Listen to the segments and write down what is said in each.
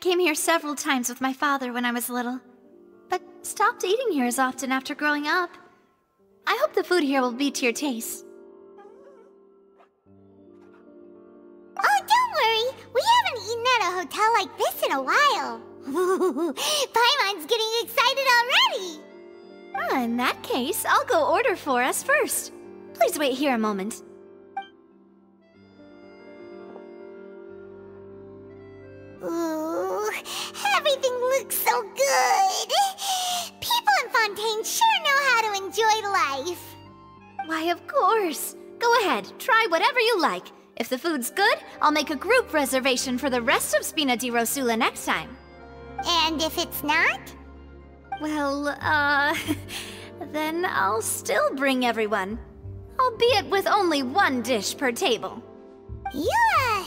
came here several times with my father when I was little, but stopped eating here as often after growing up. I hope the food here will be to your taste. Oh, don't worry! We haven't eaten at a hotel like this in a while. Paimon's getting excited already! In that case, I'll go order for us first. Please wait here a moment. Ooh, everything looks so good! People in Fontaine sure know how to enjoy life! Why, of course. Go ahead, try whatever you like. If the food's good, I'll make a group reservation for the rest of Spina di Rosula next time. And if it's not? Well, then I'll still bring everyone. Albeit with only one dish per table. You,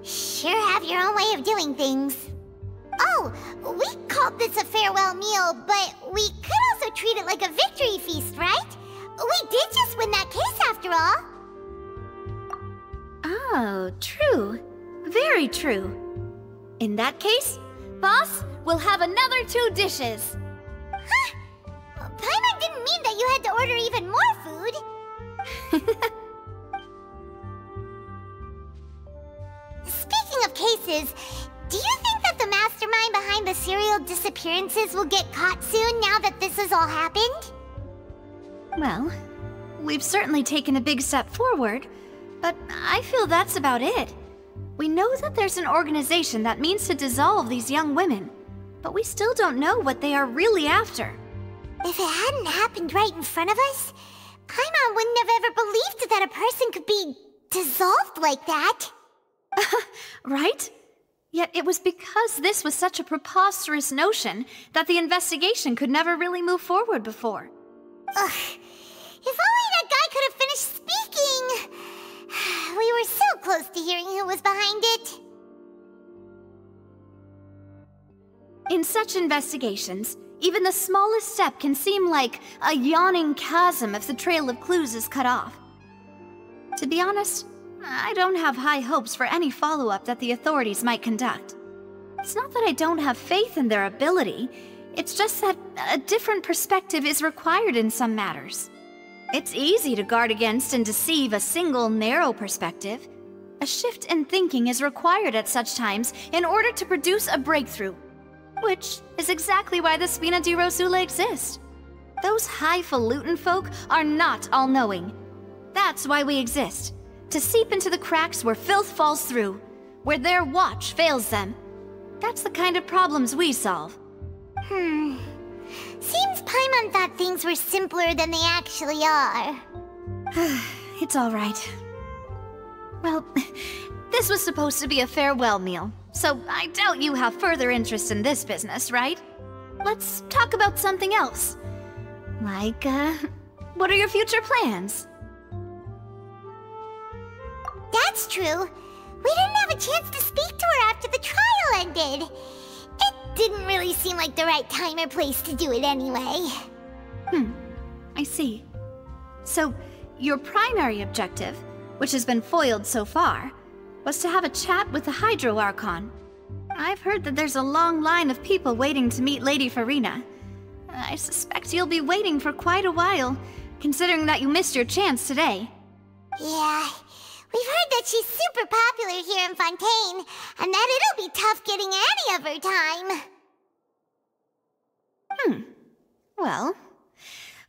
sure have your own way of doing things. Oh, we called this a farewell meal, but we could also treat it like a victory feast, right? We did just win that case after all. Oh, true. Very true. In that case, boss, we'll have another 2 dishes. Huh? Paimon didn't mean that you had to order even more food. Speaking of cases, do you think that the mastermind behind the serial disappearances will get caught soon now that this has all happened? Well, we've certainly taken a big step forward, but I feel that's about it. We know that there's an organization that means to dissolve these young women, but we still don't know what they are really after. If it hadn't happened right in front of us, Paimon wouldn't have ever believed that a person could be dissolved like that. Right? Yet it was because this was such a preposterous notion that the investigation could never really move forward before. Ugh. If only that guy could have finished speaking! We were so close to hearing who was behind it. In such investigations, even the smallest step can seem like a yawning chasm if the trail of clues is cut off. To be honest, I don't have high hopes for any follow-up that the authorities might conduct. It's not that I don't have faith in their ability, it's just that a different perspective is required in some matters. It's easy to guard against and deceive a single narrow perspective. A shift in thinking is required at such times in order to produce a breakthrough. Which is exactly why the Spina di Rosula exist. Those highfalutin folk are not all-knowing. That's why we exist. To seep into the cracks where filth falls through, where their watch fails them. That's the kind of problems we solve. Seems Paimon thought things were simpler than they actually are. It's all right. Well, this was supposed to be a farewell meal, so I doubt you have further interest in this business, right? Let's talk about something else. Like, what are your future plans? That's true. We didn't have a chance to speak to her after the trial ended. It didn't really seem like the right time or place to do it anyway. I see. So, your primary objective, which has been foiled so far, was to have a chat with the Hydro Archon. I've heard that there's a long line of people waiting to meet Lady Farina. I suspect you'll be waiting for quite a while, considering that you missed your chance today. Yeah, we've heard that she's super popular here in Fontaine, and that it'll be tough getting any of her time. Well,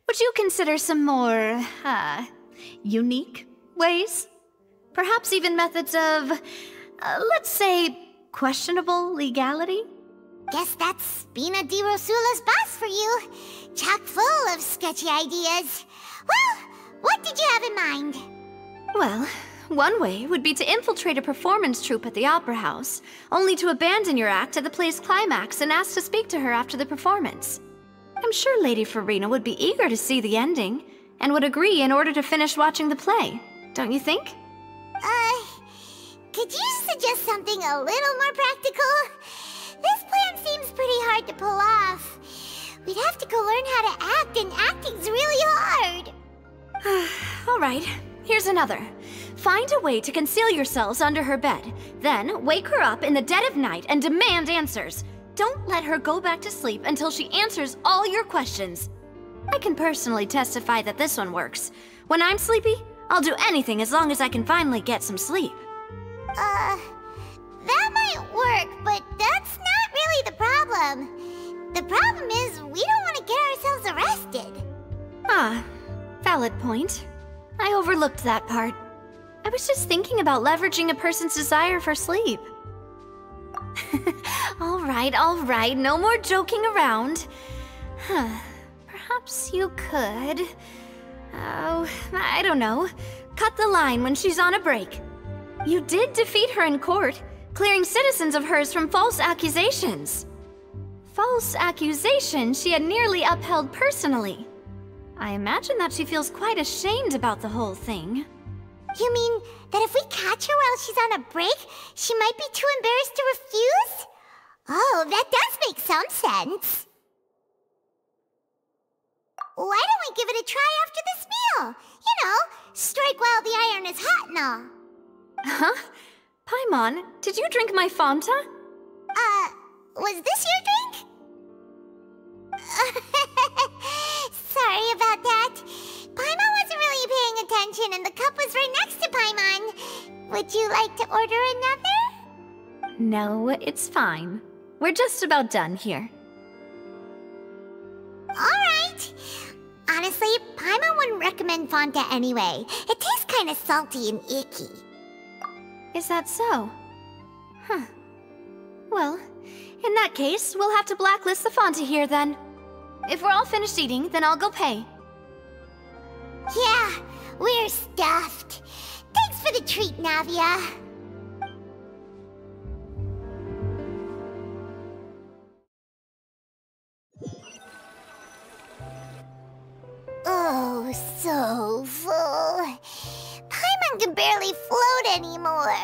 would you consider some more, unique ways? Perhaps even methods of, let's say, questionable legality? Guess that's Spina di Rosula's boss for you. Chock full of sketchy ideas. Well, what did you have in mind? Well, one way would be to infiltrate a performance troupe at the Opera House, only to abandon your act at the play's climax and ask to speak to her after the performance. I'm sure Lady Farina would be eager to see the ending, and would agree in order to finish watching the play, don't you think? Could you suggest something a little more practical? This plan seems pretty hard to pull off. We'd have to go learn how to act, and acting's really hard. All right, here's another. Find a way to conceal yourselves under her bed. Then, wake her up in the dead of night and demand answers. Don't let her go back to sleep until she answers all your questions. I can personally testify that this one works. When I'm sleepy, I'll do anything as long as I can finally get some sleep. That might work, but that's not really the problem. The problem is we don't want to get ourselves arrested. Ah, valid point. I overlooked that part. I was just thinking about leveraging a person's desire for sleep. All right, no more joking around. Perhaps you could... Oh, I don't know. Cut the line when she's on a break. You did defeat her in court, clearing citizens of hers from false accusations. False accusations she had nearly upheld personally. I imagine that she feels quite ashamed about the whole thing. You mean that if we catch her while she's on a break, she might be too embarrassed to refuse? Oh, that does make some sense. Why don't we give it a try after this meal? You know, strike while the iron is hot and all. Huh? Paimon, did you drink my Fanta? Was this your drink? Sorry about that. Paimon wasn't really paying attention and the cup was right next to Paimon. Would you like to order another? No, it's fine. We're just about done here. Alright. Honestly, Paimon wouldn't recommend Fonta anyway. It tastes kind of salty and icky. Is that so? Huh. Well, in that case, we'll have to blacklist the Fonta here then. If we're all finished eating, then I'll go pay. Yeah, we're stuffed. Thanks for the treat, Navia. Oh, so full. Paimon can barely float anymore.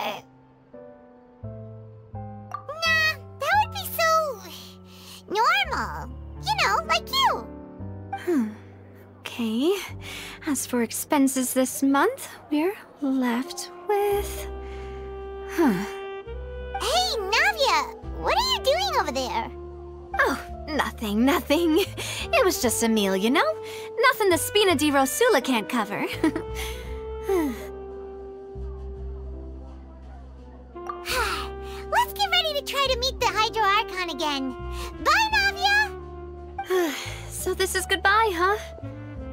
Nah, that would be so... normal. You know, like you. Okay. As for expenses this month, we're left with... Hey, Navia! What are you doing over there? Oh, nothing. It was just a meal, you know? Nothing the Spina di Rosula can't cover. Let's get ready to try to meet the Hydro Archon again. Bye, Navia! So this is goodbye, huh?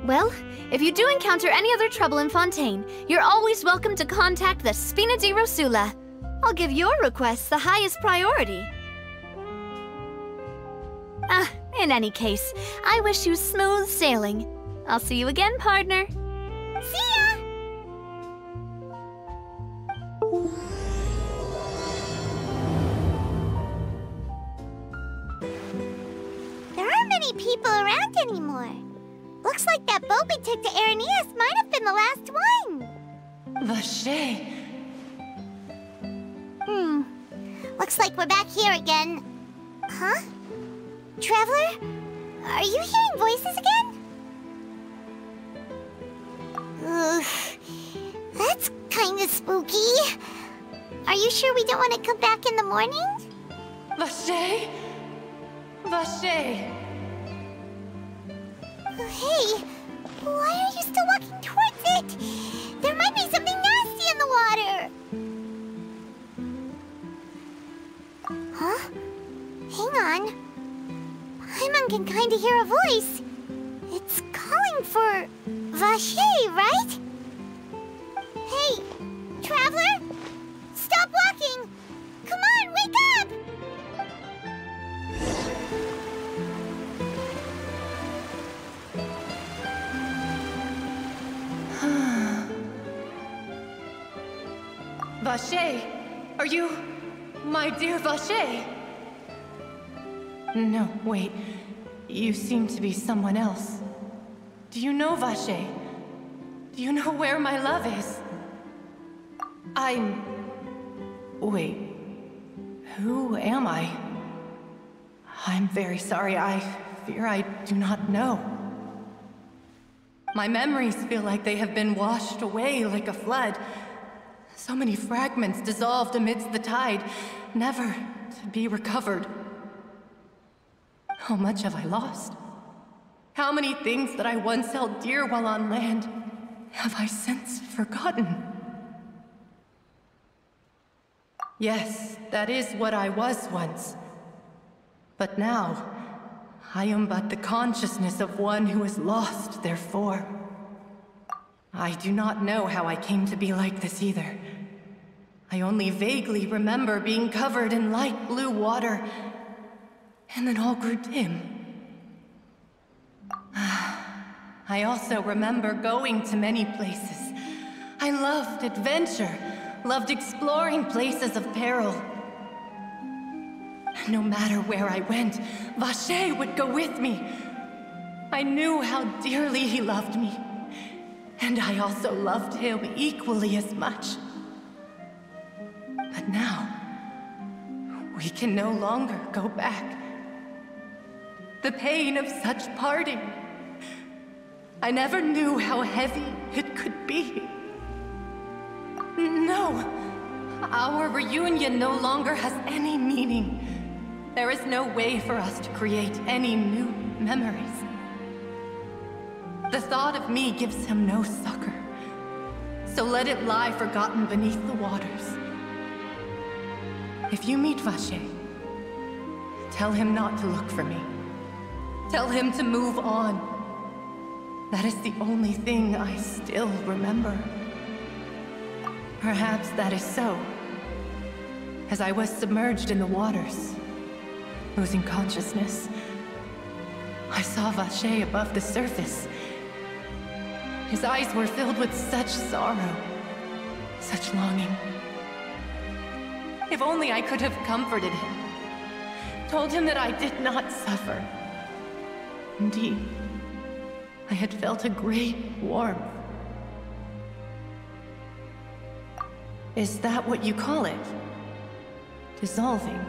Well, if you do encounter any other trouble in Fontaine, you're always welcome to contact the Spina di Rosula. I'll give your requests the highest priority. In any case, I wish you smooth sailing. I'll see you again, partner. See ya! There aren't many people around anymore. Looks like that boat we took to Araneas might have been the last one. Vache. Looks like we're back here again. Huh? Traveler? Are you hearing voices again? Ugh. That's kinda spooky. Are you sure we don't want to come back in the morning? Vache? Vache. Hey, why are you still walking towards it? There might be something nasty in the water. Huh? Hang on. Paimon can kinda hear a voice. It's calling for Vache, right? Hey, Traveler! Stop walking! Come on, wake up! Vache, are you my dear Vache? No, wait. You seem to be someone else. Do you know Vache? Do you know where my love is? Wait. Who am I? I'm very sorry. I fear I do not know. My memories feel like they have been washed away like a flood. So many fragments dissolved amidst the tide, never to be recovered. How much have I lost? How many things that I once held dear while on land have I since forgotten? Yes, that is what I was once. But now, I am but the consciousness of one who is lost, therefore. I do not know how I came to be like this either. I only vaguely remember being covered in light blue water, and then all grew dim. I also remember going to many places. I loved adventure, loved exploring places of peril. No matter where I went, Vacher would go with me. I knew how dearly he loved me, and I also loved him equally as much. But now, we can no longer go back. The pain of such parting, I never knew how heavy it could be. No, our reunion no longer has any meaning. There is no way for us to create any new memories. The thought of me gives him no succor, so let it lie forgotten beneath the waters. If you meet Vacher, tell him not to look for me. Tell him to move on. That is the only thing I still remember. Perhaps that is so. As I was submerged in the waters, losing consciousness, I saw Vacher above the surface. His eyes were filled with such sorrow, such longing. If only I could have comforted him, told him that I did not suffer. Indeed, I had felt a great warmth. Is that what you call it? Dissolving?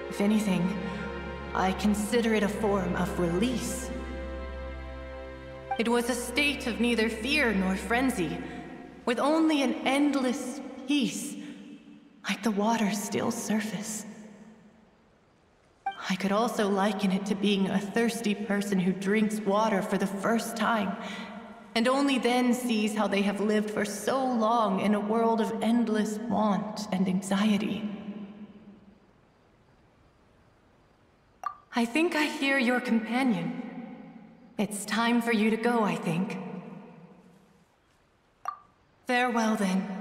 If anything, I consider it a form of release. It was a state of neither fear nor frenzy, with only an endless peace, like the water's still surface. I could also liken it to being a thirsty person who drinks water for the first time, and only then sees how they have lived for so long in a world of endless want and anxiety. I think I hear your companion. It's time for you to go, I think. Farewell, then.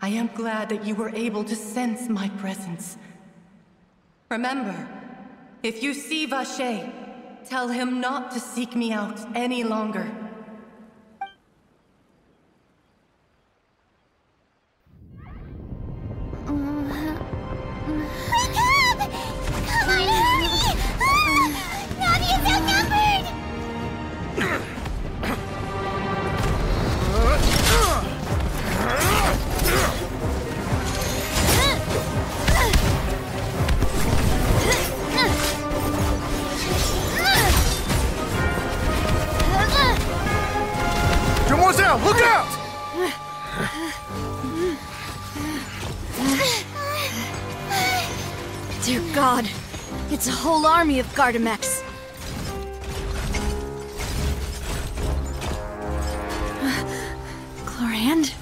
I am glad that you were able to sense my presence. Remember, if you see Vacher, tell him not to seek me out any longer. Look out! Dear God, it's a whole army of Gardamex. Chlorand?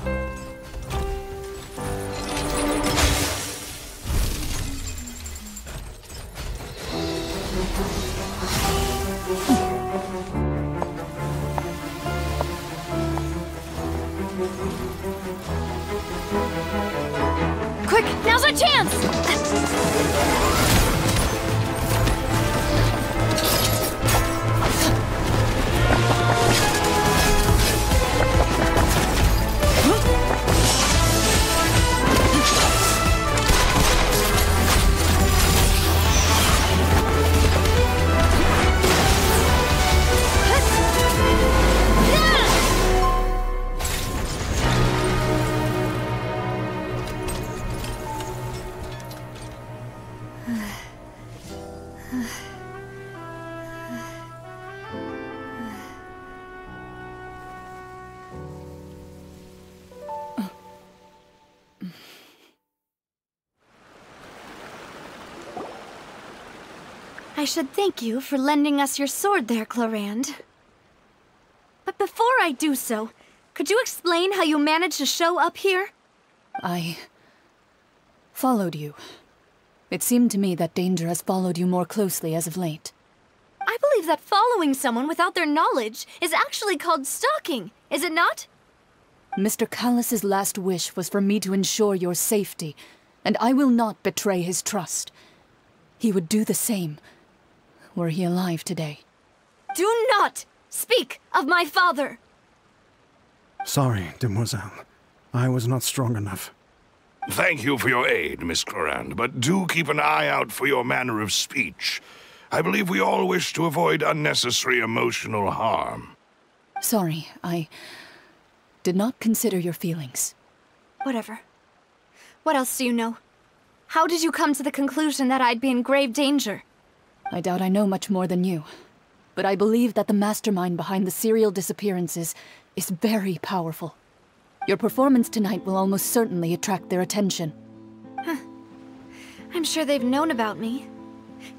Quick, now's our chance! I should thank you for lending us your sword there, Clarand. But before I do so, could you explain how you managed to show up here? I followed you. It seemed to me that danger has followed you more closely as of late. I believe that following someone without their knowledge is actually called stalking, is it not? Mr. Callus's last wish was for me to ensure your safety, and I will not betray his trust. He would do the same, were he alive today. Do not speak of my father! Sorry, demoiselle. I was not strong enough. Thank you for your aid, Miss Clarand, but do keep an eye out for your manner of speech. I believe we all wish to avoid unnecessary emotional harm. Sorry, I did not consider your feelings. Whatever. What else do you know? How did you come to the conclusion that I'd be in grave danger? I doubt I know much more than you, but I believe that the mastermind behind the serial disappearances is very powerful. Your performance tonight will almost certainly attract their attention. I'm sure they've known about me.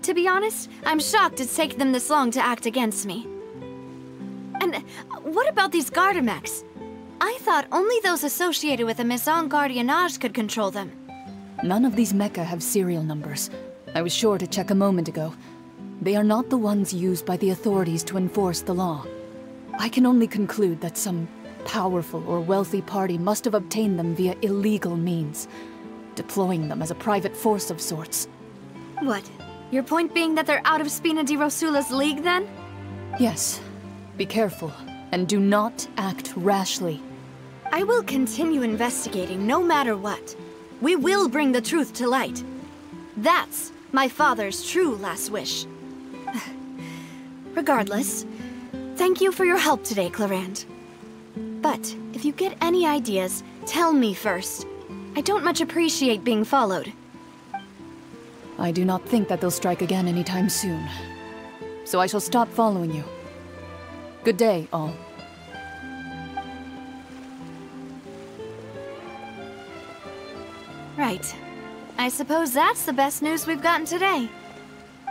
To be honest, I'm shocked it's taken them this long to act against me. And what about these Gardamex? I thought only those associated with the Maison Gardiennage could control them. None of these mecha have serial numbers. I was sure to check a moment ago. They are not the ones used by the authorities to enforce the law. I can only conclude that some powerful or wealthy party must have obtained them via illegal means, deploying them as a private force of sorts. What? Your point being that they're out of Spina di Rosula's league, then? Yes. Be careful, and do not act rashly. I will continue investigating no matter what. We will bring the truth to light. That's my father's true last wish. Regardless, thank you for your help today, Clarand. But if you get any ideas, tell me first. I don't much appreciate being followed. I do not think that they'll strike again anytime soon. So I shall stop following you. Good day, all. Right. I suppose that's the best news we've gotten today.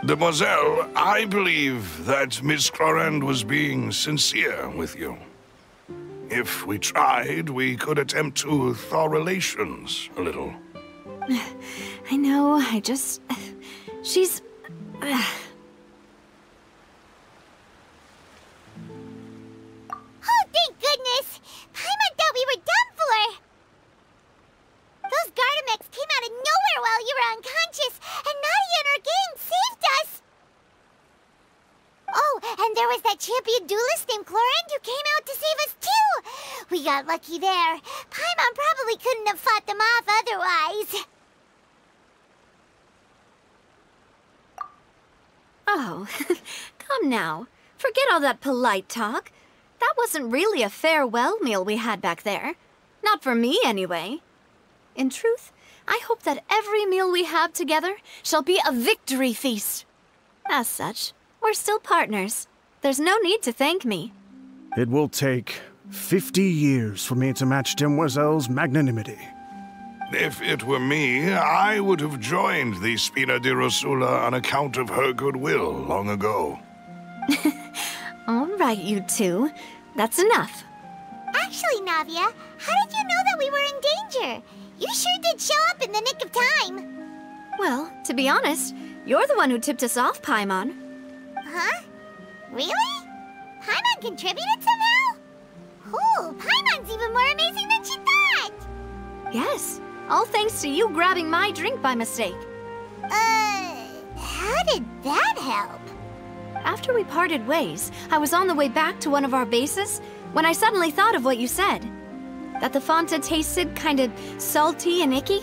Demoiselle, I believe that Miss Clarand was being sincere with you. If we tried, we could attempt to thaw relations a little. I know, I just... She's... Oh, thank goodness! Paimon thought we were done for! Those Gardamex came out of nowhere while you were unconscious, and Nadia and her gang saved us! Oh, and there was that champion duelist named Clarand who came out to save us too! We got lucky there. Paimon probably couldn't have fought them off otherwise. Oh, come now. Forget all that polite talk. That wasn't really a farewell meal we had back there. Not for me, anyway. In truth, I hope that every meal we have together shall be a victory feast. As such, we're still partners. There's no need to thank me. It will take 50 years for me to match Demoiselle's magnanimity. If it were me, I would have joined the Spina di Rosula on account of her goodwill long ago. All right, you two. That's enough. Actually, Navia, how did you know that we were in danger? You sure did show up in the nick of time. Well, to be honest, you're the one who tipped us off, Paimon. Huh? Really? Paimon contributed somehow? Ooh, Paimon's even more amazing than she thought! Yes, all thanks to you grabbing my drink by mistake. How did that help? After we parted ways, I was on the way back to one of our bases when I suddenly thought of what you said. That the Fanta tasted kind of salty and icky.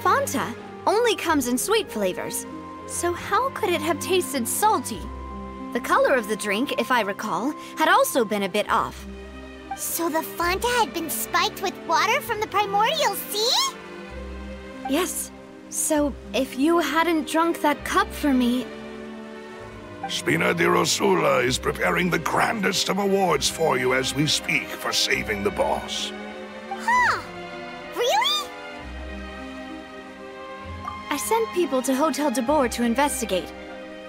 Fanta only comes in sweet flavors, so how could it have tasted salty? The color of the drink, if I recall, had also been a bit off. So the Fanta had been spiked with water from the primordial sea? Yes. So if you hadn't drunk that cup for me... Spina di Rosula is preparing the grandest of awards for you as we speak for saving the boss. Huh? Really? I sent people to Hotel de Boer to investigate,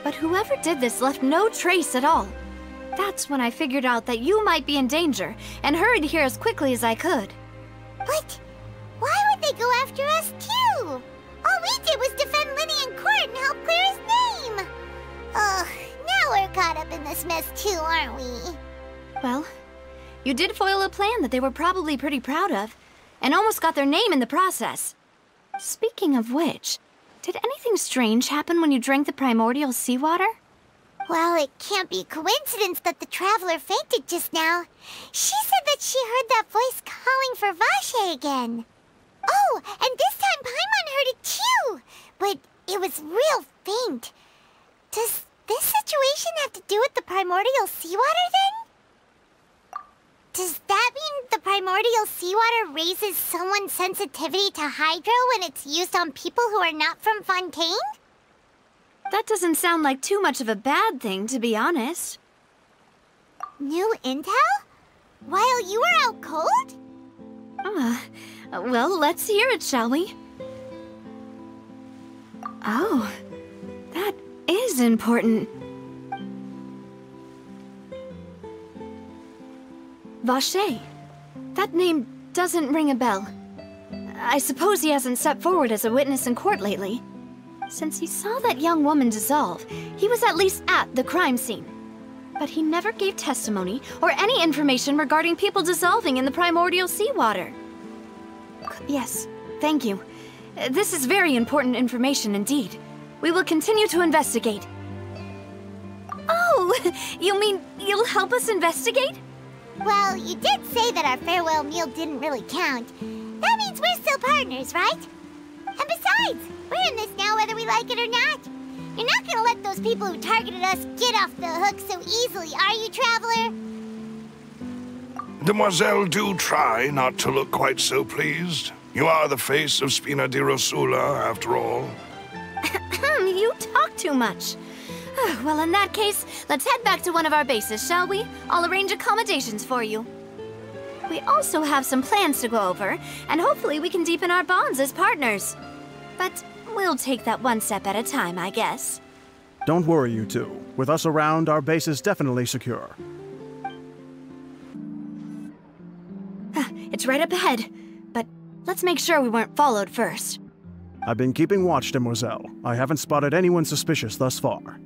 but whoever did this left no trace at all. That's when I figured out that you might be in danger, and hurried here as quickly as I could. But why would they go after us too? All we did was defend Linny in court and help clear his name. Ugh, now we're caught up in this mess too, aren't we? Well, you did foil a plan that they were probably pretty proud of, and almost got their name in the process. Speaking of which, did anything strange happen when you drank the primordial seawater? Well, it can't be coincidence that the traveler fainted just now. She said that she heard that voice calling for Vache again. Oh, and this time Paimon heard it too, but it was real faint. Does this situation have to do with the primordial seawater then? Does that mean the primordial seawater raises someone's sensitivity to hydro when it's used on people who are not from Fontaine? That doesn't sound like too much of a bad thing, to be honest. New intel? While you were out cold? Well, let's hear it, shall we? Oh, that is important. Vache. That name doesn't ring a bell. I suppose he hasn't stepped forward as a witness in court lately. Since he saw that young woman dissolve, he was at least at the crime scene. But he never gave testimony or any information regarding people dissolving in the primordial seawater. Yes, thank you. This is very important information indeed. We will continue to investigate. Oh, you mean you'll help us investigate? Well, you did say that our farewell meal didn't really count. That means we're still partners, right? And besides, we're in this now whether we like it or not. You're not gonna let those people who targeted us get off the hook so easily, are you, Traveler? Demoiselle, do try not to look quite so pleased. You are the face of Spina di Rosula, after all. You talk too much. Well, in that case, let's head back to one of our bases, shall we? I'll arrange accommodations for you. We also have some plans to go over, and hopefully we can deepen our bonds as partners. But we'll take that one step at a time, I guess. Don't worry, you two. With us around, our base is definitely secure. It's right up ahead, but let's make sure we weren't followed first. I've been keeping watch, Demoiselle. I haven't spotted anyone suspicious thus far.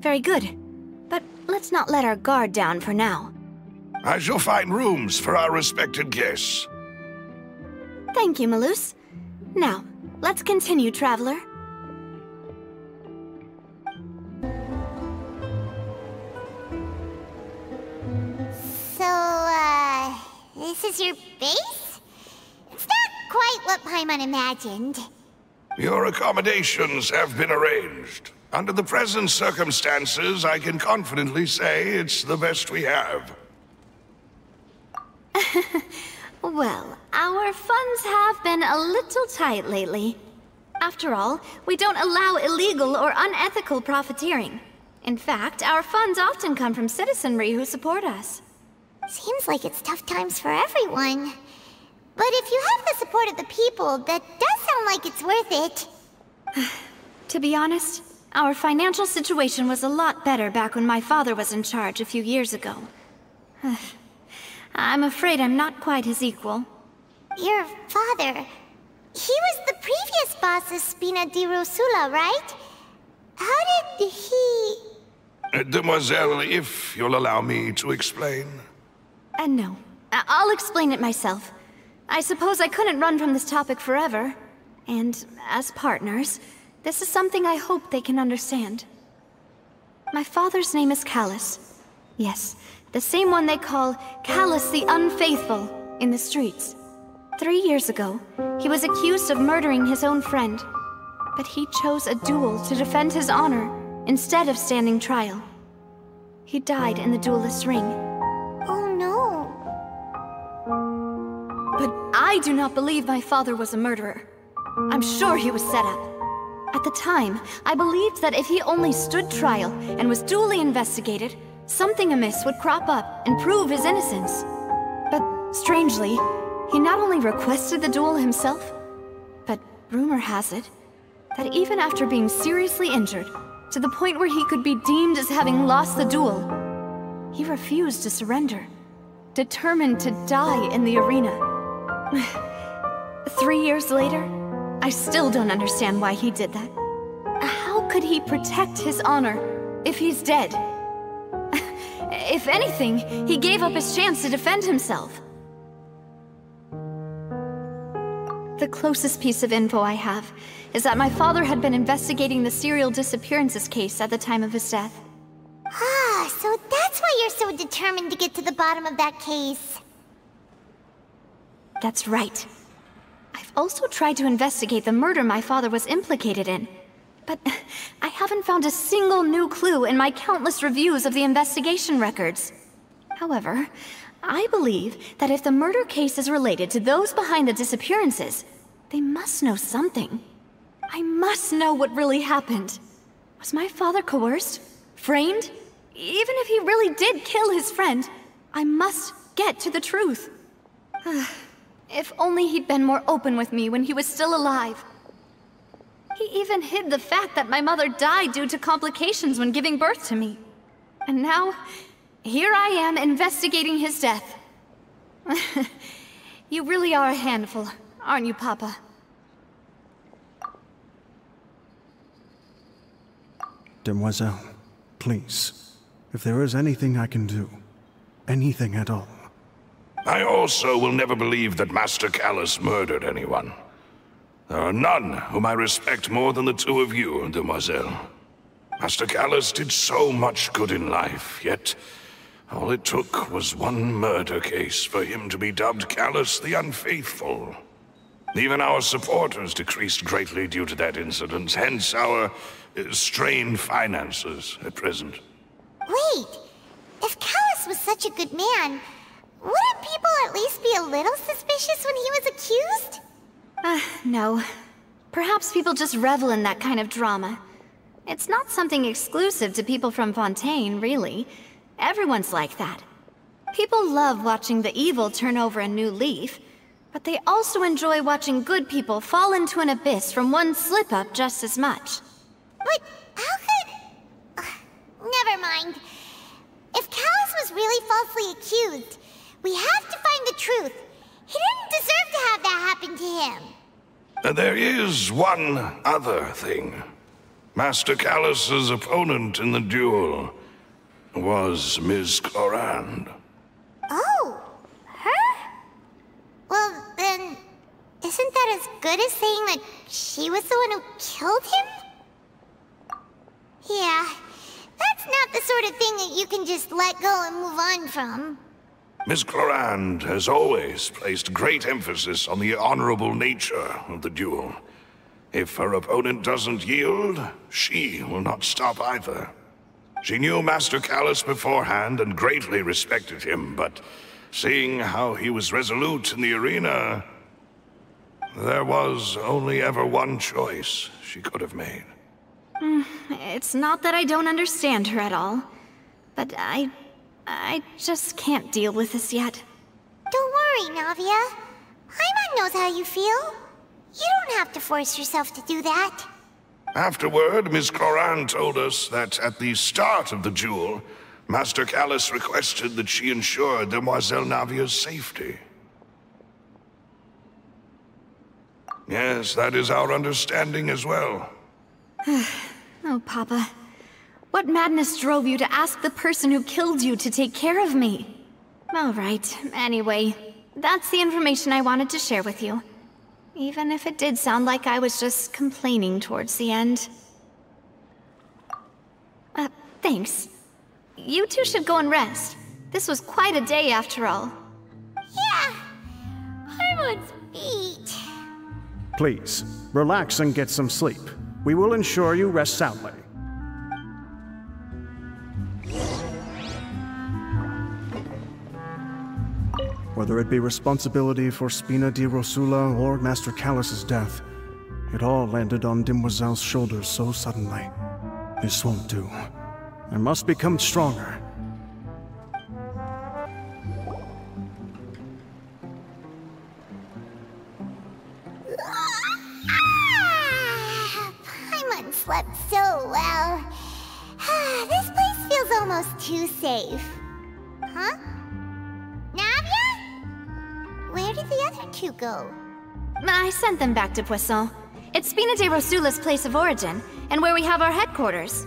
Very good. But let's not let our guard down for now. I shall find rooms for our respected guests. Thank you, Malus. Now, let's continue, Traveler. So, this is your base? It's not quite what Paimon imagined. Your accommodations have been arranged. Under the present circumstances, I can confidently say it's the best we have. Well, our funds have been a little tight lately. After all, we don't allow illegal or unethical profiteering. In fact, our funds often come from citizenry who support us. Seems like it's tough times for everyone. But if you have the support of the people, that does sound like it's worth it. To be honest, our financial situation was a lot better back when my father was in charge a few years ago. I'm afraid I'm not quite his equal. Your father... he was the previous boss of Spina di Rosula, right? How did he... Demoiselle, if you'll allow me to explain. No. I'll explain it myself. I suppose I couldn't run from this topic forever. And as partners, this is something I hope they can understand. My father's name is Callus. Yes, the same one they call Callus the Unfaithful in the streets. 3 years ago, he was accused of murdering his own friend. But he chose a duel to defend his honor instead of standing trial. He died in the duelist's ring. Oh no. But I do not believe my father was a murderer. I'm sure he was set up. At the time, I believed that if he only stood trial and was duly investigated, something amiss would crop up and prove his innocence. But strangely, he not only requested the duel himself, but rumor has it, that even after being seriously injured, to the point where he could be deemed as having lost the duel, he refused to surrender, determined to die in the arena. 3 years later, I still don't understand why he did that. How could he protect his honor if he's dead? If anything, he gave up his chance to defend himself. The closest piece of info I have is that my father had been investigating the serial disappearances case at the time of his death. Ah, so that's why you're so determined to get to the bottom of that case. That's right. I've also tried to investigate the murder my father was implicated in, but I haven't found a single new clue in my countless reviews of the investigation records. However, I believe that if the murder case is related to those behind the disappearances, they must know something. I must know what really happened. Was my father coerced? Framed? Even if he really did kill his friend, I must get to the truth. If only he'd been more open with me when he was still alive. He even hid the fact that my mother died due to complications when giving birth to me. And now, here I am investigating his death. You really are a handful, aren't you, Papa? Demoiselle, please, if there is anything I can do, anything at all. I also will never believe that Master Callus murdered anyone. There are none whom I respect more than the two of you, Demoiselle. Master Callus did so much good in life, yet all it took was one murder case for him to be dubbed Callus the Unfaithful. Even our supporters decreased greatly due to that incident, hence our strained finances at present. Wait, if Callus was such a good man, wouldn't people at least be a little suspicious when he was accused? No. Perhaps people just revel in that kind of drama. It's not something exclusive to people from Fontaine, really. Everyone's like that. People love watching the evil turn over a new leaf, but they also enjoy watching good people fall into an abyss from one slip-up just as much. But how could... never mind. If Callus was really falsely accused, we have to find the truth. He didn't deserve to have that happen to him. There is one other thing. Master Callus's opponent in the duel was Ms. Clorand. Oh, her? Well, then, isn't that as good as saying that she was the one who killed him? Yeah, that's not the sort of thing that you can just let go and move on from. Ms. Clorand has always placed great emphasis on the honorable nature of the duel. If her opponent doesn't yield, she will not stop either. She knew Master Callus beforehand and greatly respected him, but seeing how he was resolute in the arena, there was only ever one choice she could have made. It's not that I don't understand her at all, but I just can't deal with this yet. Don't worry, Navia. Paimon knows how you feel. You don't have to force yourself to do that. Afterward, Ms. Clorand told us that at the start of the duel, Master Callus requested that she ensure Demoiselle Navia's safety. Yes, that is our understanding as well. Oh, Papa. What madness drove you to ask the person who killed you to take care of me? All right, anyway, that's the information I wanted to share with you. Even if it did sound like I was just complaining towards the end. Thanks. You two should go and rest. This was quite a day after all. Yeah, Paimon's beat. Please, relax and get some sleep. We will ensure you rest soundly. Whether it be responsibility for Spina di Rosula or Master Callus's death, it all landed on Demoiselle's shoulders so suddenly. This won't do. I must become stronger. slept so well. This place feels almost too safe. Huh? Navia? Where did the other two go? I sent them back to Poisson. It's Spina de Rosula's place of origin, and where we have our headquarters.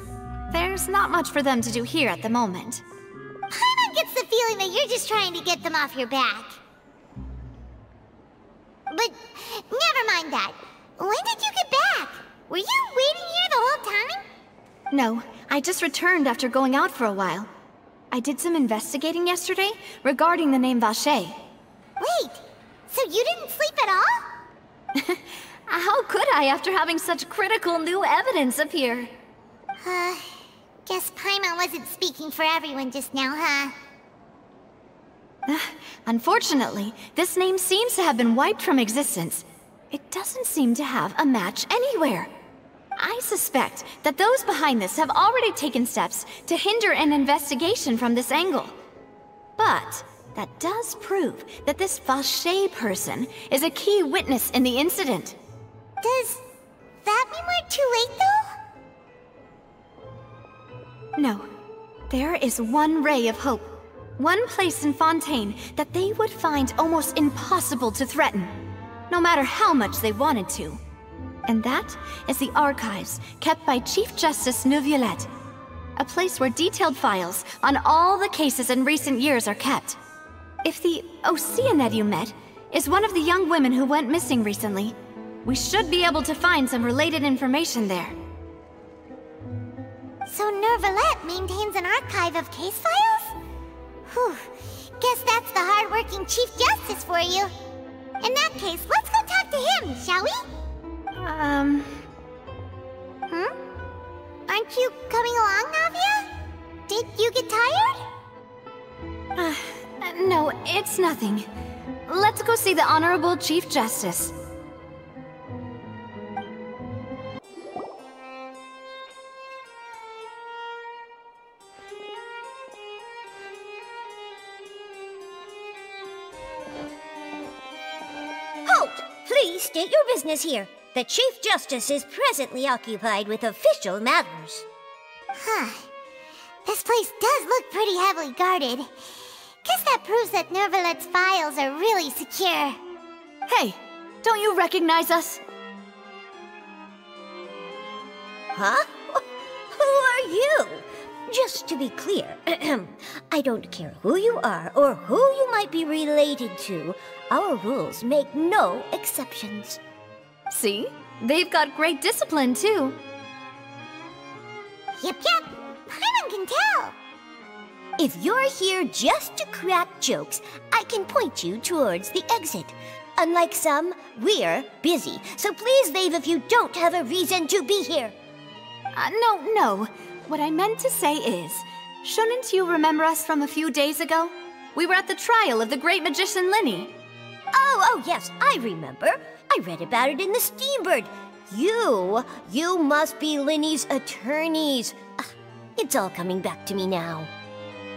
There's not much for them to do here at the moment. Paimon gets the feeling that you're just trying to get them off your back. But never mind that. When did you get back? Were you waiting here the whole time? No, I just returned after going out for a while. I did some investigating yesterday regarding the name Vacher. Wait, so you didn't sleep at all? How could I after having such critical new evidence appear? Guess Paimon wasn't speaking for everyone just now, huh? Unfortunately, this name seems to have been wiped from existence. It doesn't seem to have a match anywhere. I suspect that those behind this have already taken steps to hinder an investigation from this angle. But that does prove that this Vacher person is a key witness in the incident. Does that mean we're too late, though? No. There is one ray of hope. One place in Fontaine that they would find almost impossible to threaten, no matter how much they wanted to. And that is the archives kept by Chief Justice Neuvillette. A place where detailed files on all the cases in recent years are kept. If the Oceanette you met is one of the young women who went missing recently, we should be able to find some related information there. So Neuvillette maintains an archive of case files? Whew. Guess that's the hard-working Chief Justice for you. In that case, let's go talk to him, shall we? Aren't you coming along, Navia? Did you get tired? No, it's nothing. Let's go see the Honorable Chief Justice. Halt! Please state your business here. The Chief Justice is presently occupied with official matters. This place does look pretty heavily guarded. Guess that proves that Neuvillette's files are really secure. Hey, don't you recognize us? Huh? Who are you? Just to be clear, I don't care who you are or who you might be related to. Our rules make no exceptions. See? They've got great discipline, too. Yep. Paimon can tell. If you're here just to crack jokes, I can point you towards the exit. Unlike some, we're busy, so please leave if you don't have a reason to be here. No. What I meant to say is, shouldn't you remember us from a few days ago? We were at the trial of the great magician Linny. Oh, yes, I remember. I read about it in the Steambird. You must be Linny's attorneys. It's all coming back to me now.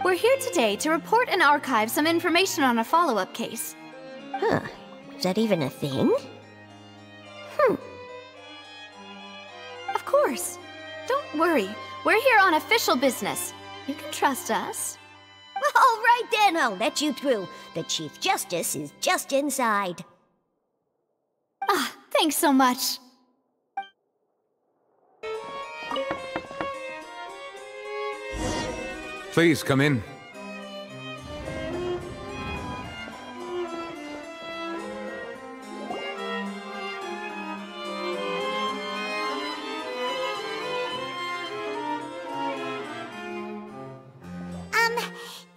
We're here today to report and archive some information on a follow-up case. Huh. Is that even a thing? Of course. Don't worry. We're here on official business. You can trust us. All right then, I'll let you through. The Chief Justice is just inside. Thanks so much. Please come in.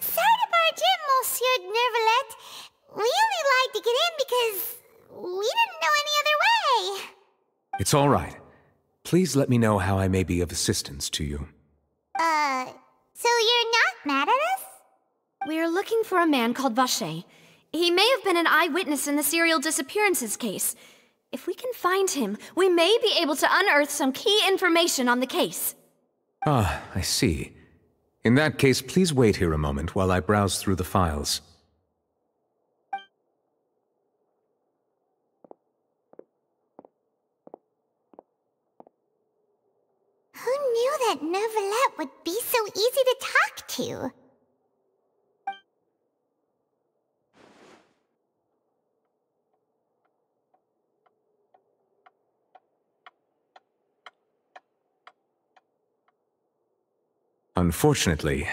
Sorry to barge in, Monsieur Neuvillette. We only lied to get in because we didn't know any other way. It's all right. Please let me know how I may be of assistance to you. So you're not mad at us? We're looking for a man called Vacher. He may have been an eyewitness in the serial disappearances case. If we can find him, we may be able to unearth some key information on the case. Ah, I see. In that case, please wait here a moment while I browse through the files. that Neuvillette would be so easy to talk to. Unfortunately,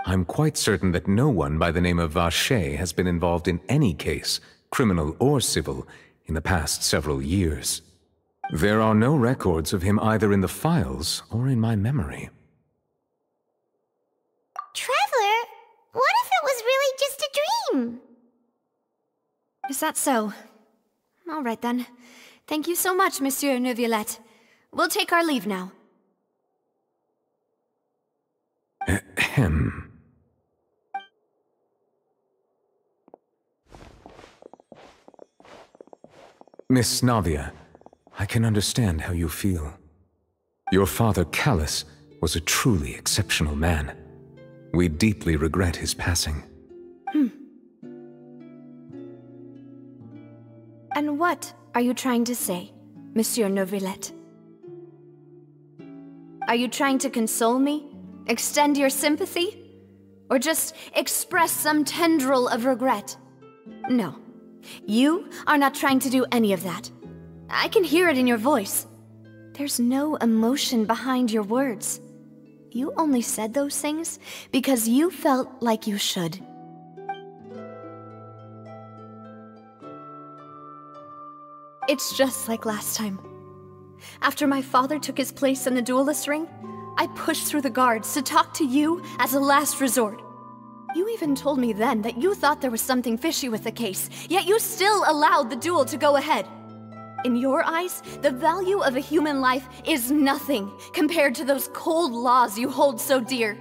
I'm quite certain that no one by the name of Vacher has been involved in any case, criminal or civil, in the past several years. There are no records of him either in the files or in my memory. Traveler, what if it was really just a dream? Is that so? All right then. Thank you so much, Monsieur Neuvillette. We'll take our leave now. Ahem. Miss Navia, I can understand how you feel. Your father, Callus, was a truly exceptional man. We deeply regret his passing. And what are you trying to say, Monsieur Neuvillette? Are you trying to console me? Extend your sympathy? Or just express some tendril of regret? No. You are not trying to do any of that. I can hear it in your voice. There's no emotion behind your words. You only said those things because you felt like you should. It's just like last time. After my father took his place in the duelist ring, I pushed through the guards to talk to you as a last resort. You even told me then that you thought there was something fishy with the case, yet you still allowed the duel to go ahead. In your eyes, the value of a human life is nothing compared to those cold laws you hold so dear.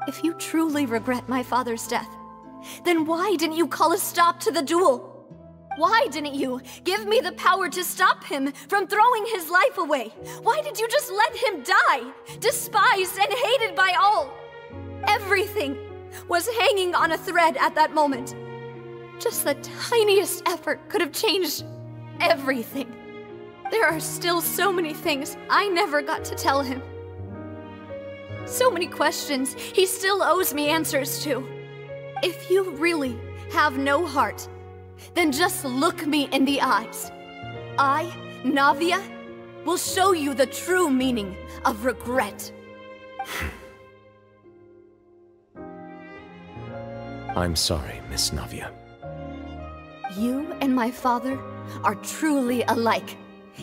If you truly regret my father's death, then why didn't you call a stop to the duel? Why didn't you give me the power to stop him from throwing his life away? Why did you just let him die, despised and hated by all? Everything was hanging on a thread at that moment. Just the tiniest effort could have changed everything. There are still so many things I never got to tell him. So many questions he still owes me answers to. If you really have no heart, then just look me in the eyes. I, Navia, will show you the true meaning of regret. I'm sorry, Miss Navia. You and my father are truly alike.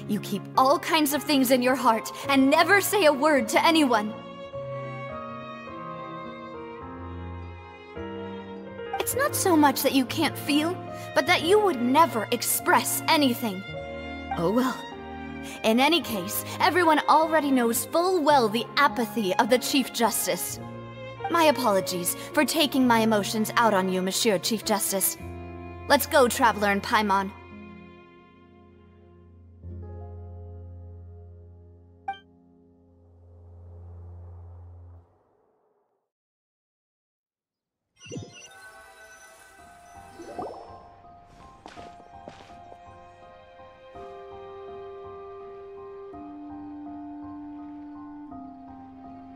You keep all kinds of things in your heart and never say a word to anyone. It's not so much that you can't feel, but that you would never express anything. Oh well. In any case, everyone already knows full well the apathy of the Chief Justice. My apologies for taking my emotions out on you, Monsieur Chief Justice. Let's go, Traveler and Paimon.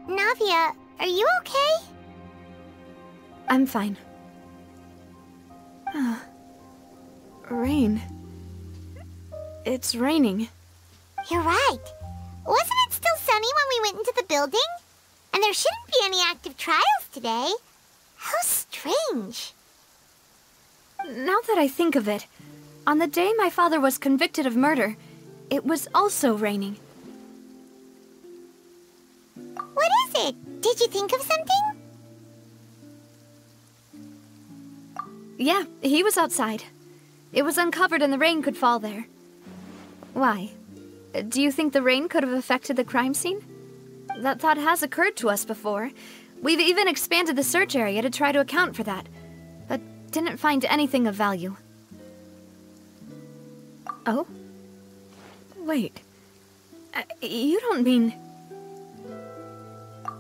Navia, are you okay? I'm fine. Rain. It's raining. You're right. Wasn't it still sunny when we went into the building? And there shouldn't be any active trials today. How strange. Now that I think of it, on the day my father was convicted of murder, it was also raining. What is it? Did you think of something? Yeah, he was outside. It was uncovered and the rain could fall there. Why? Do you think the rain could have affected the crime scene? That thought has occurred to us before. We've even expanded the search area to try to account for that, but didn't find anything of value. Oh? Wait. You don't mean...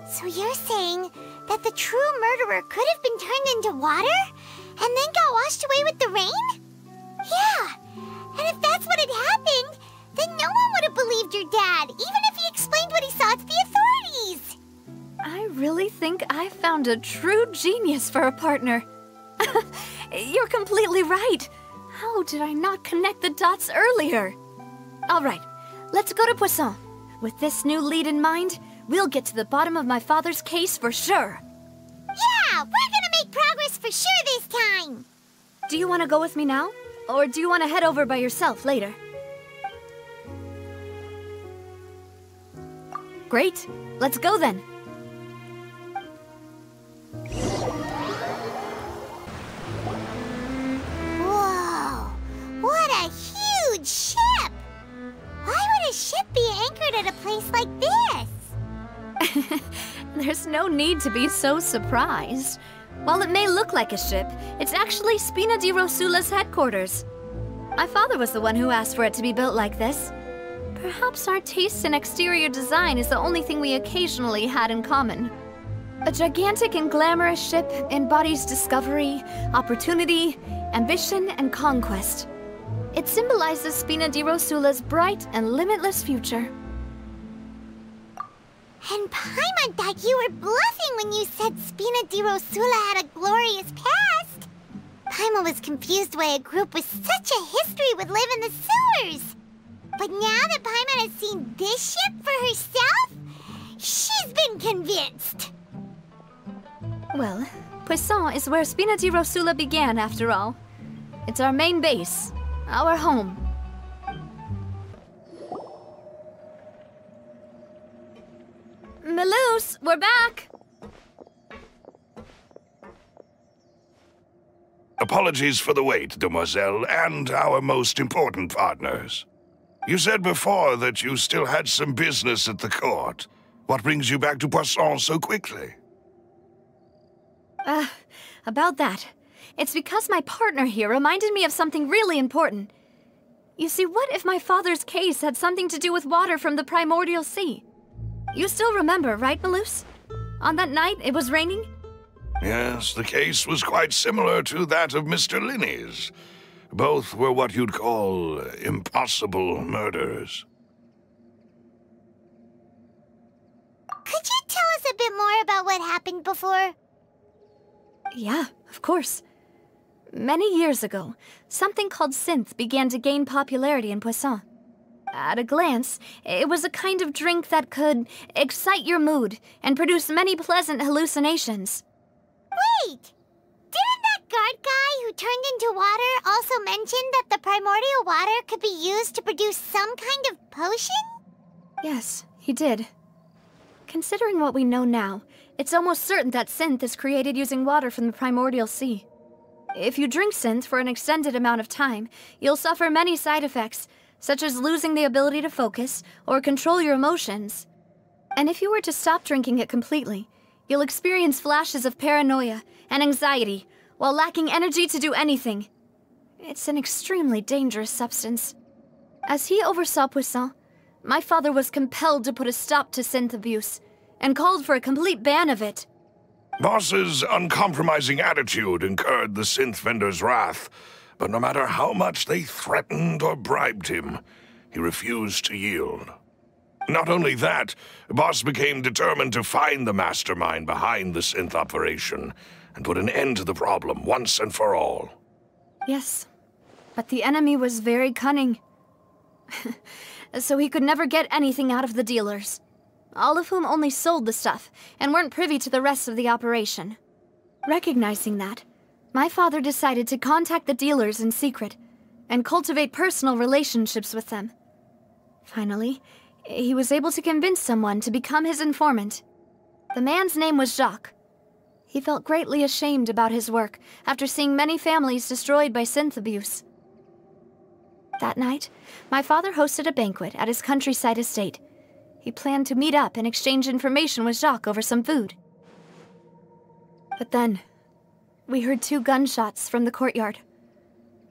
So you're saying that the true murderer could have been turned into water and then got washed away with the rain? Yeah, and if that's what had happened, then no one would have believed your dad, even if he explained what he saw to the think I've found a true genius for a partner. You're completely right. How did I not connect the dots earlier? All right, let's go to Poisson. With this new lead in mind, we'll get to the bottom of my father's case for sure. Yeah, we're gonna make progress for sure this time. Do you want to go with me now? Or do you want to head over by yourself later? Great, let's go then. Whoa, what a huge ship! Why would a ship be anchored at a place like this? There's no need to be so surprised. While it may look like a ship, it's actually Spina di Rosula's headquarters. My father was the one who asked for it to be built like this. Perhaps our taste in exterior design is the only thing we occasionally had in common. A gigantic and glamorous ship embodies discovery, opportunity, ambition, and conquest. It symbolizes Spina di Rosula's bright and limitless future. And Paimon thought you were bluffing when you said Spina di Rosula had a glorious past. Paimon was confused why a group with such a history would live in the sewers. But now that Paimon has seen this ship for herself, she's been convinced. Well, Poisson is where Spina di Rosula began, after all. It's our main base, our home. Melus, we're back! Apologies for the wait, demoiselle, and our most important partners. You said before that you still had some business at the court. What brings you back to Poisson so quickly? About that. It's because my partner here reminded me of something really important. You see, what if my father's case had something to do with water from the primordial sea? You still remember, right, Melus? On that night, it was raining? Yes, the case was quite similar to that of Mr. Linney's. Both were what you'd call impossible murders. Could you tell us a bit more about what happened before? Yeah, of course. Many years ago, something called synth began to gain popularity in Poisson. At a glance, it was a kind of drink that could excite your mood and produce many pleasant hallucinations. Wait! Didn't that guard guy who turned into water also mention that the primordial water could be used to produce some kind of potion? Yes, he did. Considering what we know now, it's almost certain that synth is created using water from the primordial sea. If you drink synth for an extended amount of time, you'll suffer many side effects, such as losing the ability to focus or control your emotions. And if you were to stop drinking it completely, you'll experience flashes of paranoia and anxiety while lacking energy to do anything. It's an extremely dangerous substance. As he oversaw Poisson, my father was compelled to put a stop to synth abuse and called for a complete ban of it. Boss's uncompromising attitude incurred the synth vendor's wrath, but no matter how much they threatened or bribed him, he refused to yield. Not only that, Boss became determined to find the mastermind behind the synth operation and put an end to the problem once and for all. Yes, but the enemy was very cunning. So he could never get anything out of the dealers, all of whom only sold the stuff and weren't privy to the rest of the operation. Recognizing that, my father decided to contact the dealers in secret and cultivate personal relationships with them. Finally, he was able to convince someone to become his informant. The man's name was Jacques. He felt greatly ashamed about his work after seeing many families destroyed by synth abuse. That night, my father hosted a banquet at his countryside estate. He planned to meet up and exchange information with Jacques over some food. But then, we heard 2 gunshots from the courtyard.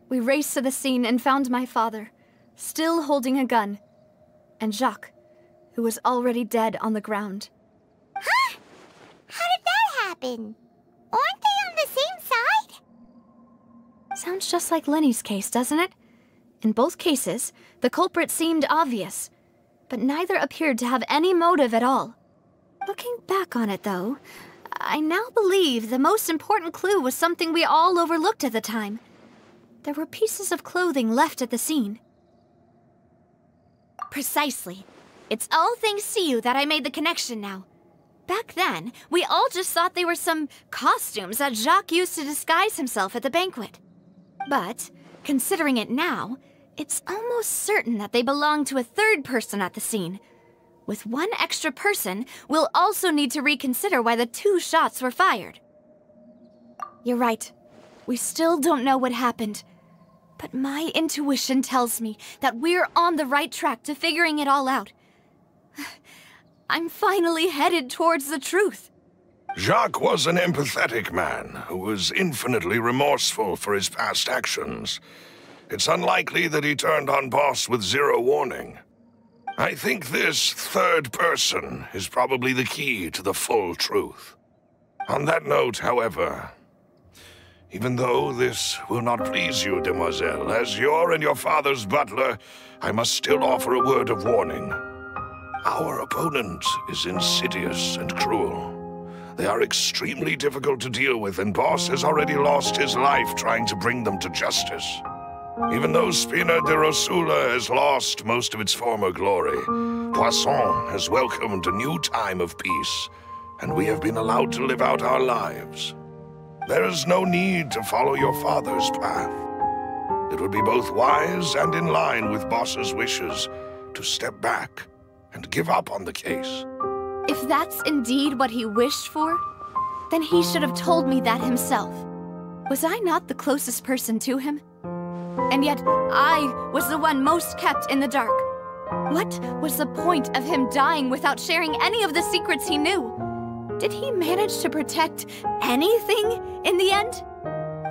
We raced to the scene and found my father, still holding a gun, and Jacques, who was already dead on the ground. Huh? How did that happen? Aren't they on the same side? Sounds just like Lenny's case, doesn't it? In both cases, the culprit seemed obvious, but neither appeared to have any motive at all. Looking back on it, though, I now believe the most important clue was something we all overlooked at the time. There were pieces of clothing left at the scene. Precisely. It's all thanks to you that I made the connection now. Back then, we all just thought they were some costumes that Jacques used to disguise himself at the banquet. But, considering it now, it's almost certain that they belong to a third person at the scene. With one extra person, we'll also need to reconsider why the 2 shots were fired. You're right. We still don't know what happened. But my intuition tells me that we're on the right track to figuring it all out. I'm finally headed towards the truth. Jacques was an empathetic man who was infinitely remorseful for his past actions. It's unlikely that he turned on Boss with 0 warning. I think this third person is probably the key to the full truth. On that note, however, even though this will not please you, demoiselle, as your and your father's butler, I must still offer a word of warning. Our opponent is insidious and cruel. They are extremely difficult to deal with, and Boss has already lost his life trying to bring them to justice. Even though Spina de Rosula has lost most of its former glory, Poisson has welcomed a new time of peace, and we have been allowed to live out our lives. There is no need to follow your father's path. It would be both wise and in line with Boss's wishes to step back and give up on the case. If that's indeed what he wished for, then he should have told me that himself. Was I not the closest person to him? And yet, I was the one most kept in the dark. What was the point of him dying without sharing any of the secrets he knew? Did he manage to protect anything in the end?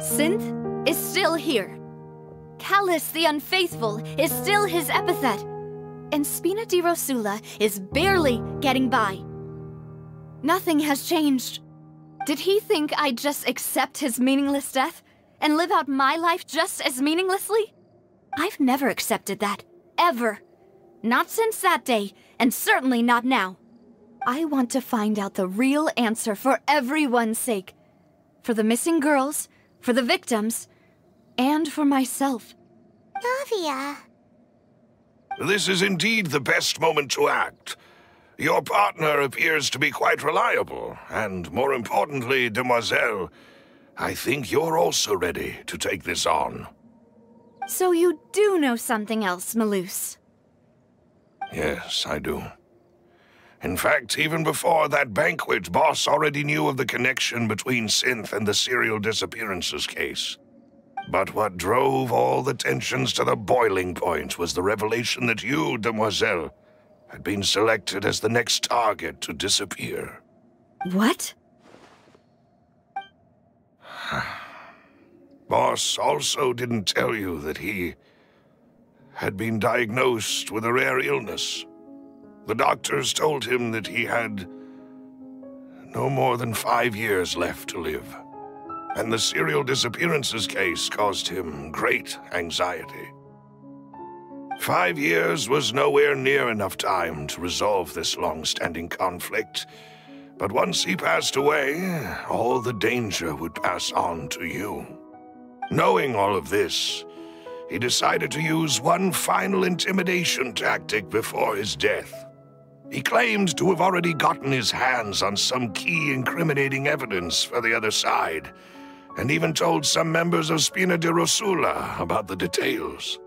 Synth is still here. Callus the Unfaithful is still his epithet. And Spina di Rosula is barely getting by. Nothing has changed. Did he think I'd just accept his meaningless death and live out my life just as meaninglessly? I've never accepted that. Ever. Not since that day, and certainly not now. I want to find out the real answer for everyone's sake. For the missing girls, for the victims, and for myself. Navia. This is indeed the best moment to act. Your partner appears to be quite reliable, and more importantly, demoiselle, I think you're also ready to take this on. So you do know something else, Malouse? Yes, I do. In fact, even before that banquet, Boss already knew of the connection between Synth and the serial disappearances case. But what drove all the tensions to the boiling point was the revelation that you, demoiselle, had been selected as the next target to disappear. What? Boss also didn't tell you that he had been diagnosed with a rare illness. The doctors told him that he had no more than 5 years left to live. And the serial disappearances case caused him great anxiety. 5 years was nowhere near enough time to resolve this long-standing conflict, but once he passed away, all the danger would pass on to you. Knowing all of this, he decided to use one final intimidation tactic before his death. He claimed to have already gotten his hands on some key incriminating evidence for the other side, and even told some members of Spina di Rosula about the details.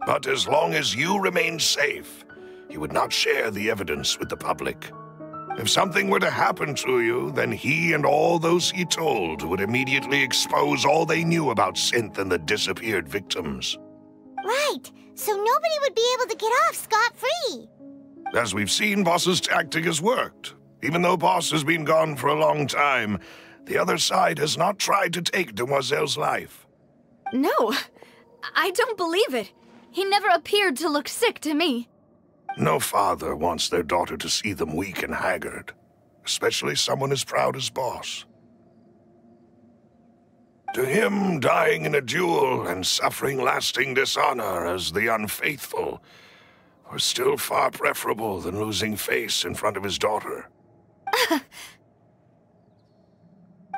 But as long as you remained safe, he would not share the evidence with the public. If something were to happen to you, then he and all those he told would immediately expose all they knew about Synth and the disappeared victims. Right, so nobody would be able to get off scot-free. As we've seen, Boss's tactic has worked. Even though Boss has been gone for a long time, the other side has not tried to take Demoiselle's life. No, I don't believe it. He never appeared to look sick to me. No father wants their daughter to see them weak and haggard, especially someone as proud as Boss. To him, dying in a duel and suffering lasting dishonor as the Unfaithful were still far preferable than losing face in front of his daughter.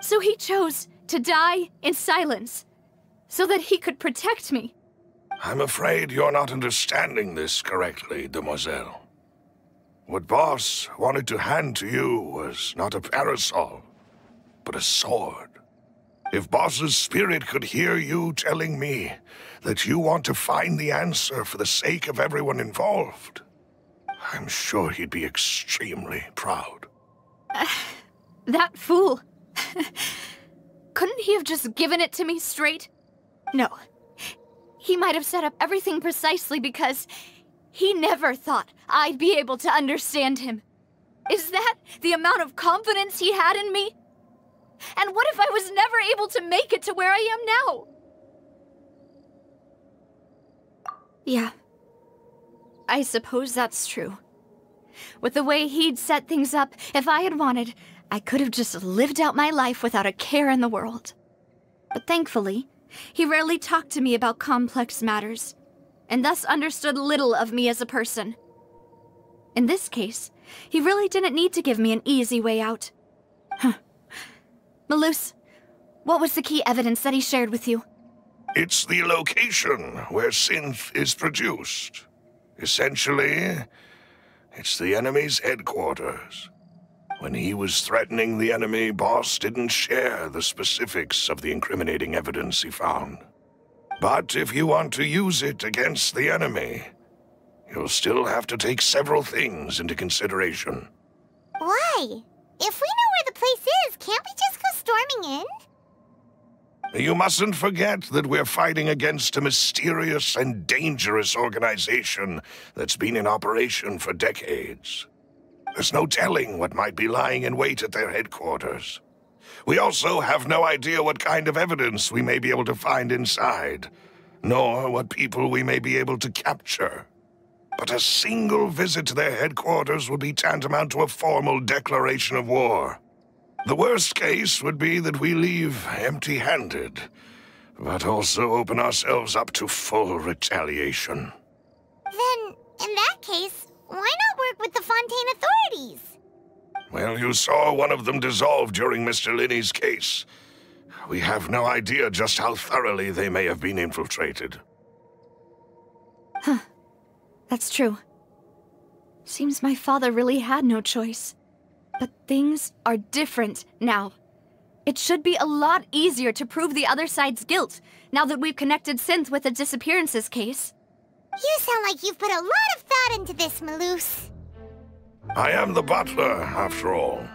So he chose to die in silence, so that he could protect me. I'm afraid you're not understanding this correctly, demoiselle. What Boss wanted to hand to you was not a parasol, but a sword. If Boss's spirit could hear you telling me that you want to find the answer for the sake of everyone involved, I'm sure he'd be extremely proud. That fool. Couldn't he have just given it to me straight? No. He might have set up everything precisely because he never thought I'd be able to understand him. Is that the amount of confidence he had in me? And what if I was never able to make it to where I am now? Yeah. I suppose that's true. With the way he'd set things up, if I had wanted, I could have just lived out my life without a care in the world. But thankfully, he rarely talked to me about complex matters, and thus understood little of me as a person. In this case, he really didn't need to give me an easy way out. Malus, what was the key evidence that he shared with you? It's the location where synth is produced. Essentially, it's the enemy's headquarters. When he was threatening the enemy, Boss didn't share the specifics of the incriminating evidence he found. But if you want to use it against the enemy, you'll still have to take several things into consideration. Why? If we know where the place is, can't we just go storming in? You mustn't forget that we're fighting against a mysterious and dangerous organization that's been in operation for decades. There's no telling what might be lying in wait at their headquarters. We also have no idea what kind of evidence we may be able to find inside, nor what people we may be able to capture. But a single visit to their headquarters would be tantamount to a formal declaration of war. The worst case would be that we leave empty-handed, but also open ourselves up to full retaliation. Then, in that case, why not work with the Fontaine authorities? Well, you saw one of them dissolve during Mr. Linney's case. We have no idea just how thoroughly they may have been infiltrated. Huh. That's true. Seems my father really had no choice. But things are different now. It should be a lot easier to prove the other side's guilt, now that we've connected Synth with the disappearances case. You sound like you've put a lot of thought into this, Malus. I am the butler, after all.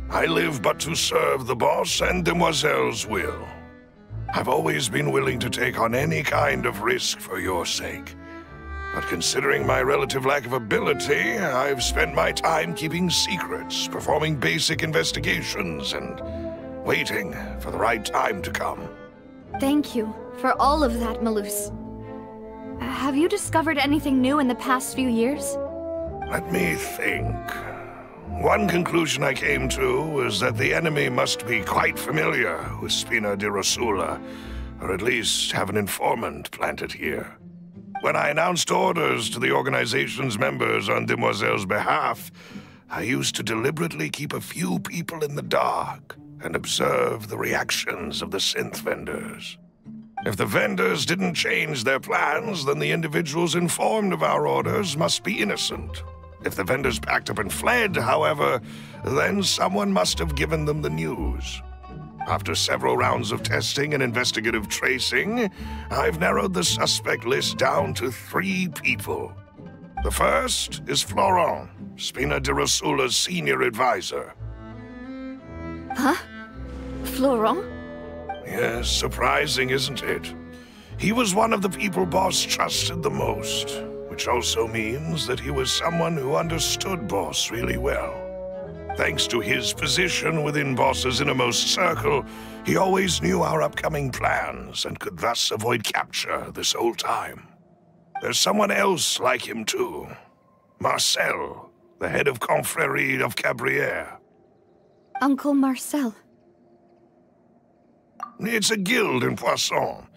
I live but to serve the boss and Demoiselle's will. I've always been willing to take on any kind of risk for your sake. But considering my relative lack of ability, I've spent my time keeping secrets, performing basic investigations, and waiting for the right time to come. Thank you for all of that, Malus. Have you discovered anything new in the past few years? Let me think. One conclusion I came to was that the enemy must be quite familiar with Spina di Rosula, or at least have an informant planted here. When I announced orders to the organization's members on Demoiselle's behalf, I used to deliberately keep a few people in the dark and observe the reactions of the synth vendors. If the vendors didn't change their plans, then the individuals informed of our orders must be innocent. If the vendors packed up and fled, however, then someone must have given them the news. After several rounds of testing and investigative tracing, I've narrowed the suspect list down to 3 people. The first is Florent, Spina di Rosula's senior advisor. Huh? Florent? Yes, surprising, isn't it? He was one of the people Boss trusted the most, which also means that he was someone who understood Boss really well. Thanks to his position within Boss's innermost circle, he always knew our upcoming plans and could thus avoid capture this whole time. There's someone else like him too. Marcel, the head of Confrérie of Cabrières. Uncle Marcel. It's a guild in Poisson.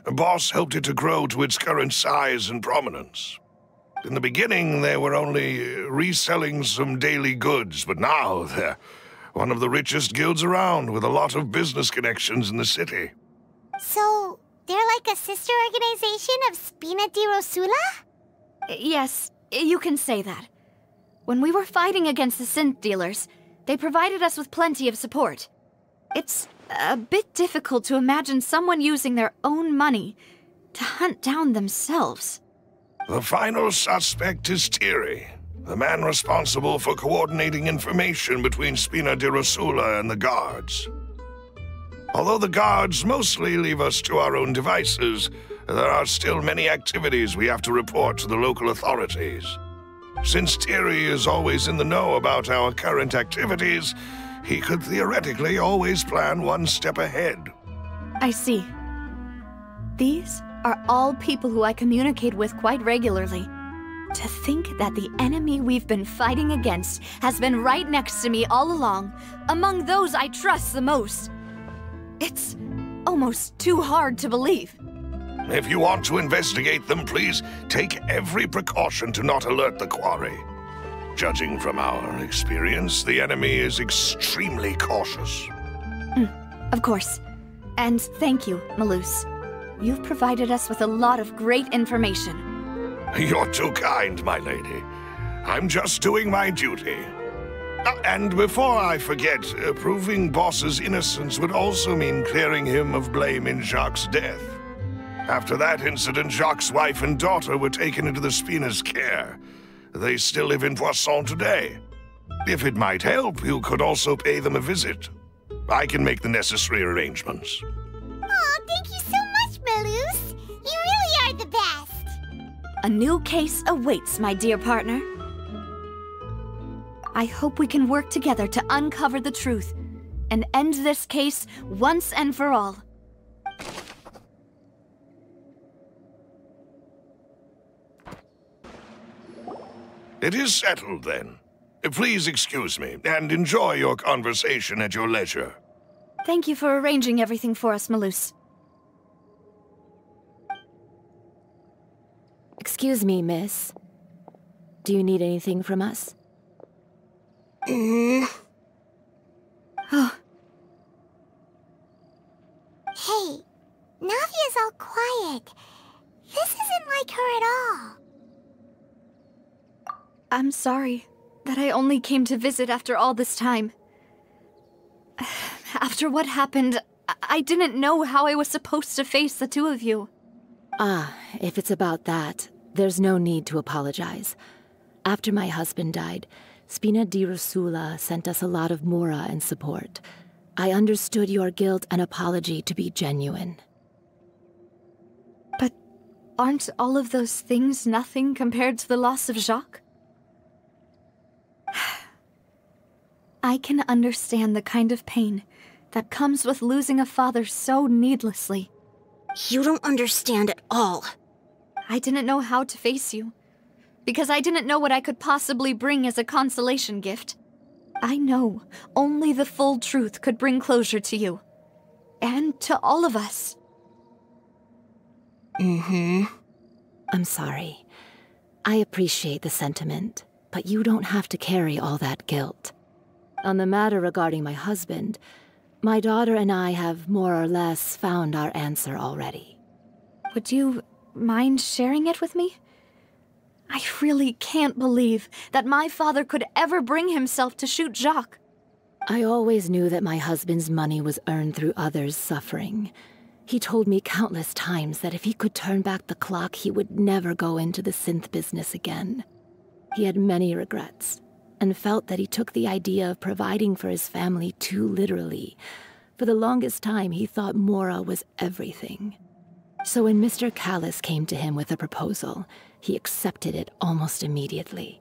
Boss helped it to grow to its current size and prominence. In the beginning, they were only reselling some daily goods, but now they're, One of the richest guilds around, with a lot of business connections in the city. So, they're like a sister organization of Spina di Rosula? Yes, you can say that. When we were fighting against the synth dealers, they provided us with plenty of support. It's a bit difficult to imagine someone using their own money to hunt down themselves. The final suspect is Thierry, the man responsible for coordinating information between Spina di Rosula and the guards. Although the guards mostly leave us to our own devices, there are still many activities we have to report to the local authorities. Since Thierry is always in the know about our current activities, he could theoretically always plan one step ahead. I see. These are all people who I communicate with quite regularly. To think that the enemy we've been fighting against has been right next to me all along, among those I trust the most. It's almost too hard to believe. If you want to investigate them, please take every precaution to not alert the quarry. Judging from our experience, the enemy is extremely cautious. Of course. And thank you, Malus. You've provided us with a lot of great information. You're too kind, my lady. I'm just doing my duty. And before I forget, proving Boss's innocence would also mean clearing him of blame in Jacques' death. After that incident, Jacques' wife and daughter were taken into the Spina's care. They still live in Poisson today. If it might help, you could also pay them a visit. I can make the necessary arrangements. Aw, thank you so much, Malus. You really are the best. A new case awaits, my dear partner. I hope we can work together to uncover the truth and end this case once and for all. It is settled, then. Please excuse me, and enjoy your conversation at your leisure. Thank you for arranging everything for us, Malus. Excuse me, miss. Do you need anything from us? Oh, Hey, Navia's all quiet. This isn't like her at all. I'm sorry that I only came to visit after all this time. After what happened, I didn't know how I was supposed to face the two of you. Ah, if it's about that, there's no need to apologize. After my husband died, Spina di Rosula sent us a lot of mora and support. I understood your guilt and apology to be genuine. But aren't all of those things nothing compared to the loss of Jacques? I can understand the kind of pain that comes with losing a father so needlessly. You don't understand at all. I didn't know how to face you, because I didn't know what I could possibly bring as a consolation gift. I know only the full truth could bring closure to you, and to all of us. I'm sorry. I appreciate the sentiment, but you don't have to carry all that guilt. On the matter regarding my husband, my daughter and I have more or less found our answer already. Would you mind sharing it with me? I really can't believe that my father could ever bring himself to shoot Jacques. I always knew that my husband's money was earned through others' suffering. He told me countless times that if he could turn back the clock, he would never go into the synth business again. He had many regrets, and felt that he took the idea of providing for his family too literally. For the longest time, he thought mora was everything. So when Mr. Callis came to him with a proposal, he accepted it almost immediately.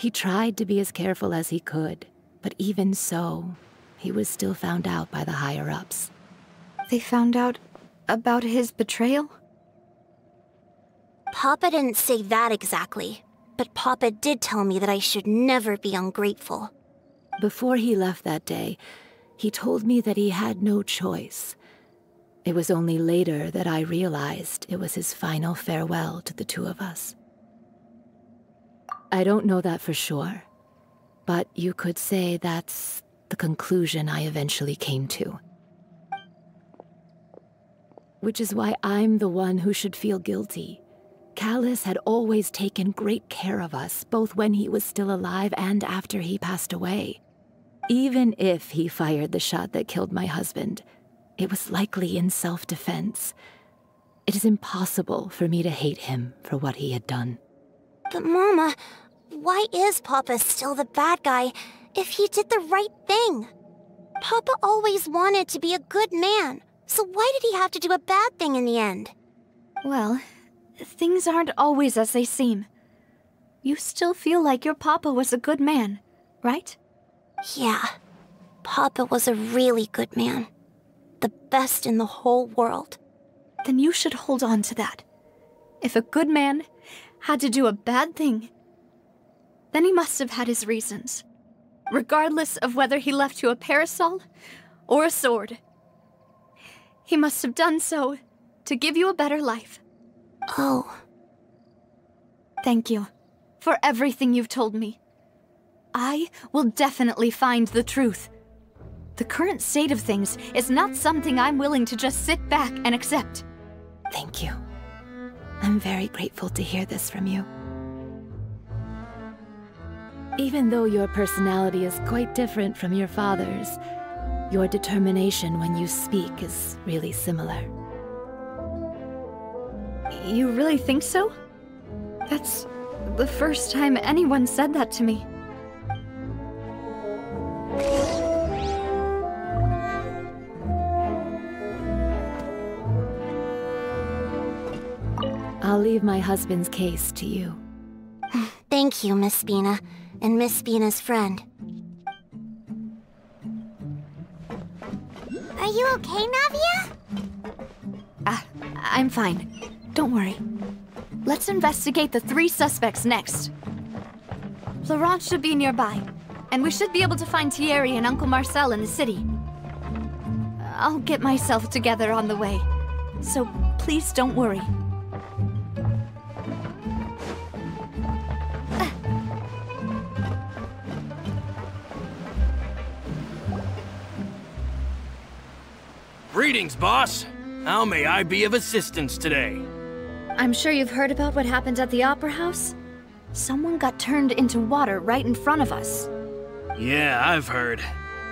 He tried to be as careful as he could, but even so, he was still found out by the higher-ups. They found out about his betrayal? Papa didn't say that exactly, but Papa did tell me that I should never be ungrateful. Before he left that day, he told me that he had no choice. It was only later that I realized it was his final farewell to the two of us. I don't know that for sure, But you could say that's the conclusion I eventually came to. Which is why I'm the one who should feel guilty. Callus had always taken great care of us, both when he was still alive and after he passed away. Even if he fired the shot that killed my husband, it was likely in self-defense. It is impossible for me to hate him for what he had done. But Mama, why is Papa still the bad guy if he did the right thing? Papa always wanted to be a good man, so why did he have to do a bad thing in the end? Well, things aren't always as they seem. You still feel like your papa was a good man, right? Yeah, Papa was a really good man. The best in the whole world. Then you should hold on to that. If a good man had to do a bad thing, then he must have had his reasons. Regardless of whether he left you a parasol or a sword. He must have done so to give you a better life. Oh. Thank you for everything you've told me. I will definitely find the truth. The current state of things is not something I'm willing to just sit back and accept. Thank you. I'm very grateful to hear this from you. Even though your personality is quite different from your father's, your determination when you speak is really similar. You really think so? That's the first time anyone said that to me. I'll leave my husband's case to you. Thank you, Miss Spina, and Miss Spina's friend. Are you okay, Navia? I'm fine. Don't worry. Let's investigate the 3 suspects next. Florent should be nearby, and we should be able to find Thierry and Uncle Marcel in the city. I'll get myself together on the way, so please don't worry. Greetings, boss. How may I be of assistance today? I'm sure you've heard about what happened at the Opera House. Someone got turned into water right in front of us. Yeah, I've heard.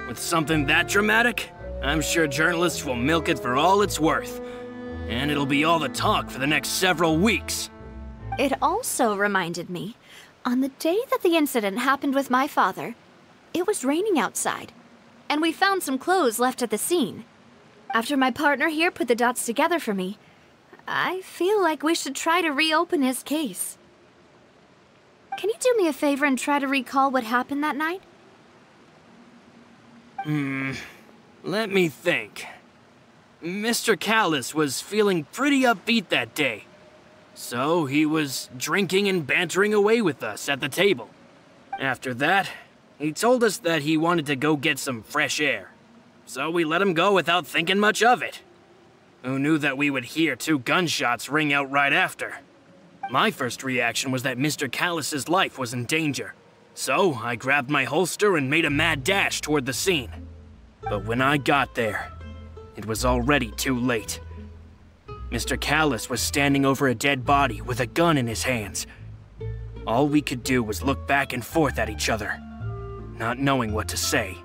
With something that dramatic, I'm sure journalists will milk it for all it's worth. And it'll be all the talk for the next several weeks. It also reminded me, on the day that the incident happened with my father, it was raining outside, and we found some clothes left at the scene. After my partner here put the dots together for me, I feel like we should try to reopen his case. Can you do me a favor and try to recall what happened that night? Let me think. Mr. Callus was feeling pretty upbeat that day. So he was drinking and bantering away with us at the table. After that, he told us that he wanted to go get some fresh air. So we let him go without thinking much of it. Who knew that we would hear 2 gunshots ring out right after? My first reaction was that Mr. Callus's life was in danger. So I grabbed my holster and made a mad dash toward the scene. But when I got there, it was already too late. Mr. Callus was standing over a dead body with a gun in his hands. All we could do was look back and forth at each other, not knowing what to say.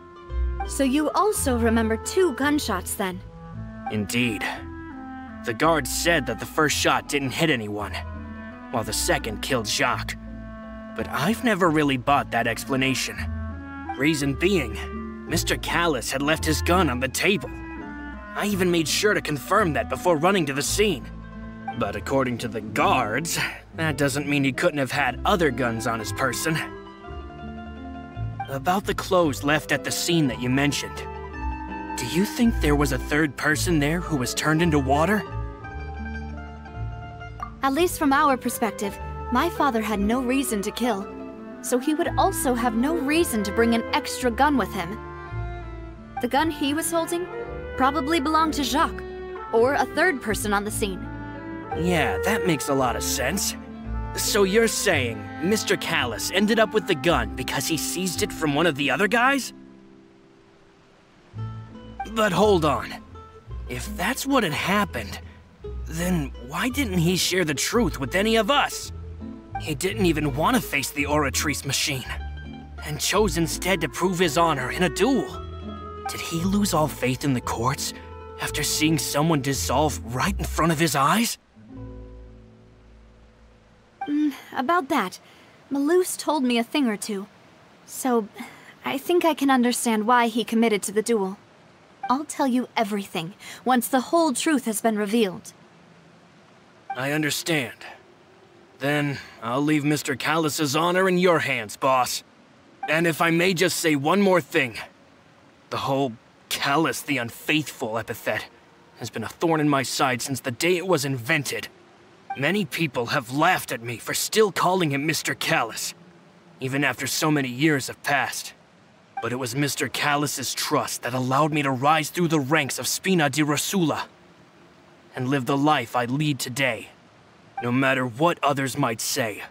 So you also remember 2 gunshots then? Indeed. The guard said that the first shot didn't hit anyone, while the second killed Jacques. But I've never really bought that explanation. Reason being, Mr. Callus had left his gun on the table. I even made sure to confirm that before running to the scene. But according to the guards, that doesn't mean he couldn't have had other guns on his person. About the clothes left at the scene that you mentioned, do you think there was a 3rd person there who was turned into water? At least from our perspective, my father had no reason to kill, so he would also have no reason to bring an extra gun with him. The gun he was holding probably belonged to Jacques, or a 3rd person on the scene. Yeah, that makes a lot of sense. So you're saying Mr. Callus ended up with the gun because he seized it from one of the other guys? But hold on. If that's what had happened, then why didn't he share the truth with any of us? He didn't even want to face the Oratrice machine, and chose instead to prove his honor in a duel. Did he lose all faith in the courts after seeing someone dissolve right in front of his eyes? About that, Malus told me a thing or two. So, I think I can understand why he committed to the duel. I'll tell you everything, once the whole truth has been revealed. I understand. Then, I'll leave Mr. Callus's honor in your hands, boss. And if I may just say one more thing. The whole Callus the Unfaithful epithet has been a thorn in my side since the day it was invented. Many people have laughed at me for still calling him Mr. Callus, even after so many years have passed. But it was Mr. Callus's trust that allowed me to rise through the ranks of Spina di Rosula and live the life I lead today. No matter what others might say,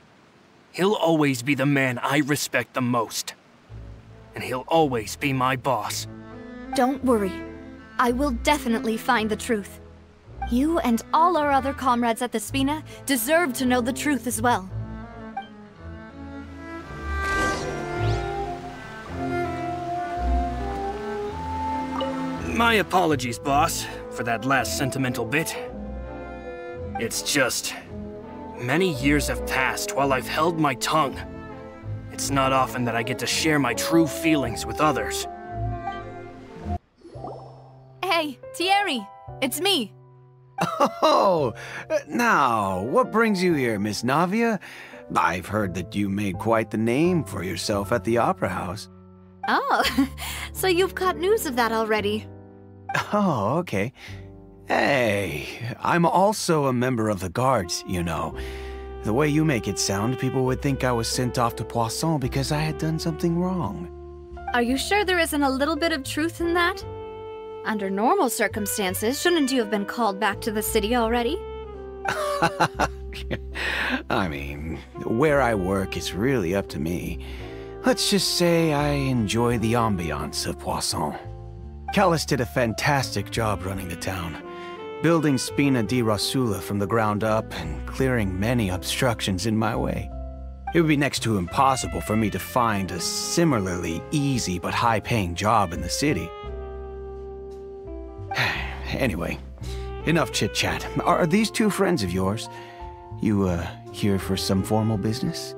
he'll always be the man I respect the most. And he'll always be my boss. Don't worry. I will definitely find the truth. You and all our other comrades at the Spina deserve to know the truth as well. My apologies, boss, for that last sentimental bit. It's just... many years have passed while I've held my tongue. It's not often that I get to share my true feelings with others. Hey, Thierry! It's me! Oh, now, what brings you here, Miss Navia? I've heard that you made quite the name for yourself at the Opera House. Oh, so you've caught news of that already. Oh, okay. Hey, I'm also a member of the Guards, you know. The way you make it sound, people would think I was sent off to Poisson because I had done something wrong. Are you sure there isn't a little bit of truth in that? Under normal circumstances, shouldn't you have been called back to the city already? I mean, where I work is really up to me. Let's just say I enjoy the ambiance of Poisson. Callus did a fantastic job running the town, building Spina di Rosula from the ground up and clearing many obstructions in my way. It would be next to impossible for me to find a similarly easy but high-paying job in the city. Anyway, enough chit-chat. Are these two friends of yours? You, here for some formal business?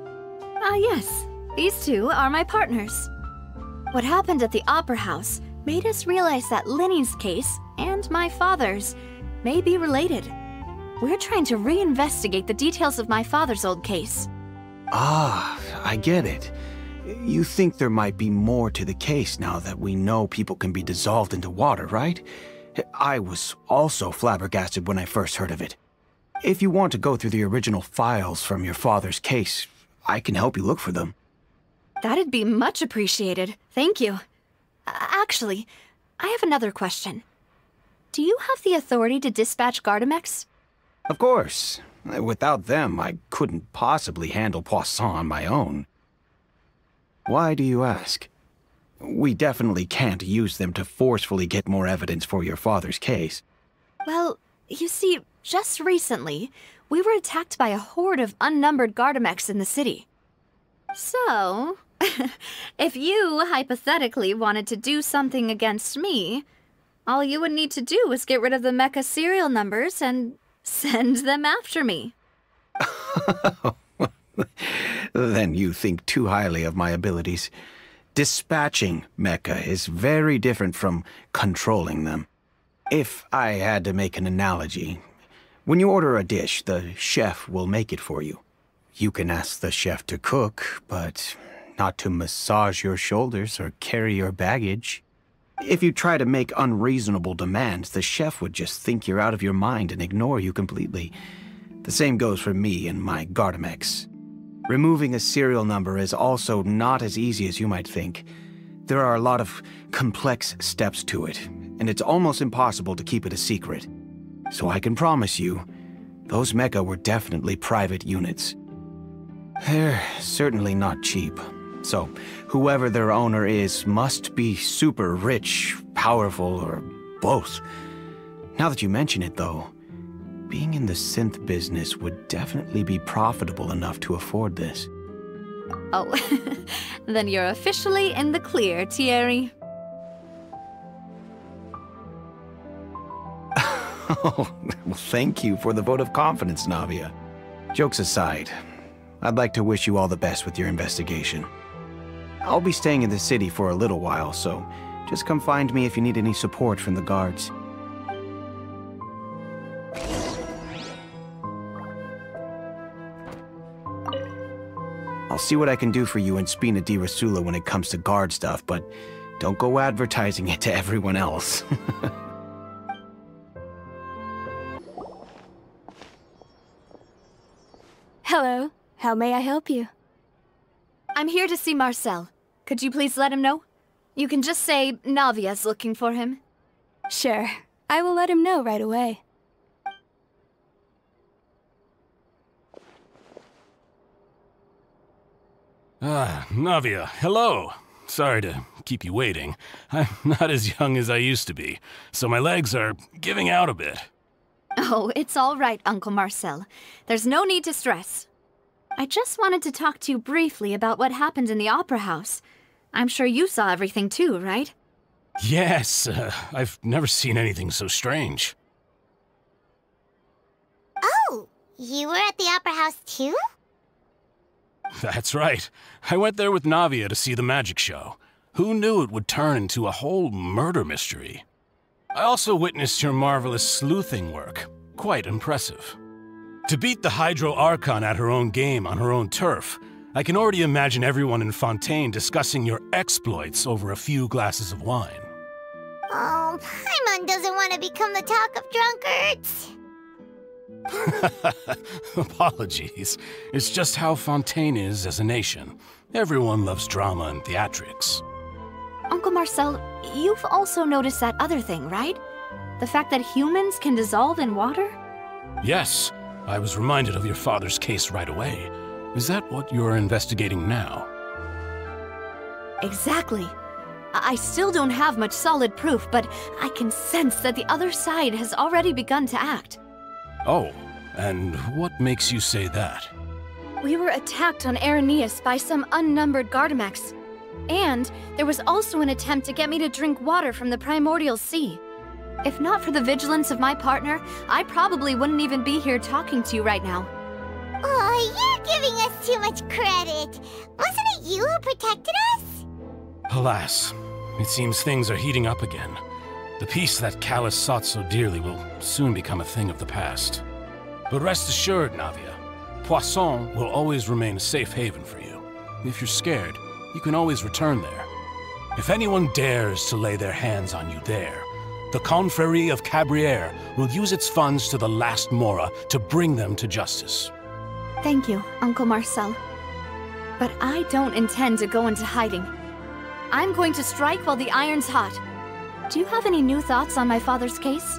Yes. These two are my partners. What happened at the Opera House made us realize that Linny's case and my father's may be related. We're trying to reinvestigate the details of my father's old case. Ah, I get it. You think there might be more to the case now that we know people can be dissolved into water, right? I was also flabbergasted when I first heard of it. If you want to go through the original files from your father's case, I can help you look for them. That'd be much appreciated. Thank you. Actually, I have another question. Do you have the authority to dispatch Gardamex? Of course. Without them, I couldn't possibly handle Poisson on my own. Why do you ask? We definitely can't use them to forcefully get more evidence for your father's case. Well, you see, just recently, we were attacked by a horde of unnumbered Gardamex in the city. So, if you hypothetically wanted to do something against me, all you would need to do is get rid of the mecha serial numbers and send them after me. Then you think too highly of my abilities. Dispatching mecha is very different from controlling them. If I had to make an analogy, when you order a dish, the chef will make it for you. You can ask the chef to cook, but not to massage your shoulders or carry your baggage. If you try to make unreasonable demands, the chef would just think you're out of your mind and ignore you completely. The same goes for me and my Gardamex. Removing a serial number is also not as easy as you might think. There are a lot of complex steps to it, and it's almost impossible to keep it a secret. So I can promise you, those mecha were definitely private units. They're certainly not cheap. So, whoever their owner is must be super rich, powerful, or both. Now that you mention it, though, being in the synth business would definitely be profitable enough to afford this. Oh, then you're officially in the clear, Thierry. Oh, well, thank you for the vote of confidence, Navia. Jokes aside, I'd like to wish you all the best with your investigation. I'll be staying in the city for a little while, so just come find me if you need any support from the guards. I'll see what I can do for you in Spina di Rosula when it comes to guard stuff, but don't go advertising it to everyone else. Hello. How may I help you? I'm here to see Marcel. Could you please let him know? You can just say Navia's looking for him. Sure. I will let him know right away. Navia, hello. Sorry to keep you waiting. I'm not as young as I used to be, so my legs are giving out a bit. Oh, it's all right, Uncle Marcel. There's no need to stress. I just wanted to talk to you briefly about what happened in the Opera House. I'm sure you saw everything too, right? Yes, I've never seen anything so strange. Oh, you were at the Opera House too? That's right. I went there with Navia to see the magic show. Who knew it would turn into a whole murder mystery? I also witnessed your marvelous sleuthing work. Quite impressive. To beat the Hydro Archon at her own game on her own turf, I can already imagine everyone in Fontaine discussing your exploits over a few glasses of wine. Oh, Paimon doesn't want to become the talk of drunkards. Apologies. It's just how Fontaine is as a nation. Everyone loves drama and theatrics. Uncle Marcel, you've also noticed that other thing, right? The fact that humans can dissolve in water? Yes, I was reminded of your father's case right away. Is that what you're investigating now? Exactly. I still don't have much solid proof, but I can sense that the other side has already begun to act. Oh, and what makes you say that? We were attacked on Araneus by some unnumbered Gardamex. And there was also an attempt to get me to drink water from the primordial sea. If not for the vigilance of my partner, I probably wouldn't even be here talking to you right now. Oh, you're giving us too much credit. Wasn't it you who protected us? Alas, it seems things are heating up again. The peace that Callus sought so dearly will soon become a thing of the past. But rest assured, Navia, Poisson will always remain a safe haven for you. If you're scared, you can always return there. If anyone dares to lay their hands on you there, the Confrérie of Cabrières will use its funds to the last Mora to bring them to justice. Thank you, Uncle Marcel. But I don't intend to go into hiding. I'm going to strike while the iron's hot. Do you have any new thoughts on my father's case?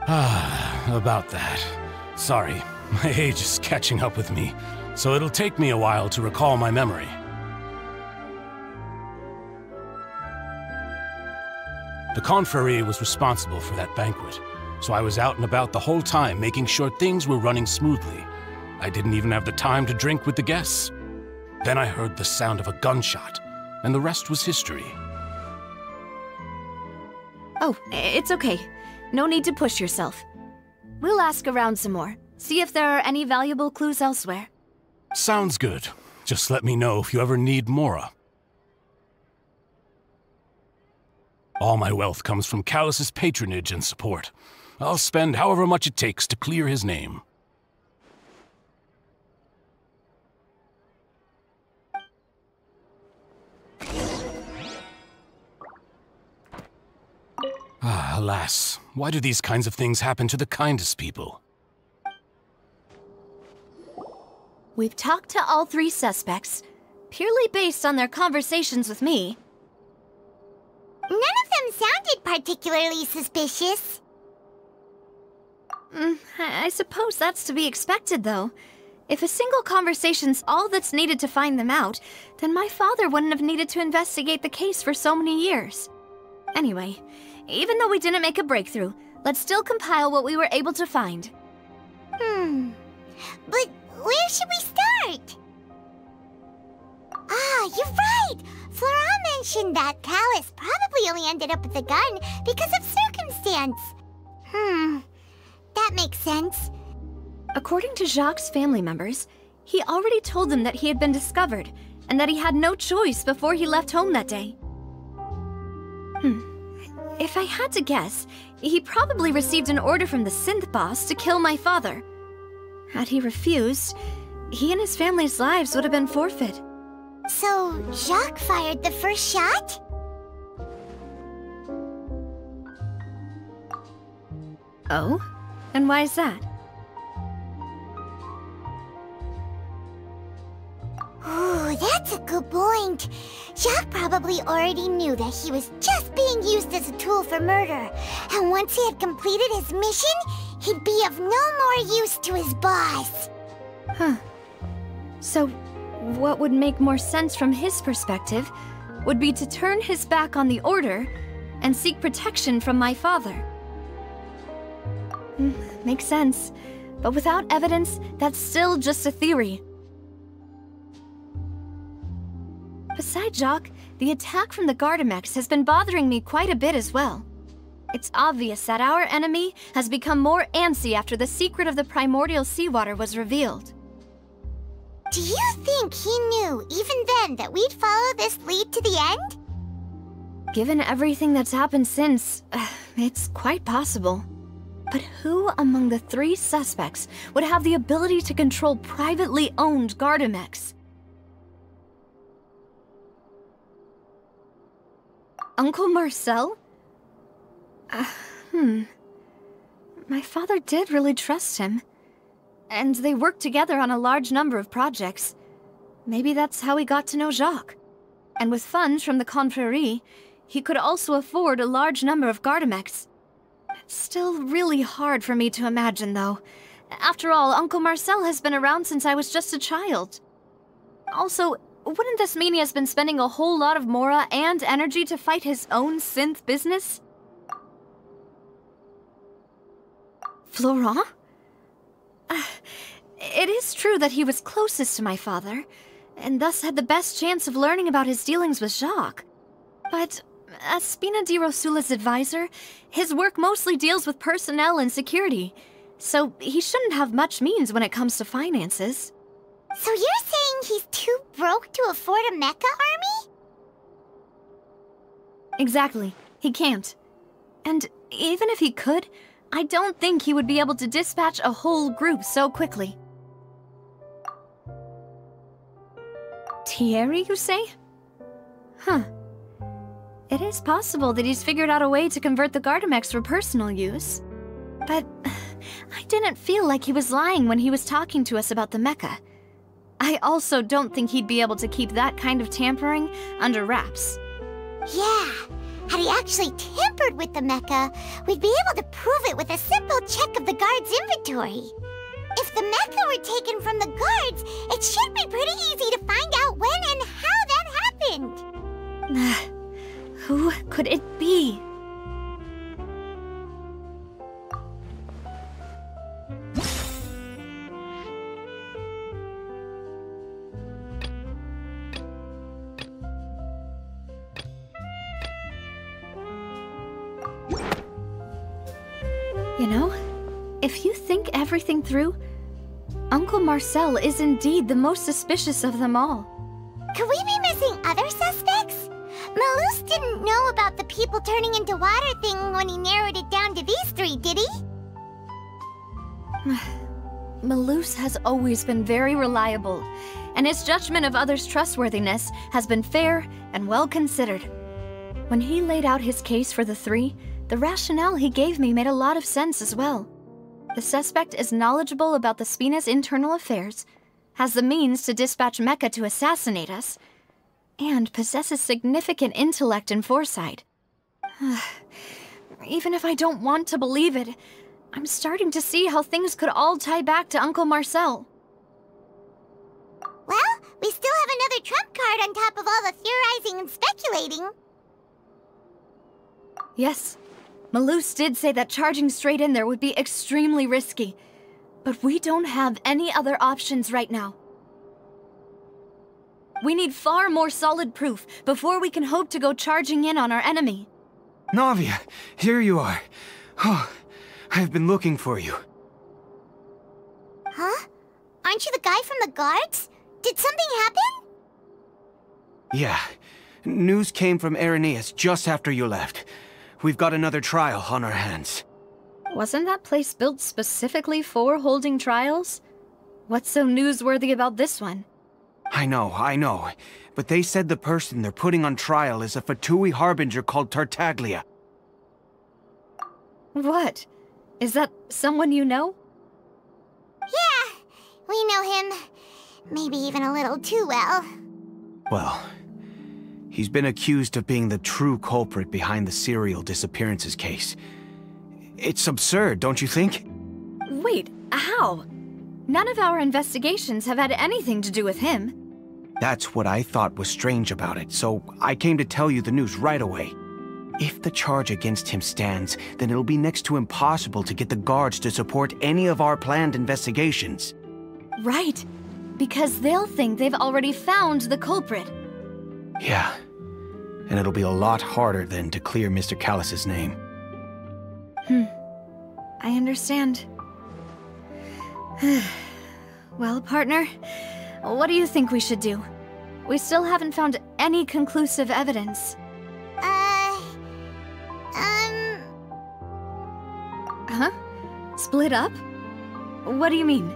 About that. Sorry, my age is catching up with me, so it'll take me a while to recall my memory. The Confrérie was responsible for that banquet, so I was out and about the whole time making sure things were running smoothly. I didn't even have the time to drink with the guests. Then I heard the sound of a gunshot, and the rest was history. Oh, it's okay. No need to push yourself. We'll ask around some more. See if there are any valuable clues elsewhere. Sounds good. Just let me know if you ever need Mora. All my wealth comes from Callus's patronage and support. I'll spend however much it takes to clear his name. Alas, why do these kinds of things happen to the kindest people? We've talked to all three suspects, purely based on their conversations with me. None of them sounded particularly suspicious. I suppose that's to be expected, though. If a single conversation's all that's needed to find them out, then my father wouldn't have needed to investigate the case for so many years. Anyway, even though we didn't make a breakthrough, let's still compile what we were able to find. But where should we start? Ah, you're right! Flora mentioned that Callus probably only ended up with the gun because of circumstance. That makes sense. According to Jacques' family members, he already told them that he had been discovered, and that he had no choice before he left home that day. If I had to guess, he probably received an order from the synth boss to kill my father. Had he refused, he and his family's lives would have been forfeit. So, Jacques fired the first shot? Oh? And why is that? Ooh, that's a good point. Jacques probably already knew that he was just being used as a tool for murder. And once he had completed his mission, he'd be of no more use to his boss. So, what would make more sense from his perspective would be to turn his back on the Order and seek protection from my father. Makes sense. But without evidence, that's still just a theory. Besides Jacques, the attack from the Gardamex has been bothering me quite a bit as well. It's obvious that our enemy has become more antsy after the secret of the primordial seawater was revealed. Do you think he knew, even then, that we'd follow this lead to the end? Given everything that's happened since, it's quite possible. But who among the 3 suspects would have the ability to control privately owned Gardamex? Uncle Marcel? My father did really trust him. And they worked together on a large number of projects. Maybe that's how he got to know Jacques. And with funds from the Confrérie, he could also afford a large number of Gardamex. It's still really hard for me to imagine, though. After all, Uncle Marcel has been around since I was just a child. Also, wouldn't this mean he has been spending a whole lot of mora and energy to fight his own synth business? Florent? It is true that he was closest to my father, and thus had the best chance of learning about his dealings with Jacques. But as Spina di Rosula's advisor, his work mostly deals with personnel and security, so he shouldn't have much means when it comes to finances. So you're saying he's too broke to afford a mecha army? Exactly. He can't. And even if he could, I don't think he would be able to dispatch a whole group so quickly. Thierry, you say? It is possible that he's figured out a way to convert the Gardamex for personal use. But I didn't feel like he was lying when he was talking to us about the mecha. I also don't think he'd be able to keep that kind of tampering under wraps. Yeah, had he actually tampered with the mecha, we'd be able to prove it with a simple check of the guard's inventory. If the mecha were taken from the guards, it should be pretty easy to find out when and how that happened. Who could it be? You know, if you think everything through, Uncle Marcel is indeed the most suspicious of them all. Could we be missing other suspects? Malus didn't know about the people turning into water thing when he narrowed it down to these 3, did he? Malus has always been very reliable, and his judgment of others' trustworthiness has been fair and well considered. When he laid out his case for the 3, the rationale he gave me made a lot of sense as well. The suspect is knowledgeable about the Spina's internal affairs, has the means to dispatch Mecha to assassinate us, and possesses significant intellect and foresight. Even if I don't want to believe it, I'm starting to see how things could all tie back to Uncle Marcel. Well, we still have another trump card on top of all the theorizing and speculating. Yes, Malus did say that charging straight in there would be extremely risky. But we don't have any other options right now. We need far more solid proof before we can hope to go charging in on our enemy. Navia, here you are. Oh, I've been looking for you. Huh? Aren't you the guy from the guards? Did something happen? Yeah. News came from Irenaeus just after you left. We've got another trial on our hands. Wasn't that place built specifically for holding trials? What's so newsworthy about this one? I know. But they said the person they're putting on trial is a Fatui harbinger called Tartaglia. What? Is that someone you know? Yeah, we know him. Maybe even a little too well. Well, he's been accused of being the true culprit behind the serial disappearances case. It's absurd, don't you think? Wait, how? None of our investigations have had anything to do with him. That's what I thought was strange about it, so I came to tell you the news right away. If the charge against him stands, then it'll be next to impossible to get the guards to support any of our planned investigations. Right, because they'll think they've already found the culprit. Yeah, and it'll be a lot harder then to clear Mr. Callus's name. I understand. Well, partner, what do you think we should do? We still haven't found any conclusive evidence. Huh? Split up? What do you mean?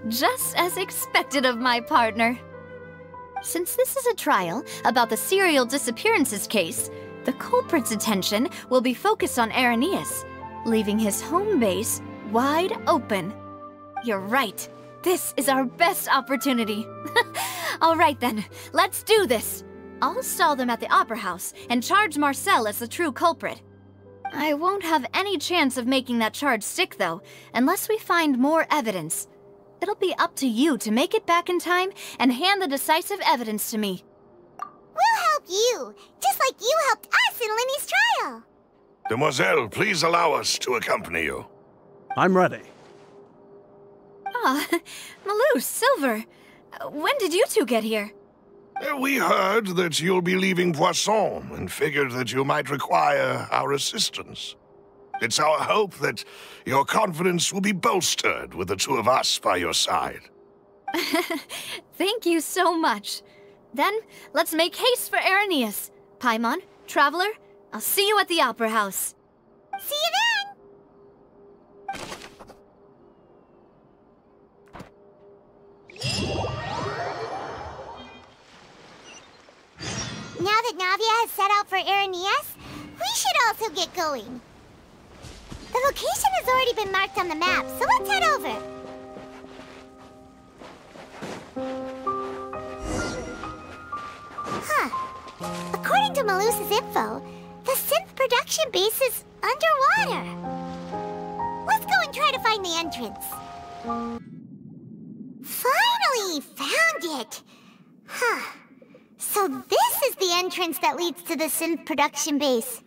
Just as expected of my partner. Since this is a trial about the serial disappearances case, the culprit's attention will be focused on Irenaeus, leaving his home base wide open. You're right. This is our best opportunity. All right then, let's do this. I'll stall them at the Opera House and charge Marcel as the true culprit. I won't have any chance of making that charge stick, though, unless we find more evidence. It'll be up to you to make it back in time and hand the decisive evidence to me. We'll help you, just like you helped us in Linny's trial. Demoiselle, please allow us to accompany you. I'm ready. Ah, Malus, Silver. When did you two get here? We heard that you'll be leaving Poisson and figured that you might require our assistance. It's our hope that your confidence will be bolstered with the two of us by your side. Thank you so much. Then, let's make haste for Irenaeus. Paimon, Traveler, I'll see you at the Opera House. See you then! Now that Navia has set out for Irenaeus, we should also get going. The location has already been marked on the map, so let's head over. Huh. According to Malus's info, the synth production base is underwater. Let's go and try to find the entrance. Finally found it! Huh. So this is the entrance that leads to the synth production base.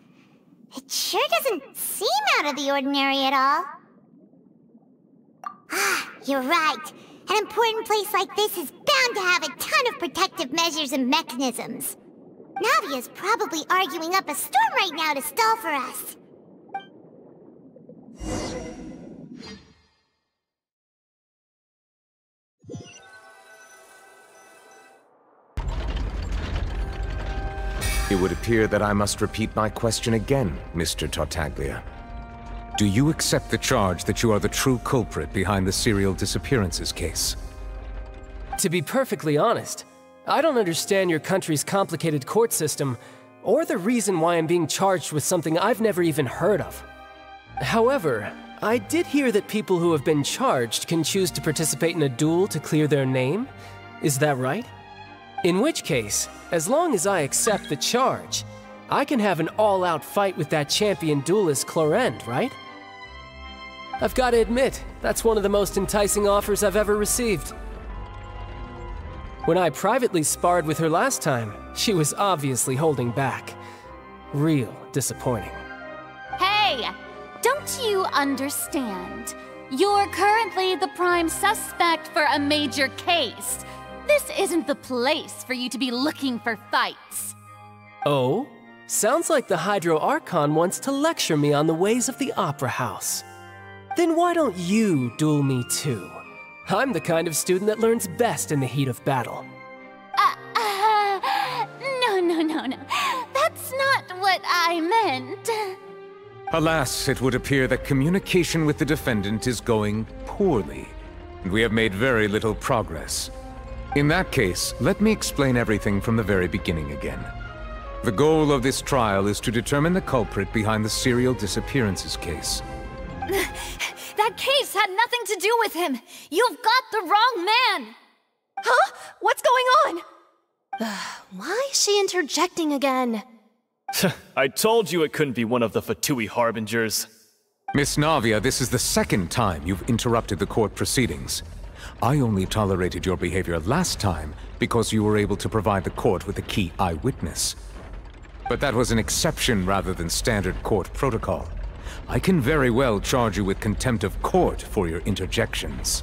It sure doesn't seem out of the ordinary at all. Ah, you're right. An important place like this is bound to have a ton of protective measures and mechanisms. Navia's probably arguing up a storm right now to stall for us. It would appear that I must repeat my question again, Mr. Tartaglia. Do you accept the charge that you are the true culprit behind the serial disappearances case? To be perfectly honest, I don't understand your country's complicated court system, or the reason why I'm being charged with something I've never even heard of. However, I did hear that people who have been charged can choose to participate in a duel to clear their name. Is that right? In which case, as long as I accept the charge, I can have an all-out fight with that champion duelist Clorend, right? I've got to admit, that's one of the most enticing offers I've ever received. When I privately sparred with her last time, she was obviously holding back. Real disappointing. Hey! Don't you understand? You're currently the prime suspect for a major case. This isn't the place for you to be looking for fights. Oh? Sounds like the Hydro Archon wants to lecture me on the ways of the Opera House. Then why don't you duel me too? I'm the kind of student that learns best in the heat of battle. No. That's not what I meant. Alas, it would appear that communication with the defendant is going poorly, and we have made very little progress. In that case, let me explain everything from the very beginning again. The goal of this trial is to determine the culprit behind the serial disappearances case. That case had nothing to do with him! You've got the wrong man! Huh? What's going on? Why is she interjecting again? I told you it couldn't be one of the Fatui Harbingers. Miss Navia, this is the second time you've interrupted the court proceedings. I only tolerated your behavior last time because you were able to provide the court with a key eyewitness. But that was an exception rather than standard court protocol. I can very well charge you with contempt of court for your interjections.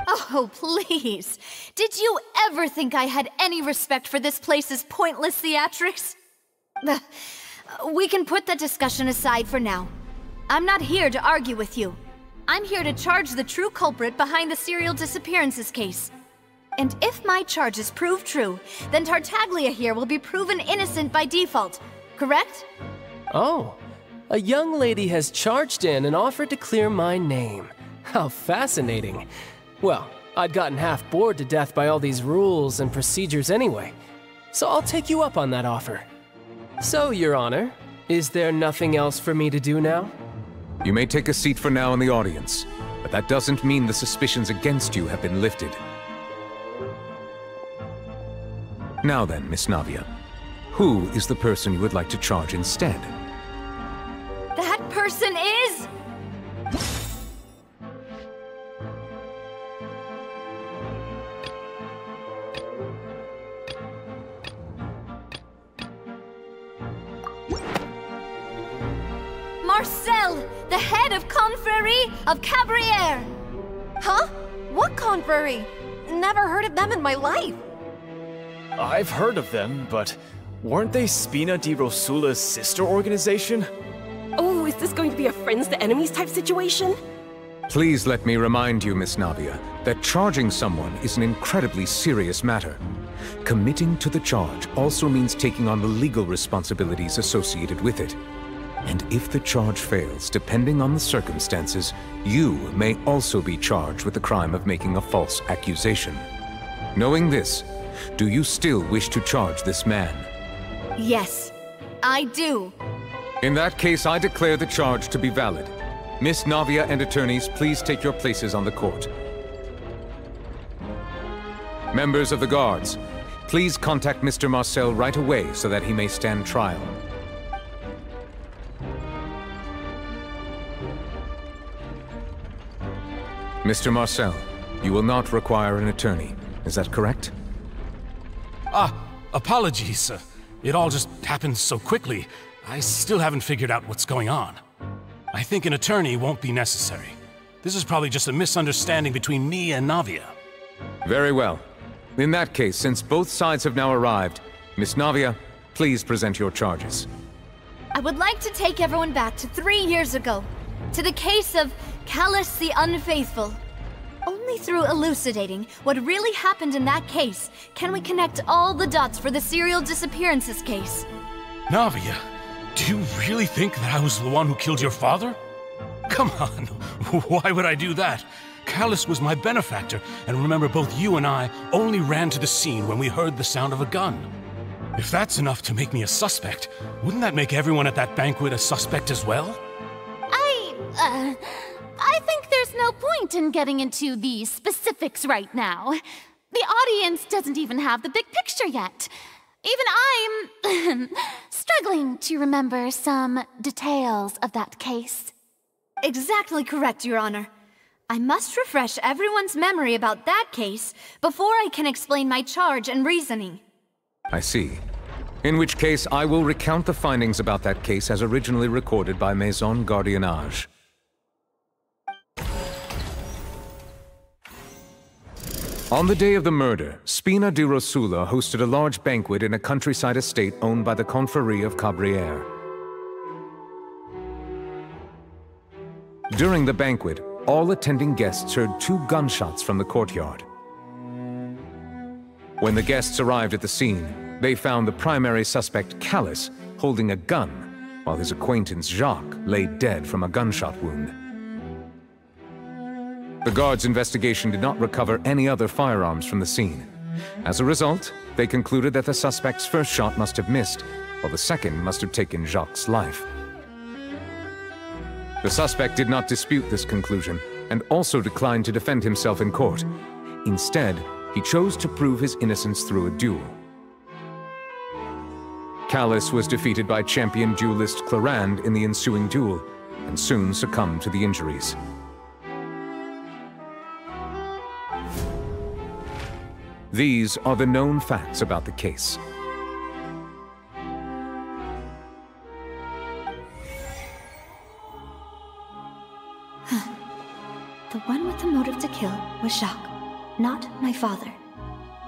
Oh, please. Did you ever think I had any respect for this place's pointless theatrics? We can put that discussion aside for now. I'm not here to argue with you. I'm here to charge the true culprit behind the serial disappearances case. And if my charges prove true, then Tartaglia here will be proven innocent by default, correct? Oh, a young lady has charged in and offered to clear my name. How fascinating. Well, I'd gotten half bored to death by all these rules and procedures anyway, so I'll take you up on that offer. So, Your Honor, is there nothing else for me to do now? You may take a seat for now in the audience, but that doesn't mean the suspicions against you have been lifted. Now then, Miss Navia, who is the person you would like to charge instead? That person is... Marcel, the head of Confrérie of Cabrières! Huh? What confrérie? Never heard of them in my life. I've heard of them, but weren't they Spina di Rosula's sister organization? Oh, is this going to be a friends to enemies type situation? Please let me remind you, Miss Navia, that charging someone is an incredibly serious matter. Committing to the charge also means taking on the legal responsibilities associated with it. And if the charge fails, depending on the circumstances, you may also be charged with the crime of making a false accusation. Knowing this, do you still wish to charge this man? Yes, I do. In that case, I declare the charge to be valid. Miss Navia and attorneys, please take your places on the court. Members of the guards, please contact Mr. Marcel right away so that he may stand trial. Mr. Marcel, you will not require an attorney. Is that correct? Apologies. It all just happened so quickly. I still haven't figured out what's going on. I think an attorney won't be necessary. This is probably just a misunderstanding between me and Navia. Very well. In that case, since both sides have now arrived, Miss Navia, please present your charges. I would like to take everyone back to 3 years ago, to the case of Callus the Unfaithful. Only through elucidating what really happened in that case can we connect all the dots for the serial disappearances case. Navia, do you really think that I was the one who killed your father? Come on, why would I do that? Callus was my benefactor, and remember both you and I only ran to the scene when we heard the sound of a gun. If that's enough to make me a suspect, wouldn't that make everyone at that banquet a suspect as well? I think there's no point in getting into the specifics right now. The audience doesn't even have the big picture yet. Even I'm struggling to remember some details of that case. Exactly correct, Your Honor. I must refresh everyone's memory about that case before I can explain my charge and reasoning. I see. In which case, I will recount the findings about that case as originally recorded by Maison Gardiennage. On the day of the murder, Spina di Rosula hosted a large banquet in a countryside estate owned by the Confrérie of Cabrières. During the banquet, all attending guests heard 2 gunshots from the courtyard. When the guests arrived at the scene, they found the primary suspect, Callus, holding a gun, while his acquaintance, Jacques, lay dead from a gunshot wound. The guards' investigation did not recover any other firearms from the scene. As a result, they concluded that the suspect's first shot must have missed, while the second must have taken Jacques' life. The suspect did not dispute this conclusion, and also declined to defend himself in court. Instead, he chose to prove his innocence through a duel. Callus was defeated by champion duelist Clarande in the ensuing duel, and soon succumbed to the injuries. These are the known facts about the case. The one with the motive to kill was Jacques, not my father.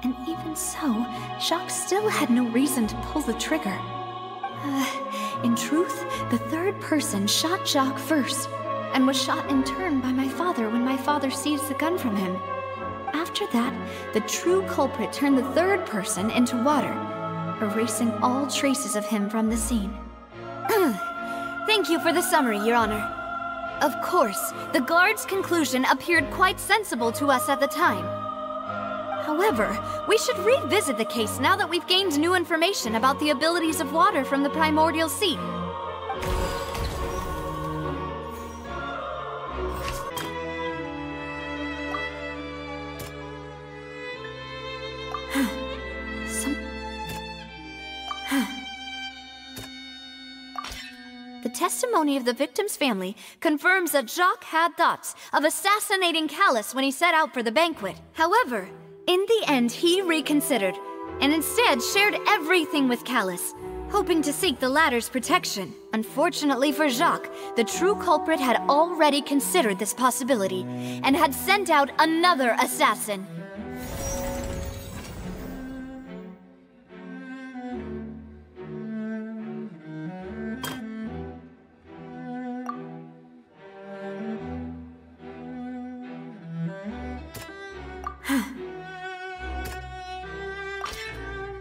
And even so, Jacques still had no reason to pull the trigger. In truth, the third person shot Jacques first, and was shot in turn by my father when my father seized the gun from him. After that, the true culprit turned the third person into water, erasing all traces of him from the scene. Thank you for the summary, Your Honor. Of course, the guard's conclusion appeared quite sensible to us at the time. However, we should revisit the case now that we've gained new information about the abilities of water from the primordial sea. The testimony of the victim's family confirms that Jacques had thoughts of assassinating Callus when he set out for the banquet. However, in the end, he reconsidered, and instead shared everything with Callus, hoping to seek the latter's protection. Unfortunately for Jacques, the true culprit had already considered this possibility, and had sent out another assassin.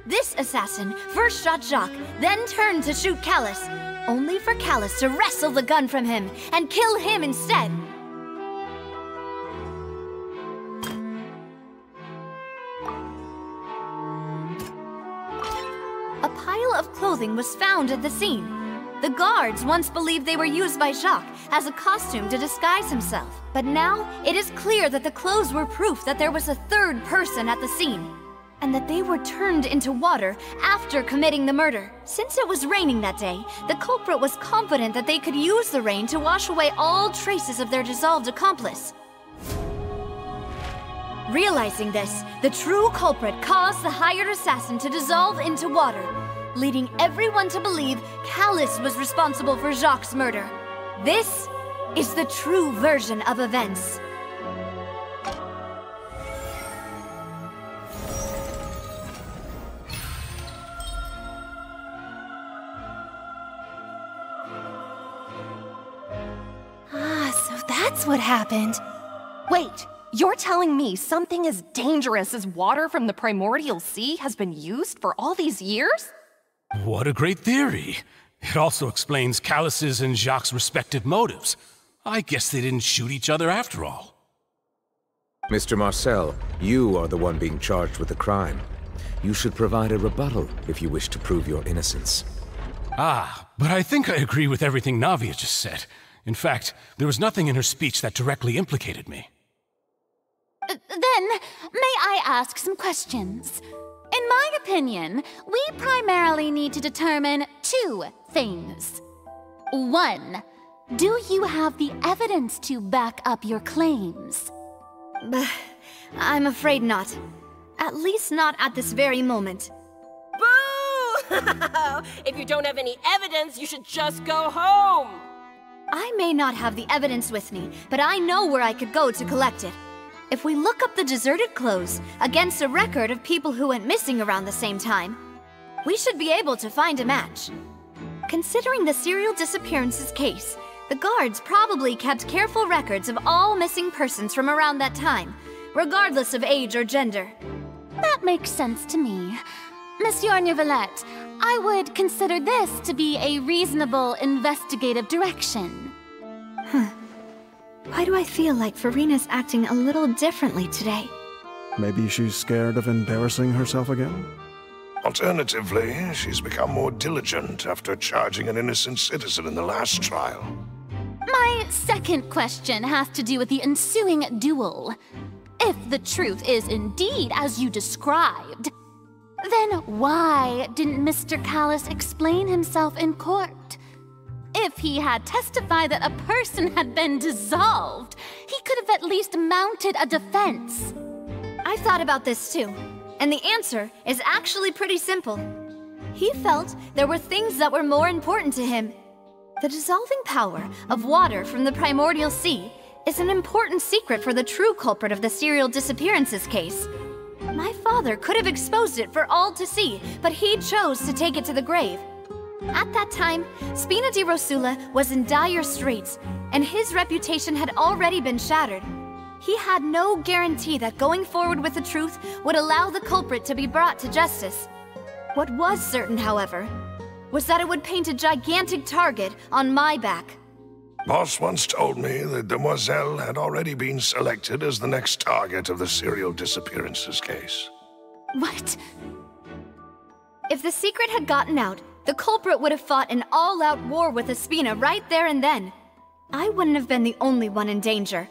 This assassin first shot Jacques, then turned to shoot Callus, only for Callus to wrestle the gun from him and kill him instead. A pile of clothing was found at the scene. The guards once believed they were used by Jacques as a costume to disguise himself, but now it is clear that the clothes were proof that there was a third person at the scene, and that they were turned into water after committing the murder. Since it was raining that day, the culprit was confident that they could use the rain to wash away all traces of their dissolved accomplice. Realizing this, the true culprit caused the hired assassin to dissolve into water, leading everyone to believe Callus was responsible for Jacques' murder. This is the true version of events. So that's what happened. Wait, you're telling me something as dangerous as water from the primordial sea has been used for all these years? What a great theory. It also explains Callus's and Jacques' respective motives. I guess they didn't shoot each other after all. Mr. Marcel, you are the one being charged with the crime. You should provide a rebuttal if you wish to prove your innocence. Ah, but I think I agree with everything Navia just said. In fact, there was nothing in her speech that directly implicated me. Then, may I ask some questions? In my opinion, we primarily need to determine two things. One, do you have the evidence to back up your claims? I'm afraid not. At least not at this very moment. Boo! If you don't have any evidence, you should just go home! I may not have the evidence with me, but I know where I could go to collect it. If we look up the deserted clothes against a record of people who went missing around the same time, we should be able to find a match. Considering the serial disappearances case, the guards probably kept careful records of all missing persons from around that time, regardless of age or gender. That makes sense to me. Monsieur Neuvillette, I would consider this to be a reasonable investigative direction. Why do I feel like Farina's acting a little differently today? Maybe she's scared of embarrassing herself again? Alternatively, she's become more diligent after charging an innocent citizen in the last trial. My second question has to do with the ensuing duel. If the truth is indeed as you described, then why didn't Mr. Callus explain himself in court? If he had testified that a person had been dissolved, he could have at least mounted a defense. I've thought about this too, and the answer is actually pretty simple. He felt there were things that were more important to him. The dissolving power of water from the primordial sea is an important secret for the true culprit of the serial disappearances case. My father could have exposed it for all to see, but he chose to take it to the grave. At that time, Spina di Rosula was in dire straits, and his reputation had already been shattered. He had no guarantee that going forward with the truth would allow the culprit to be brought to justice. What was certain, however, was that it would paint a gigantic target on my back. Boss once told me that Demoiselle had already been selected as the next target of the serial disappearances case. What? If the secret had gotten out, the culprit would have fought an all-out war with Espina right there and then. I wouldn't have been the only one in danger.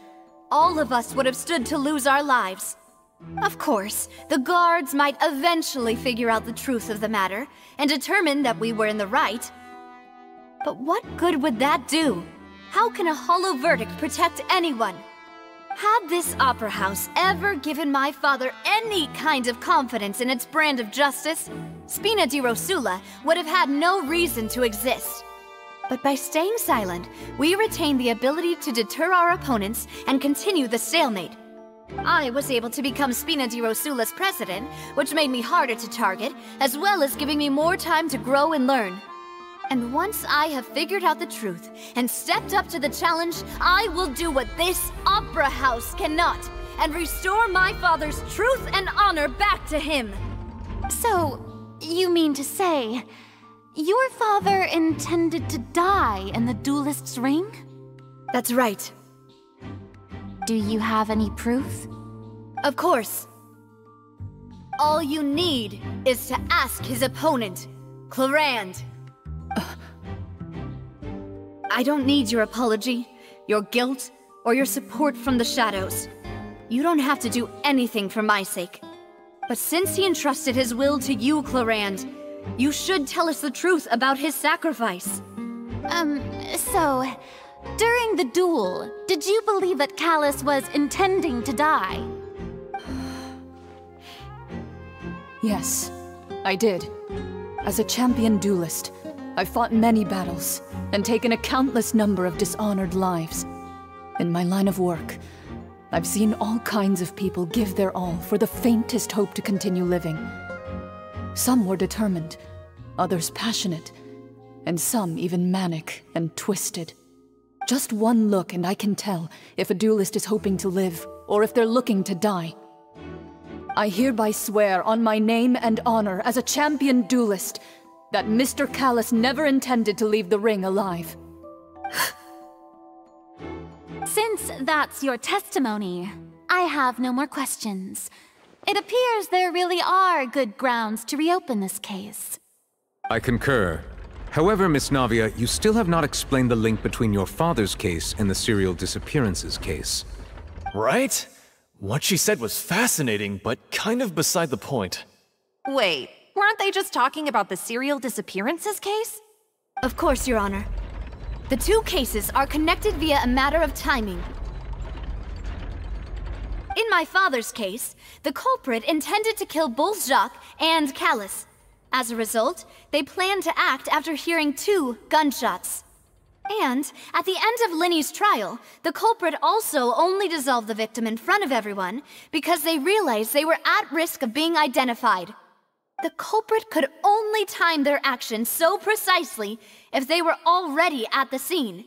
All of us would have stood to lose our lives. Of course, the guards might eventually figure out the truth of the matter and determine that we were in the right. But what good would that do? How can a hollow verdict protect anyone? Had this opera house ever given my father any kind of confidence in its brand of justice, Spina di Rosula would have had no reason to exist. But by staying silent, we retained the ability to deter our opponents and continue the stalemate. I was able to become Spina di Rosula's president, which made me harder to target, as well as giving me more time to grow and learn. And once I have figured out the truth and stepped up to the challenge, I will do what this opera house cannot, and restore my father's truth and honor back to him. So, you mean to say, your father intended to die in the duelist's ring? That's right. Do you have any proof? Of course. All you need is to ask his opponent, Clorand. I don't need your apology, your guilt, or your support from the shadows. You don't have to do anything for my sake. But since he entrusted his will to you, Clorand, you should tell us the truth about his sacrifice. So, during the duel, did you believe that Callus was intending to die? Yes, I did. As a champion duelist, I've fought many battles and taken a countless number of dishonored lives. In my line of work, I've seen all kinds of people give their all for the faintest hope to continue living. Some were determined, others passionate, and some even manic and twisted. Just one look and I can tell if a duelist is hoping to live or if they're looking to die. I hereby swear on my name and honor as a champion duelist that Mr. Callus never intended to leave the ring alive. Since that's your testimony, I have no more questions. It appears there really are good grounds to reopen this case. I concur. However, Miss Navia, you still have not explained the link between your father's case and the serial disappearances case. Right? What she said was fascinating, but kind of beside the point. Wait, weren't they just talking about the serial disappearances case? Of course, Your Honor. The two cases are connected via a matter of timing. In my father's case, the culprit intended to kill both Jacques and Callus. As a result, they planned to act after hearing 2 gunshots. And, at the end of Linny's trial, the culprit also only dissolved the victim in front of everyone because they realized they were at risk of being identified. The culprit could only time their actions so precisely if they were already at the scene.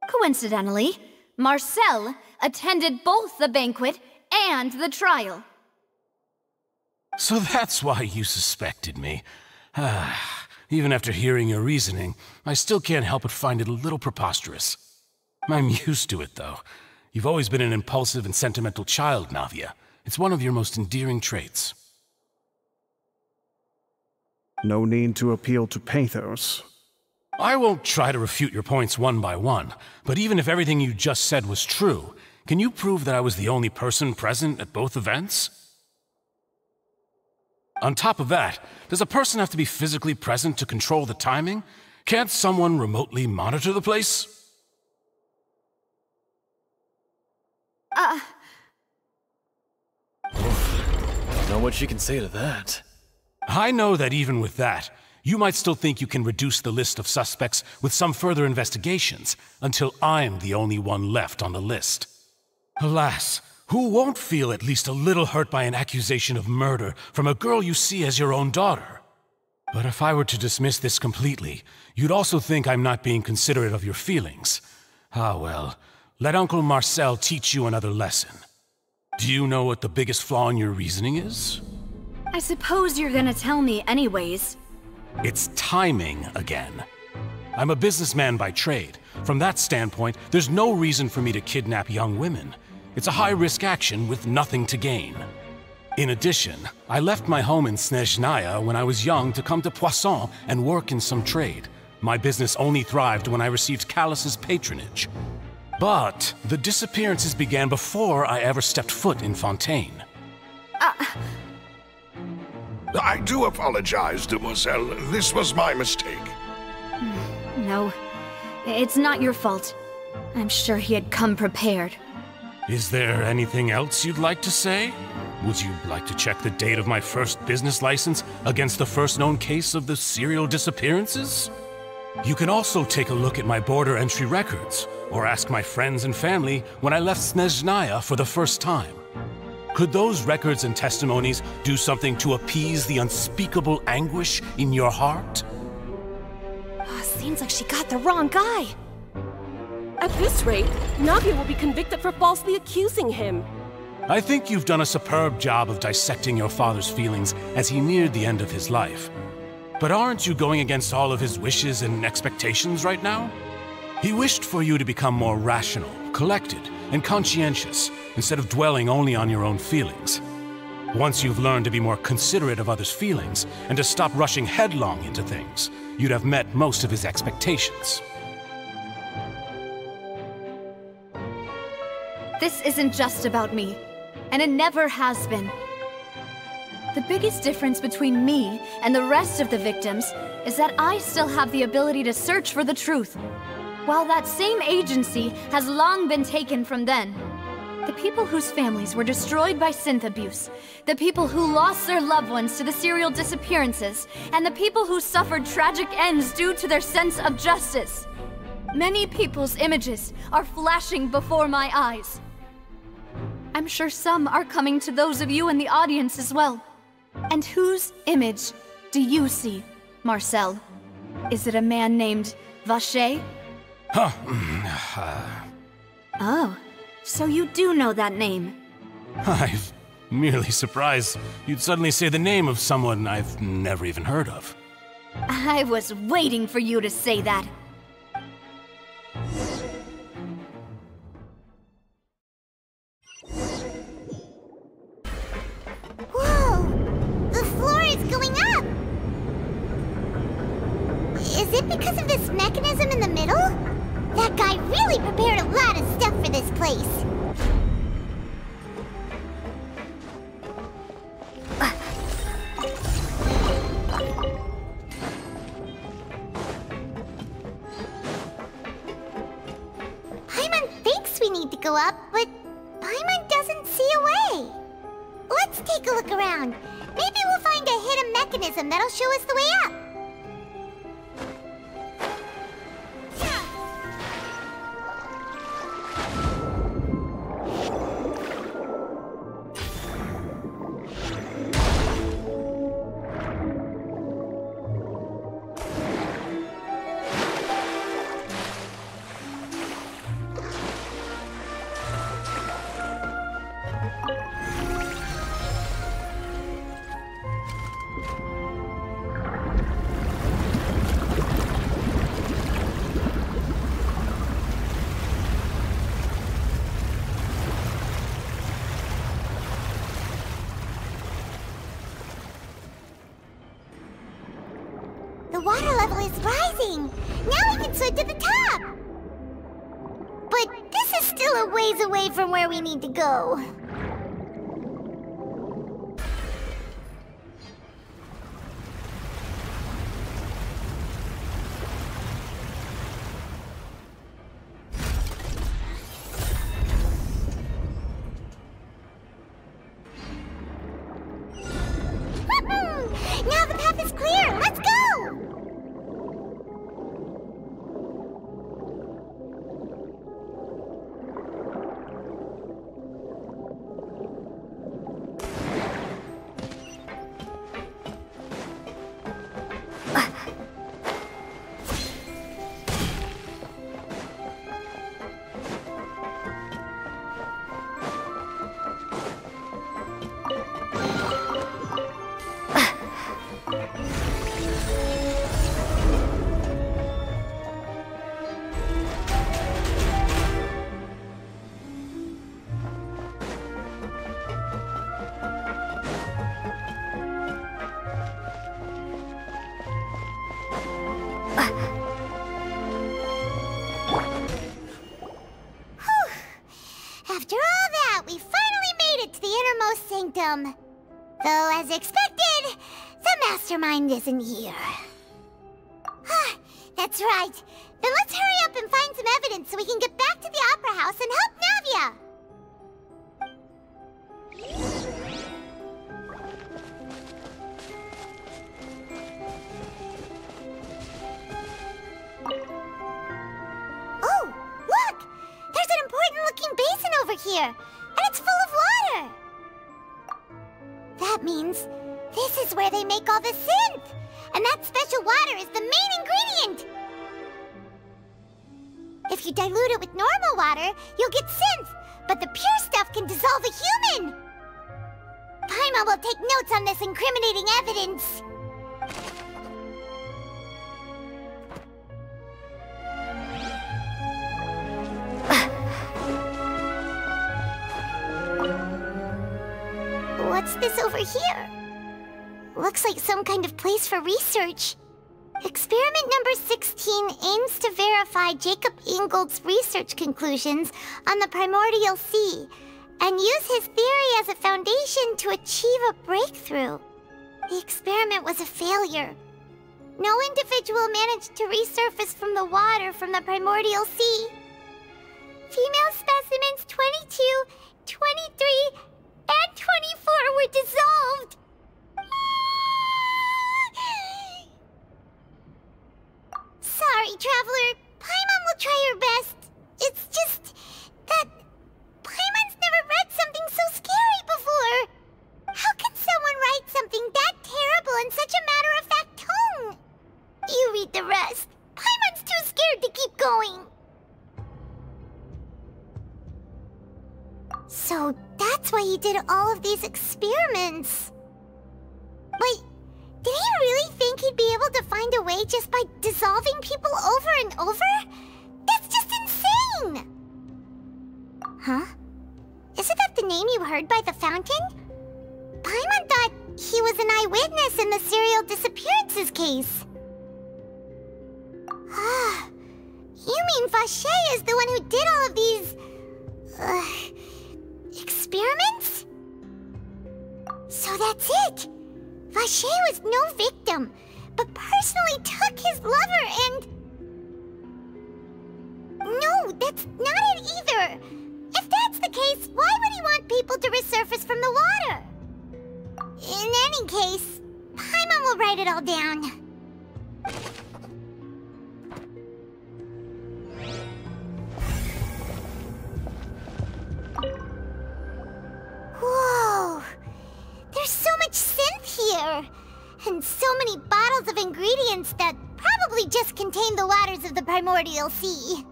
Coincidentally, Marcel attended both the banquet and the trial. So that's why you suspected me. Even after hearing your reasoning, I still can't help but find it a little preposterous. I'm used to it, though. You've always been an impulsive and sentimental child, Navia. It's one of your most endearing traits. No need to appeal to pathos. I won't try to refute your points one by one, but even if everything you just said was true, can you prove that I was the only person present at both events? On top of that, does a person have to be physically present to control the timing? Can't someone remotely monitor the place? Don't know what she can say to that. I know that even with that, you might still think you can reduce the list of suspects with some further investigations, until I'm the only one left on the list. Alas, who won't feel at least a little hurt by an accusation of murder from a girl you see as your own daughter? But if I were to dismiss this completely, you'd also think I'm not being considerate of your feelings. Ah well, let Uncle Marcel teach you another lesson. Do you know what the biggest flaw in your reasoning is? I suppose you're gonna tell me anyways. It's timing again. I'm a businessman by trade. From that standpoint, there's no reason for me to kidnap young women. It's a high-risk action with nothing to gain. In addition, I left my home in Snezhnaya when I was young to come to Poisson and work in some trade. My business only thrived when I received Callus's patronage. But the disappearances began before I ever stepped foot in Fontaine. I do apologize, Demoiselle. This was my mistake. No, it's not your fault. I'm sure he had come prepared. Is there anything else you'd like to say? Would you like to check the date of my first business license against the first known case of the serial disappearances? You can also take a look at my border entry records, or ask my friends and family when I left Snezhnaya for the first time. Could those records and testimonies do something to appease the unspeakable anguish in your heart? Seems like she got the wrong guy. At this rate, Navia will be convicted for falsely accusing him. I think you've done a superb job of dissecting your father's feelings as he neared the end of his life. But aren't you going against all of his wishes and expectations right now? He wished for you to become more rational, collected, and conscientious, instead of dwelling only on your own feelings. Once you've learned to be more considerate of others' feelings, and to stop rushing headlong into things, you'd have met most of his expectations. This isn't just about me, and it never has been. The biggest difference between me and the rest of the victims is that I still have the ability to search for the truth, while that same agency has long been taken from them. The people whose families were destroyed by synth abuse, the people who lost their loved ones to the serial disappearances, and the people who suffered tragic ends due to their sense of justice. Many people's images are flashing before my eyes. I'm sure some are coming to those of you in the audience as well. And whose image do you see, Marcel? Is it a man named Vacher? Oh, so you do know that name. I'm merely surprised you'd suddenly say the name of someone I've never even heard of. I was waiting for you to say that. Whoa! The floor is going up! Is it because of this mechanism in the middle? That guy really prepared a lot of stuff for this place. and take a look around. Maybe we'll find a hidden mechanism that'll show us the way up. The water level is rising! Now we can swim to the top! But this is still a ways away from where we need to go. Now the path is clear! Let's go! After all that, we finally made it to the innermost sanctum. Though, as expected, the mastermind isn't here. That's right. Then let's hurry up and find some evidence so we can get back to the Opera House and help Navia. Oh, look! There's an important-looking basin over here, and it's full of water! That means this is where they make all the synth! And that special water is the main ingredient! If you dilute it with normal water, you'll get synth, but the pure stuff can dissolve a human! Paimon will take notes on this incriminating evidence. What's this over here? Looks like some kind of place for research. Experiment number 16 aims to verify Jacob Ingold's research conclusions on the primordial sea and use his theory as a foundation to achieve a breakthrough. The experiment was a failure. No individual managed to resurface from the water from the primordial sea. Female specimens 22, 23, and 24 were dissolved. Sorry, Traveler. Paimon will try her best. It's just that Paimon's never read something so scary before. How can someone write something that terrible in such a matter-of-fact tone? You read the rest. Paimon's too scared to keep going. So that's why he did all of these experiments. Wait, did he really think he'd be able to find a way just by dissolving people over and over? That's just insane! Huh? Isn't that the name you heard by the fountain? Paimon thought he was an eyewitness in the serial disappearances case. You mean Vache is the one who did all of these... experiments? So that's it! Vache was no victim, but personally took his lover and... No, that's not it either! If that's the case, why would he want people to resurface from the water? In any case, Paimon will write it all down. Whoa! There's so much synth here! And so many bottles of ingredients that probably just contain the waters of the Primordial Sea.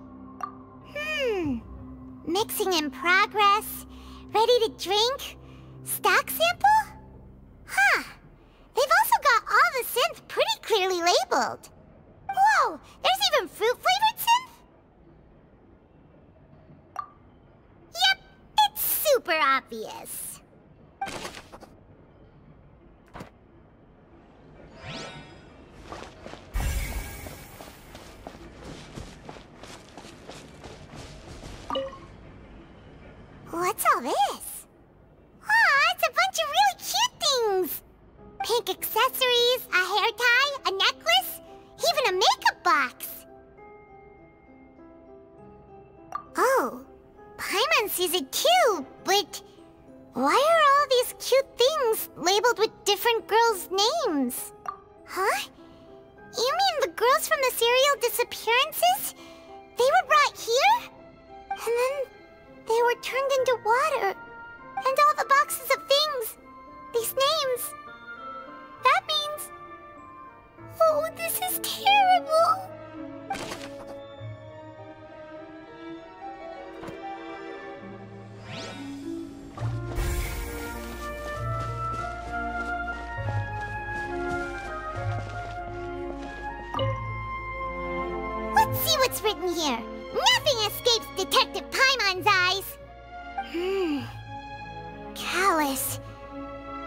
Mixing in progress, ready to drink, stock sample? Huh. They've also got all the synth pretty clearly labeled. Whoa, there's even fruit-flavored synth? Yep, it's super obvious. What's all this? Aw, it's a bunch of really cute things! Pink accessories, a hair tie, a necklace, even a makeup box! Oh, Paimon sees it too, but why are all these cute things labeled with different girls' names? Huh? You mean the girls from the serial disappearances? They were brought here? And then they were turned into water. And all the boxes of things. These names. That means... Oh, this is terrible. Let's see what's written here. Nothing escapes Detective Paimon's eyes. Callus.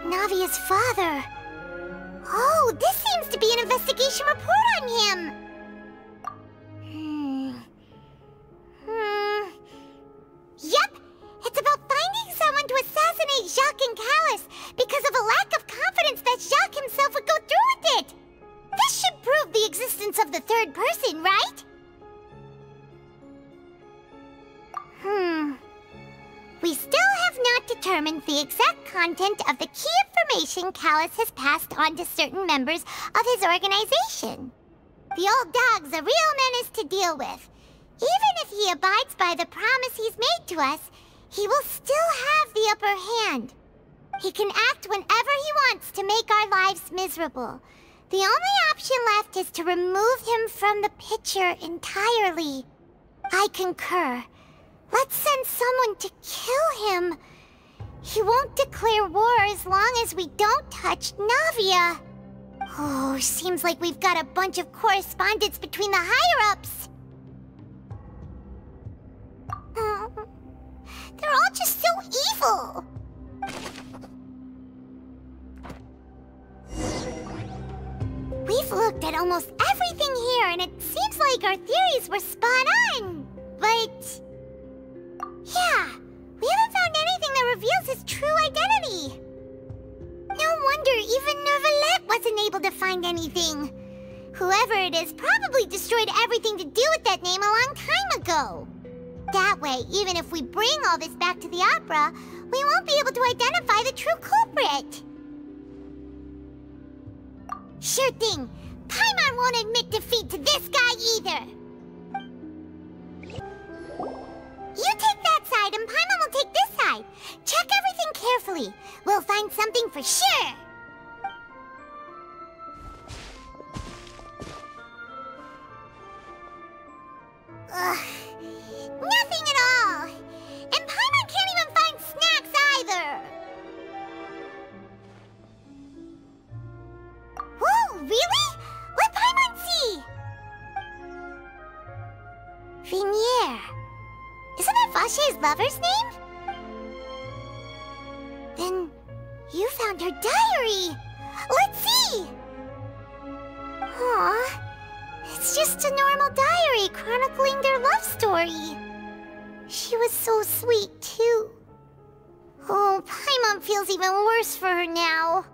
Navia's father. Oh, this seems to be an investigation report on him. Yep, it's about finding someone to assassinate Jacques and Callus because of a lack of confidence that Jacques himself would go through with it. This should prove the existence of the third person, right? We still have not determined the exact content of the key information Callus has passed on to certain members of his organization. The old dog's a real menace to deal with. Even if he abides by the promise he's made to us, he will still have the upper hand. He can act whenever he wants to make our lives miserable. The only option left is to remove him from the picture entirely. I concur. Let's send someone to kill him. He won't declare war as long as we don't touch Navia. Oh, seems like we've got a bunch of correspondence between the higher-ups. They're all just so evil. We've looked at almost everything here, and it seems like our theories were spot on. But... yeah, we haven't found anything that reveals his true identity. No wonder even Neuvillette wasn't able to find anything. Whoever it is probably destroyed everything to do with that name a long time ago. That way, even if we bring all this back to the opera, we won't be able to identify the true culprit. Sure thing. Paimon won't admit defeat to this guy either. You take that side and Paimon will take this side. Check everything carefully. We'll find something for sure. Ugh. Nothing at all. And Paimon can't even find snacks either. Whoa, really? Let Paimon see. Vinier. Isn't that Vache's lover's name? Then you found her diary. Let's see. Aw, it's just a normal diary chronicling their love story. She was so sweet, too. Oh, Paimon feels even worse for her now.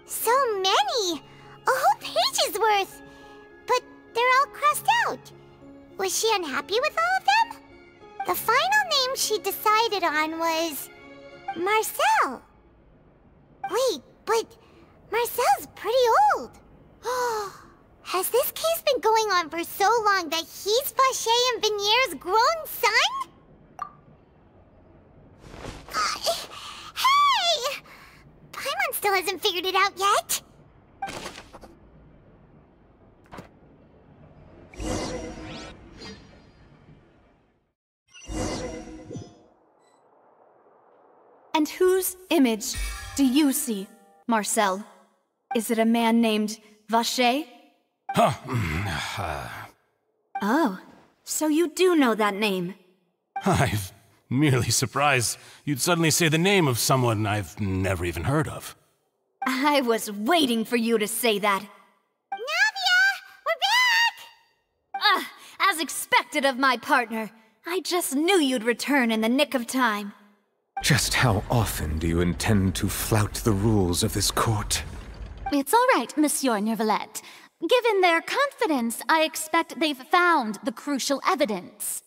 So many! A whole page's worth! But they're all crossed out. Was she unhappy with all of them? The final name she decided on was Marcel. Wait, but Marcel's pretty old. Has this case been going on for so long that he's Vacher and Venier's grown son? Hey! Paimon still hasn't figured it out yet. And whose image do you see, Marcel? Is it a man named Vacher? Oh, so you do know that name. I'm merely surprised you'd suddenly say the name of someone I've never even heard of. I was waiting for you to say that. Navia! We're back! As expected of my partner. I just knew you'd return in the nick of time. Just how often do you intend to flout the rules of this court? It's all right, Monsieur Nervalette. Given their confidence, I expect they've found the crucial evidence.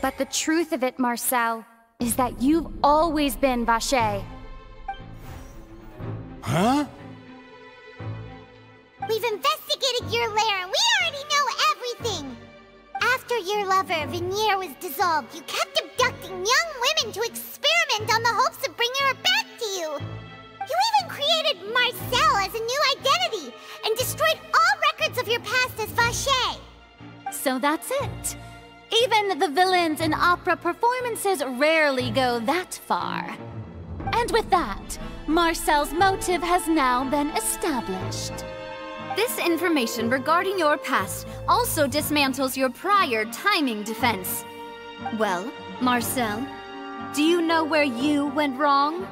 But the truth of it, Marcel, is that you've always been Vacher. Huh? We've investigated your lair and we already know everything! After your lover, Venier, was dissolved, you kept abducting young women to experiment on the hopes of bringing her back to you! You even created Marcel as a new identity and destroyed all records of your past as Vacher! So that's it. Even the villains in opera performances rarely go that far. And with that, Marcel's motive has now been established. This information regarding your past also dismantles your prior timing defense. Well, Marcel, do you know where you went wrong?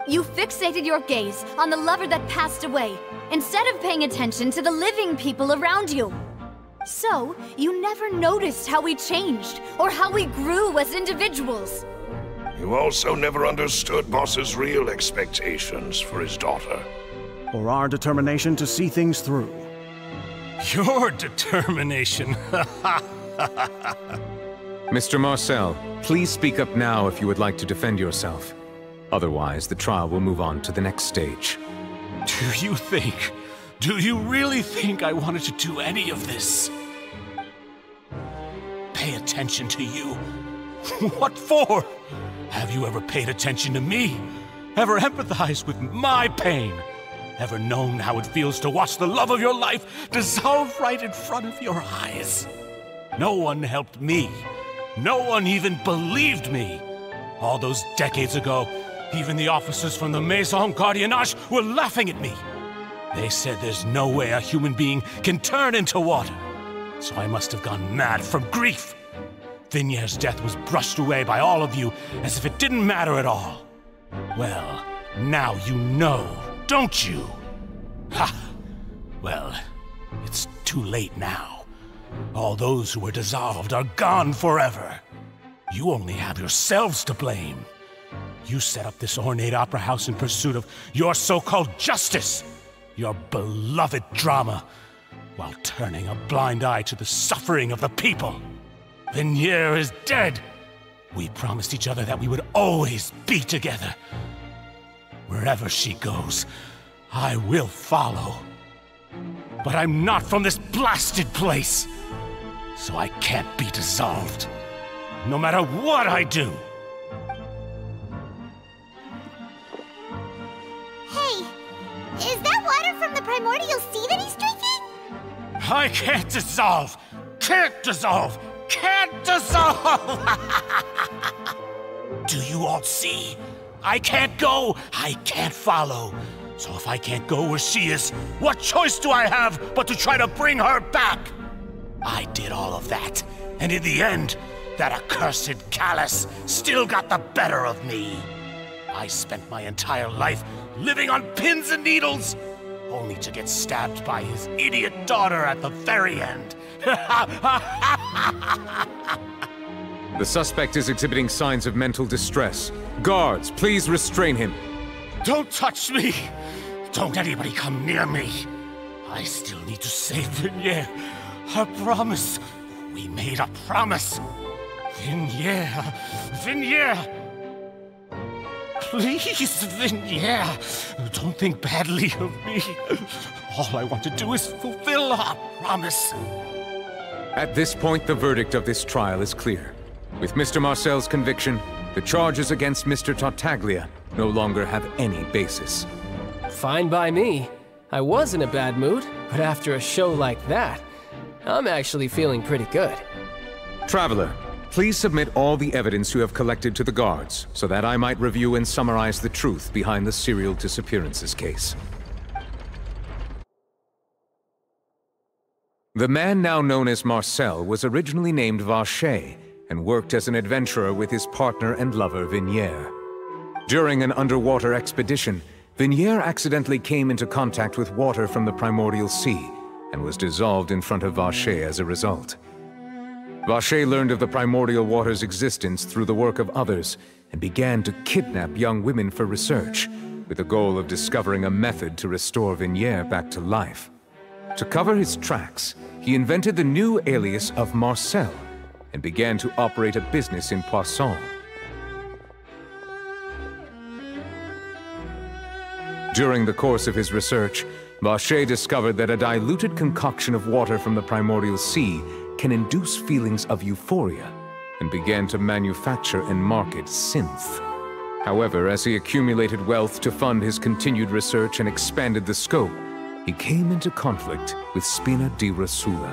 You fixated your gaze on the lover that passed away, instead of paying attention to the living people around you. So, you never noticed how we changed, or how we grew as individuals. You also never understood Boss's real expectations for his daughter. Or our determination to see things through. Your determination? Mr. Marcel, please speak up now if you would like to defend yourself. Otherwise, the trial will move on to the next stage. Do you really think I wanted to do any of this? Pay attention to you? What for? Have you ever paid attention to me? Ever empathized with my pain? Ever known how it feels to watch the love of your life dissolve right in front of your eyes? No one helped me. No one even believed me. All those decades ago, even the officers from the Maison Gardiennage were laughing at me. They said there's no way a human being can turn into water. So I must have gone mad from grief. Vinier's death was brushed away by all of you as if it didn't matter at all. Well, now you know, don't you? Ha! Well, it's too late now. All those who were dissolved are gone forever. You only have yourselves to blame. You set up this ornate opera house in pursuit of your so-called justice. Your beloved drama, while turning a blind eye to the suffering of the people. Venier is dead. We promised each other that we would always be together. Wherever she goes, I will follow. But I'm not from this blasted place, so I can't be dissolved, no matter what I do. Hey, is that water from the primordial sea that he's drinking? I can't dissolve! Can't dissolve! Can't dissolve! Do you all see? I can't go, I can't follow. So if I can't go where she is, what choice do I have but to try to bring her back? I did all of that, and in the end, that accursed Callus still got the better of me. I spent my entire life living on pins and needles, only to get stabbed by his idiot daughter at the very end. The suspect is exhibiting signs of mental distress. Guards, please restrain him. Don't touch me! Don't anybody come near me! I still need to save Vignere. Her promise. We made a promise. Vignere. Vignere! Please, Vignere. Don't think badly of me. All I want to do is fulfill our promise. At this point, the verdict of this trial is clear. With Mr. Marcel's conviction, the charges against Mr. Tartaglia no longer have any basis. Fine by me. I was in a bad mood, but after a show like that, I'm actually feeling pretty good. Traveler, please submit all the evidence you have collected to the guards, so that I might review and summarize the truth behind the serial disappearances case. The man now known as Marcel was originally named Vacher and worked as an adventurer with his partner and lover Vignere. During an underwater expedition, Vignere accidentally came into contact with water from the primordial sea and was dissolved in front of Vacher as a result. Vacher learned of the primordial water's existence through the work of others and began to kidnap young women for research, with the goal of discovering a method to restore Vignere back to life. To cover his tracks, he invented the new alias of Marcel and began to operate a business in Poisson. During the course of his research, Vacher discovered that a diluted concoction of water from the primordial sea can induce feelings of euphoria, and began to manufacture and market synth. However, as he accumulated wealth to fund his continued research and expanded the scope, he came into conflict with Spina di Rosula.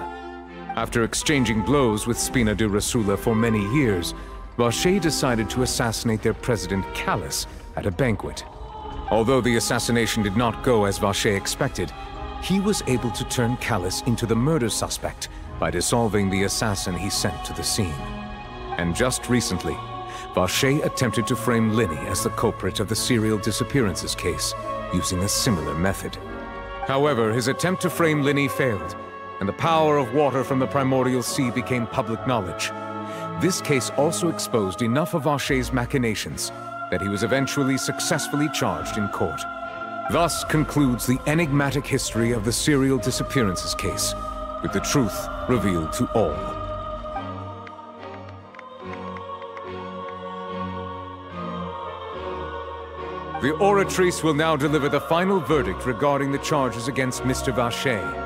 After exchanging blows with Spina di Rosula for many years, Vacher decided to assassinate their president Callus at a banquet. Although the assassination did not go as Vacher expected, he was able to turn Callus into the murder suspect by dissolving the assassin he sent to the scene. And just recently, Vacher attempted to frame Linny as the culprit of the serial disappearances case, using a similar method. However, his attempt to frame Linny failed, and the power of water from the primordial sea became public knowledge. This case also exposed enough of Vacher's machinations that he was eventually successfully charged in court. Thus concludes the enigmatic history of the serial disappearances case, with the truth revealed to all. The Oratrice will now deliver the final verdict regarding the charges against Mr. Vacher.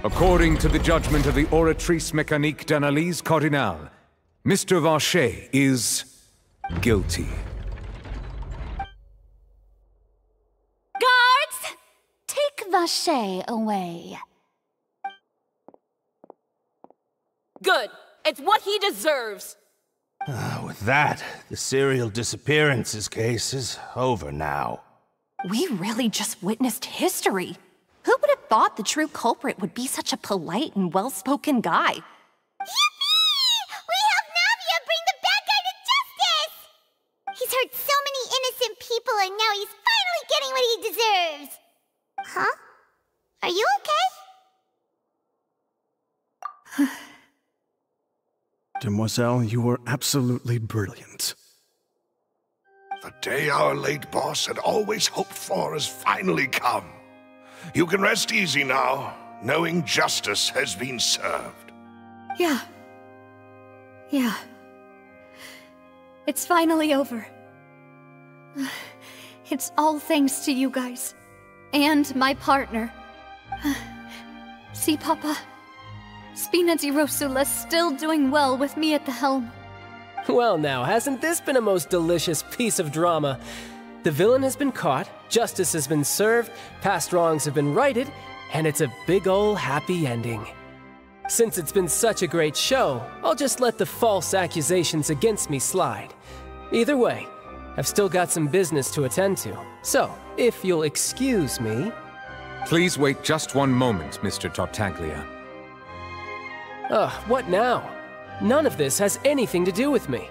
According to the judgment of the Oratrice Mécanique d'Analyse Cardinale, Mr. Vacher is guilty. Guards! Take Vacher away. Good. It's what he deserves. With that, the serial disappearances case is over now. We really just witnessed history. Who would have thought the true culprit would be such a polite and well-spoken guy? Yippee! We helped Navia bring the bad guy to justice! He's hurt so many innocent people and now he's finally getting what he deserves! Huh? Are you okay? Demoiselle, you were absolutely brilliant. The day our late boss had always hoped for has finally come. You can rest easy now, knowing justice has been served. Yeah. It's finally over. It's all thanks to you guys. And my partner. See, Papa? Spina di Rosula's still doing well with me at the helm. Well now, hasn't this been a most delicious piece of drama? The villain has been caught, justice has been served, past wrongs have been righted, and it's a big ol' happy ending. Since it's been such a great show, I'll just let the false accusations against me slide. Either way, I've still got some business to attend to, so if you'll excuse me... Please wait just one moment, Mr. Tartaglia. What now? None of this has anything to do with me.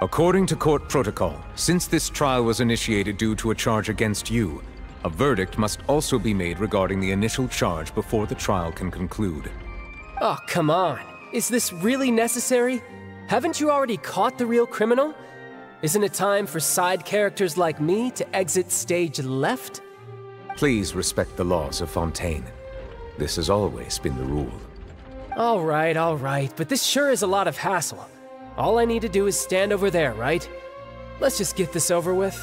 According to court protocol, since this trial was initiated due to a charge against you, a verdict must also be made regarding the initial charge before the trial can conclude. Oh, come on. Is this really necessary? Haven't you already caught the real criminal? Isn't it time for side characters like me to exit stage left? Please respect the laws of Fontaine. This has always been the rule. All right, but this sure is a lot of hassle. All I need to do is stand over there, right? Let's just get this over with.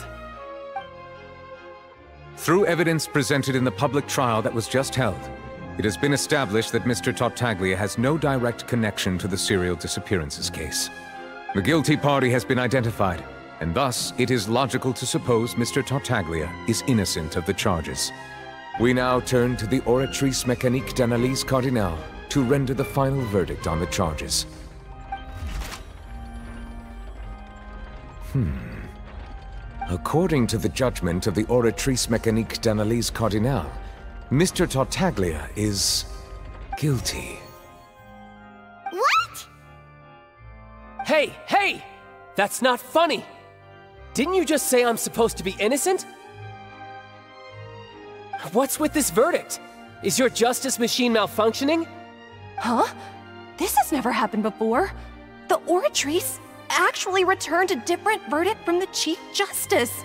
Through evidence presented in the public trial that was just held, it has been established that Mr. Tartaglia has no direct connection to the serial disappearances case. The guilty party has been identified, and thus it is logical to suppose Mr. Tartaglia is innocent of the charges. We now turn to the Oratrice Mécanique d'Analyse Cardinale to render the final verdict on the charges. According to the judgment of the Oratrice Mécanique d'Analyse Cardinale, Mr. Tartaglia is guilty. What? Hey! That's not funny! Didn't you just say I'm supposed to be innocent? What's with this verdict? Is your justice machine malfunctioning? Huh? This has never happened before. The Oratrice actually returned a different verdict from the Chief Justice.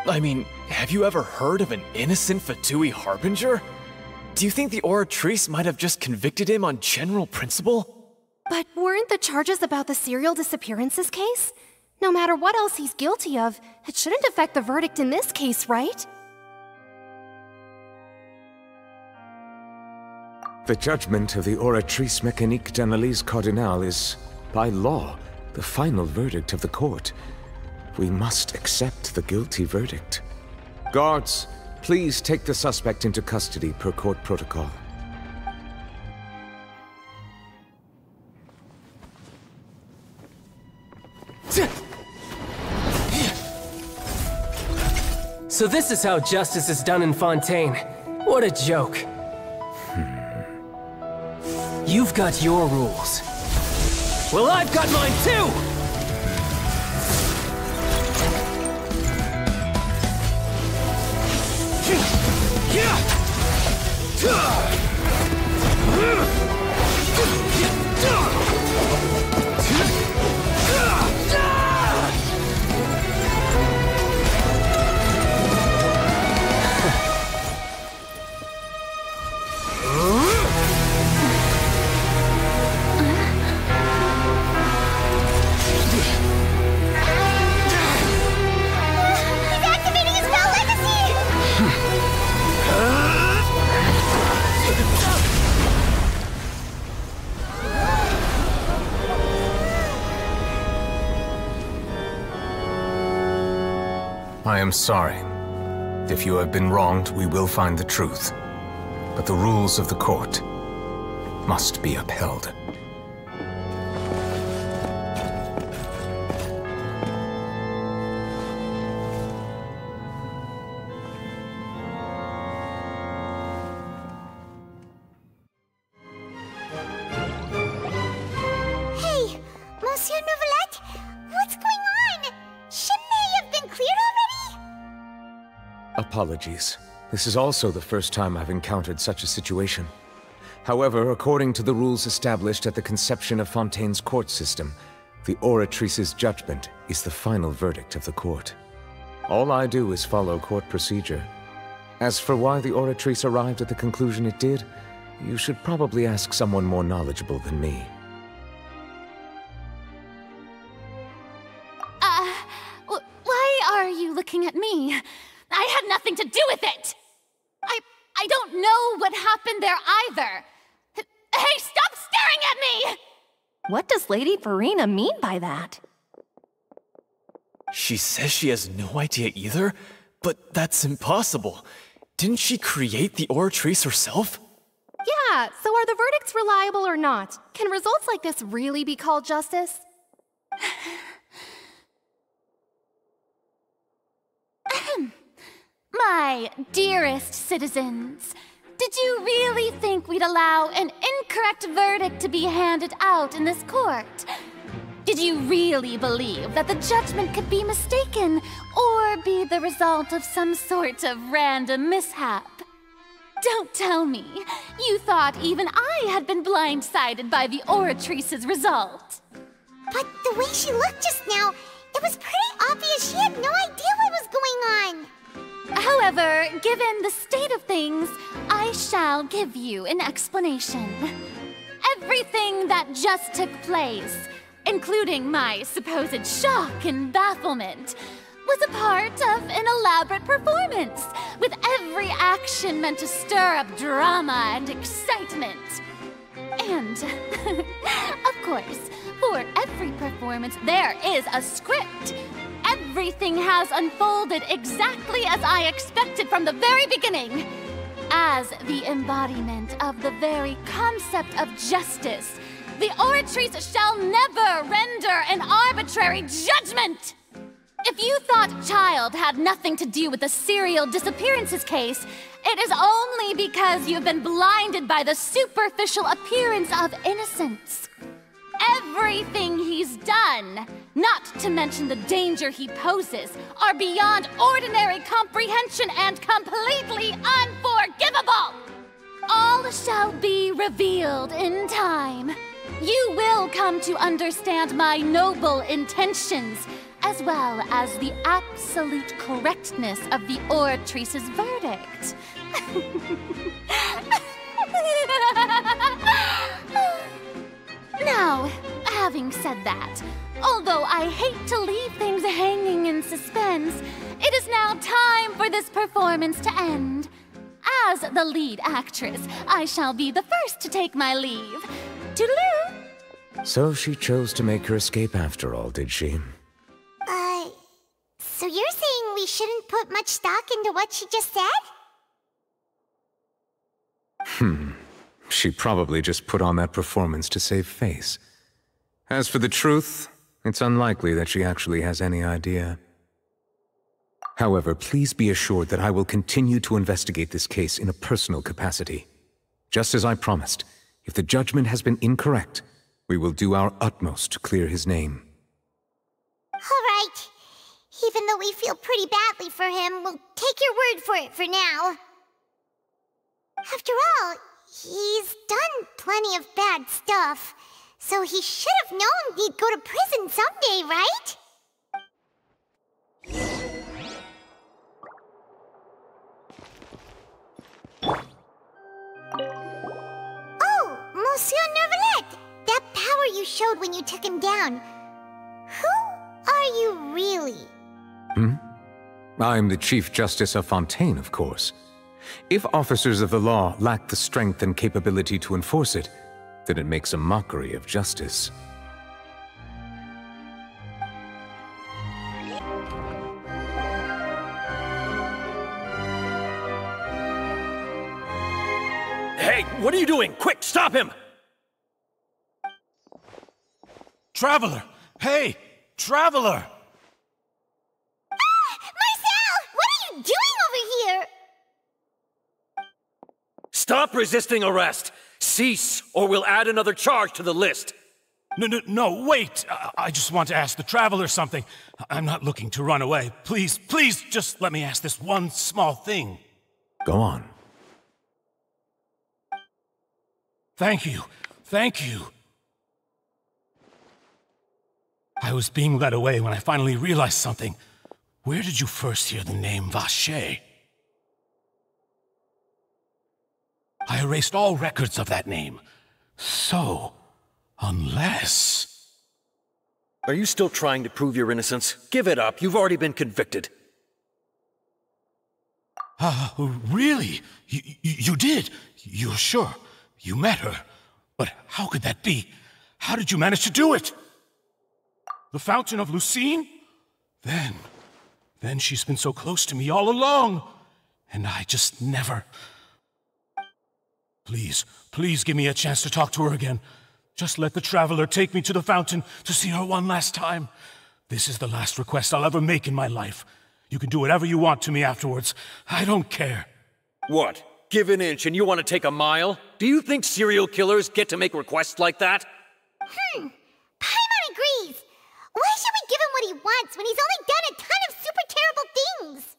I mean, have you ever heard of an innocent Fatui Harbinger? Do you think the Oratrice might have just convicted him on general principle? But weren't the charges about the serial disappearances case? No matter what else he's guilty of, it shouldn't affect the verdict in this case, right? The judgment of the Oratrice Mécanique d'Analyse Cardinale is, by law, the final verdict of the court. We must accept the guilty verdict. Guards, please take the suspect into custody per court protocol. So this is how justice is done in Fontaine. What a joke. You've got your rules. Well, I've got mine too! I am sorry. If you have been wronged, we will find the truth. But the rules of the court must be upheld. Hey, Monsieur Novelette, what's going on? Shouldn't they have been cleared already? Apologies. This is also the first time I've encountered such a situation. However, according to the rules established at the conception of Fontaine's court system, the Oratrice's judgment is the final verdict of the court. All I do is follow court procedure. As for why the Oratrice arrived at the conclusion it did, you should probably ask someone more knowledgeable than me. Why are you looking at me? I had nothing to do with it! I don't know what happened there either! Hey, stop staring at me! What does Lady Farina mean by that? She says she has no idea either, but that's impossible. Didn't she create the Oratrice herself? Yeah, so are the verdicts reliable or not? Can results like this really be called justice? My dearest citizens, did you really think we'd allow an incorrect verdict to be handed out in this court? Did you really believe that the judgment could be mistaken or be the result of some sort of random mishap? Don't tell me you thought even I had been blindsided by the Oratrice's result. But the way she looked just now, it was pretty obvious she had no idea what was going on. However, given the state of things, I shall give you an explanation. Everything that just took place, including my supposed shock and bafflement, was a part of an elaborate performance, with every action meant to stir up drama and excitement. And, of course, for every performance there is a script. Everything has unfolded exactly as I expected from the very beginning. As the embodiment of the very concept of justice, the Oratrice shall never render an arbitrary judgment! If you thought Child had nothing to do with the serial disappearances case, it is only because you've been blinded by the superficial appearance of innocence. Everything he's done, not to mention the danger he poses, are beyond ordinary comprehension and completely unforgivable! All shall be revealed in time. You will come to understand my noble intentions, as well as the absolute correctness of the Oratrice's verdict. Now, having said that, although I hate to leave things hanging in suspense, it is now time for this performance to end. As the lead actress, I shall be the first to take my leave. Toodaloo! So she chose to make her escape after all, did she? So you're saying we shouldn't put much stock into what she just said? She probably just put on that performance to save face. As for the truth, it's unlikely that she actually has any idea. However, please be assured that I will continue to investigate this case in a personal capacity. Just as I promised, if the judgment has been incorrect, we will do our utmost to clear his name. All right. Even though we feel pretty badly for him, we'll take your word for it for now. After all, he's done plenty of bad stuff, so he should have known he'd go to prison someday, right? Oh, Monsieur Neuvillette! That power you showed when you took him down. Who are you really? I'm the Chief Justice of Fontaine, of course. If officers of the law lack the strength and capability to enforce it, then it makes a mockery of justice. Hey, what are you doing? Quick, stop him! Traveler! Hey! Traveler! Stop resisting arrest! Cease, or we'll add another charge to the list! No, wait! I just want to ask the Traveler something. I'm not looking to run away. Please, just let me ask this one small thing. Go on. Thank you. I was being led away when I finally realized something. Where did you first hear the name Vacher? I erased all records of that name. So, unless... Are you still trying to prove your innocence? Give it up. You've already been convicted. Really? You did? You're sure? You met her? But how could that be? How did you manage to do it? The Fountain of Lucine? Then she's been so close to me all along. And I just never... Please give me a chance to talk to her again. Just let the Traveler take me to the fountain to see her one last time. This is the last request I'll ever make in my life. You can do whatever you want to me afterwards. I don't care. What? Give an inch and you want to take a mile? Do you think serial killers get to make requests like that? Paimon agrees. Why should we give him what he wants when he's only done a ton of super terrible things?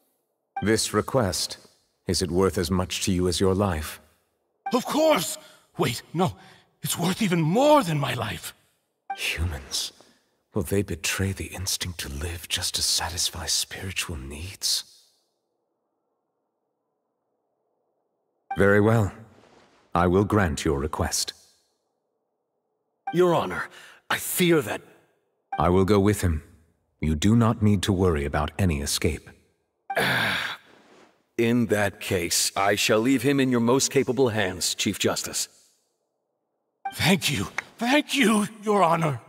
This request, is it worth as much to you as your life? Of course! Wait, no. It's worth even more than my life. Humans. Will they betray the instinct to live just to satisfy spiritual needs? Very well. I will grant your request. Your Honor, I fear that... I will go with him. You do not need to worry about any escape. In that case, I shall leave him in your most capable hands, Chief Justice. Thank you. Thank you, Your Honor.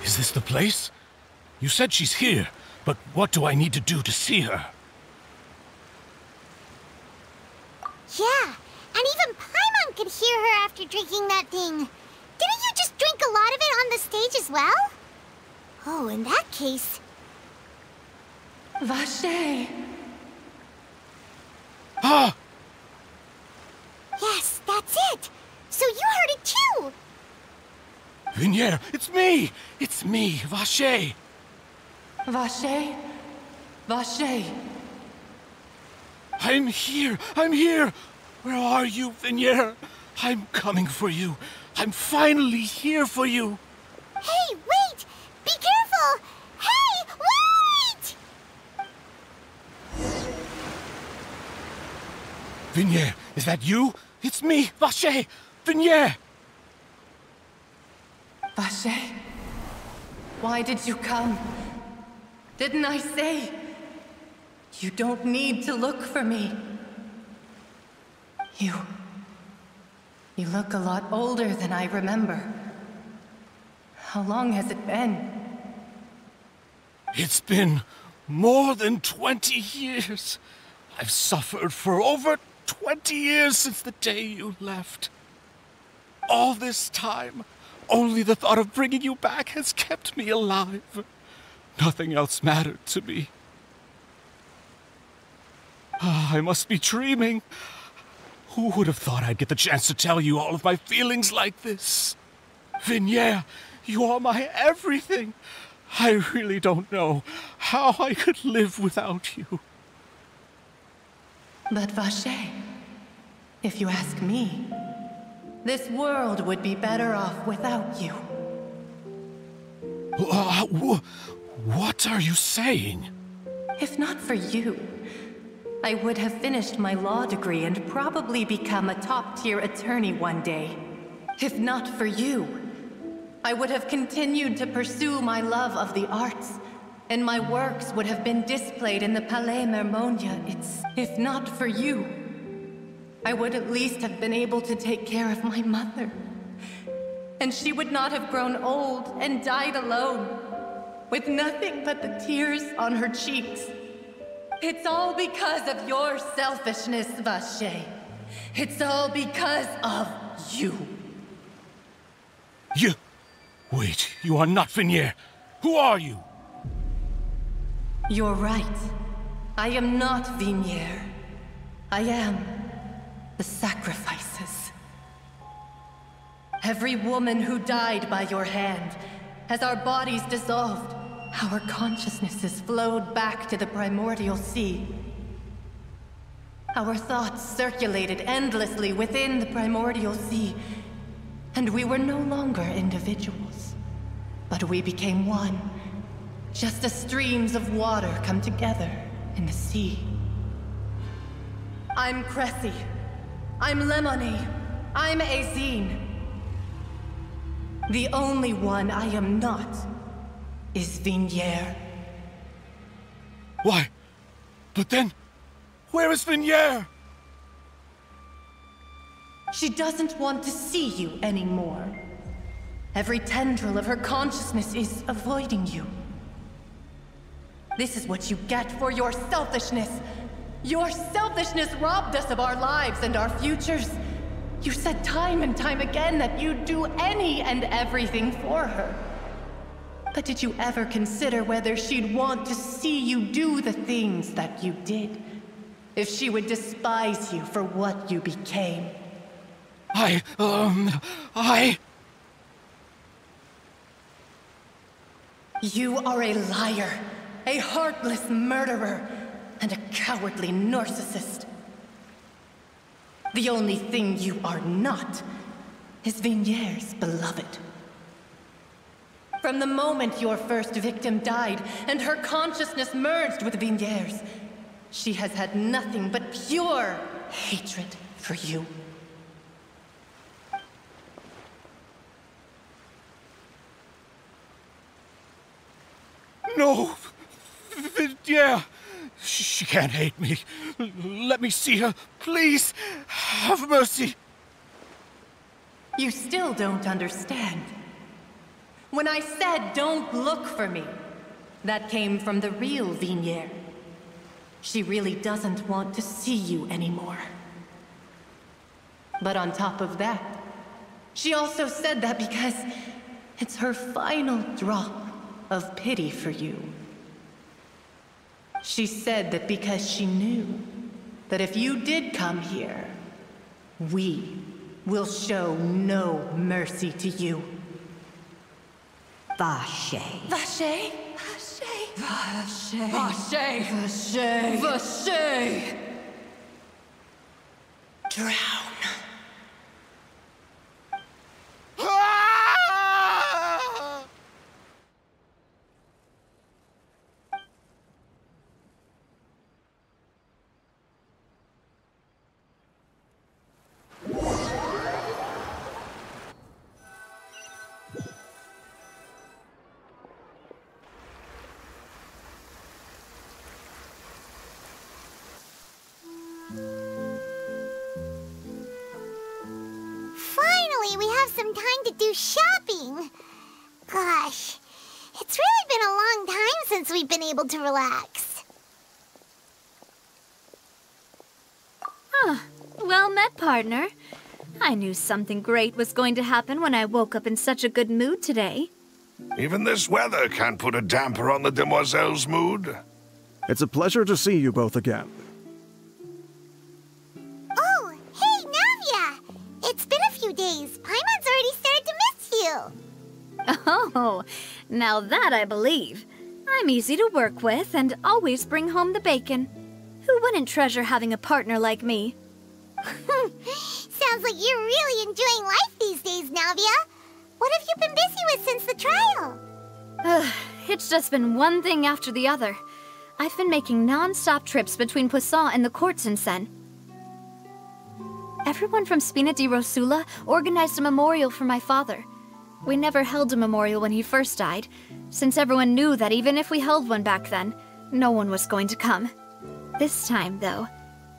Is this the place? You said she's here, but what do I need to do to see her? Yeah, and even Paimon could hear her after drinking that thing. Didn't you just drink a lot of it on the stage as well? Oh, in that case... Vache! Ah! Yes, that's it! So you heard it too! Vignier, it's me! It's me, Vache! Vache? Vache! I'm here! I'm here! Where are you, Vignier? I'm coming for you. I'm finally here for you. Hey, wait! Be careful! Hey, wait! Vignier, is that you? It's me, Vache! Vignier! Vache? Why did you come? Didn't I say? You don't need to look for me. You look a lot older than I remember. How long has it been? It's been more than 20 years. I've suffered for over 20 years since the day you left. All this time, only the thought of bringing you back has kept me alive. Nothing else mattered to me. I must be dreaming. Who would have thought I'd get the chance to tell you all of my feelings like this? Vignier, you are my everything. I really don't know how I could live without you. But Vache, if you ask me, this world would be better off without you. What are you saying? If not for you, I would have finished my law degree and probably become a top-tier attorney one day. If not for you, I would have continued to pursue my love of the arts, and my works would have been displayed in the Palais Mermonia. If not for you, I would at least have been able to take care of my mother. And she would not have grown old and died alone, with nothing but the tears on her cheeks. It's all because of your selfishness, Vache. It's all because of you. You... Wait, you are not Vignier. Who are you? You're right. I am not Vignier. I am the sacrifices. Every woman who died by your hand, as our bodies dissolved, our consciousnesses flowed back to the primordial sea. Our thoughts circulated endlessly within the primordial sea, and we were no longer individuals, but we became one, just as streams of water come together in the sea. I'm Cressy. I'm Lemonie. I'm Azine. The only one I am not is Vignier. Why? But then, where is Vignier? She doesn't want to see you anymore. Every tendril of her consciousness is avoiding you. This is what you get for your selfishness. Your selfishness robbed us of our lives and our futures. You said time and time again that you'd do any and everything for her. But did you ever consider whether she'd want to see you do the things that you did? If she would despise you for what you became? You are a liar, a heartless murderer, and a cowardly narcissist. The only thing you are not is Vigniere's beloved. From the moment your first victim died and her consciousness merged with Vigniere's, she has had nothing but pure hatred for you. No! Vignere! She can't hate me. Let me see her, please. Have mercy. You still don't understand. When I said don't look for me, that came from the real Vigniere. She really doesn't want to see you anymore. But on top of that, she also said that because it's her final drop of pity for you. She said that because she knew that if you did come here, we will show no mercy to you. Vache. Vache? Vache? Vache. Vache. Vache. Vache. Drown. Finally, we have some time to do shopping. Gosh, it's really been a long time since we've been able to relax. Well met, partner. I knew something great was going to happen when I woke up in such a good mood today. Even this weather can't put a damper on the demoiselle's mood. It's a pleasure to see you both again. Oh, hey, Navia! It's been a few days. Paimon's already started to miss you. Oh, now that I believe. I'm easy to work with and always bring home the bacon. Who wouldn't treasure having a partner like me? Sounds like you're really enjoying life these days, Navia. What have you been busy with since the trial? It's just been one thing after the other. I've been making non-stop trips between Poisson and the courts in Sen. Everyone from Spina di Rosula organized a memorial for my father. We never held a memorial when he first died, since everyone knew that even if we held one back then, no one was going to come. This time, though,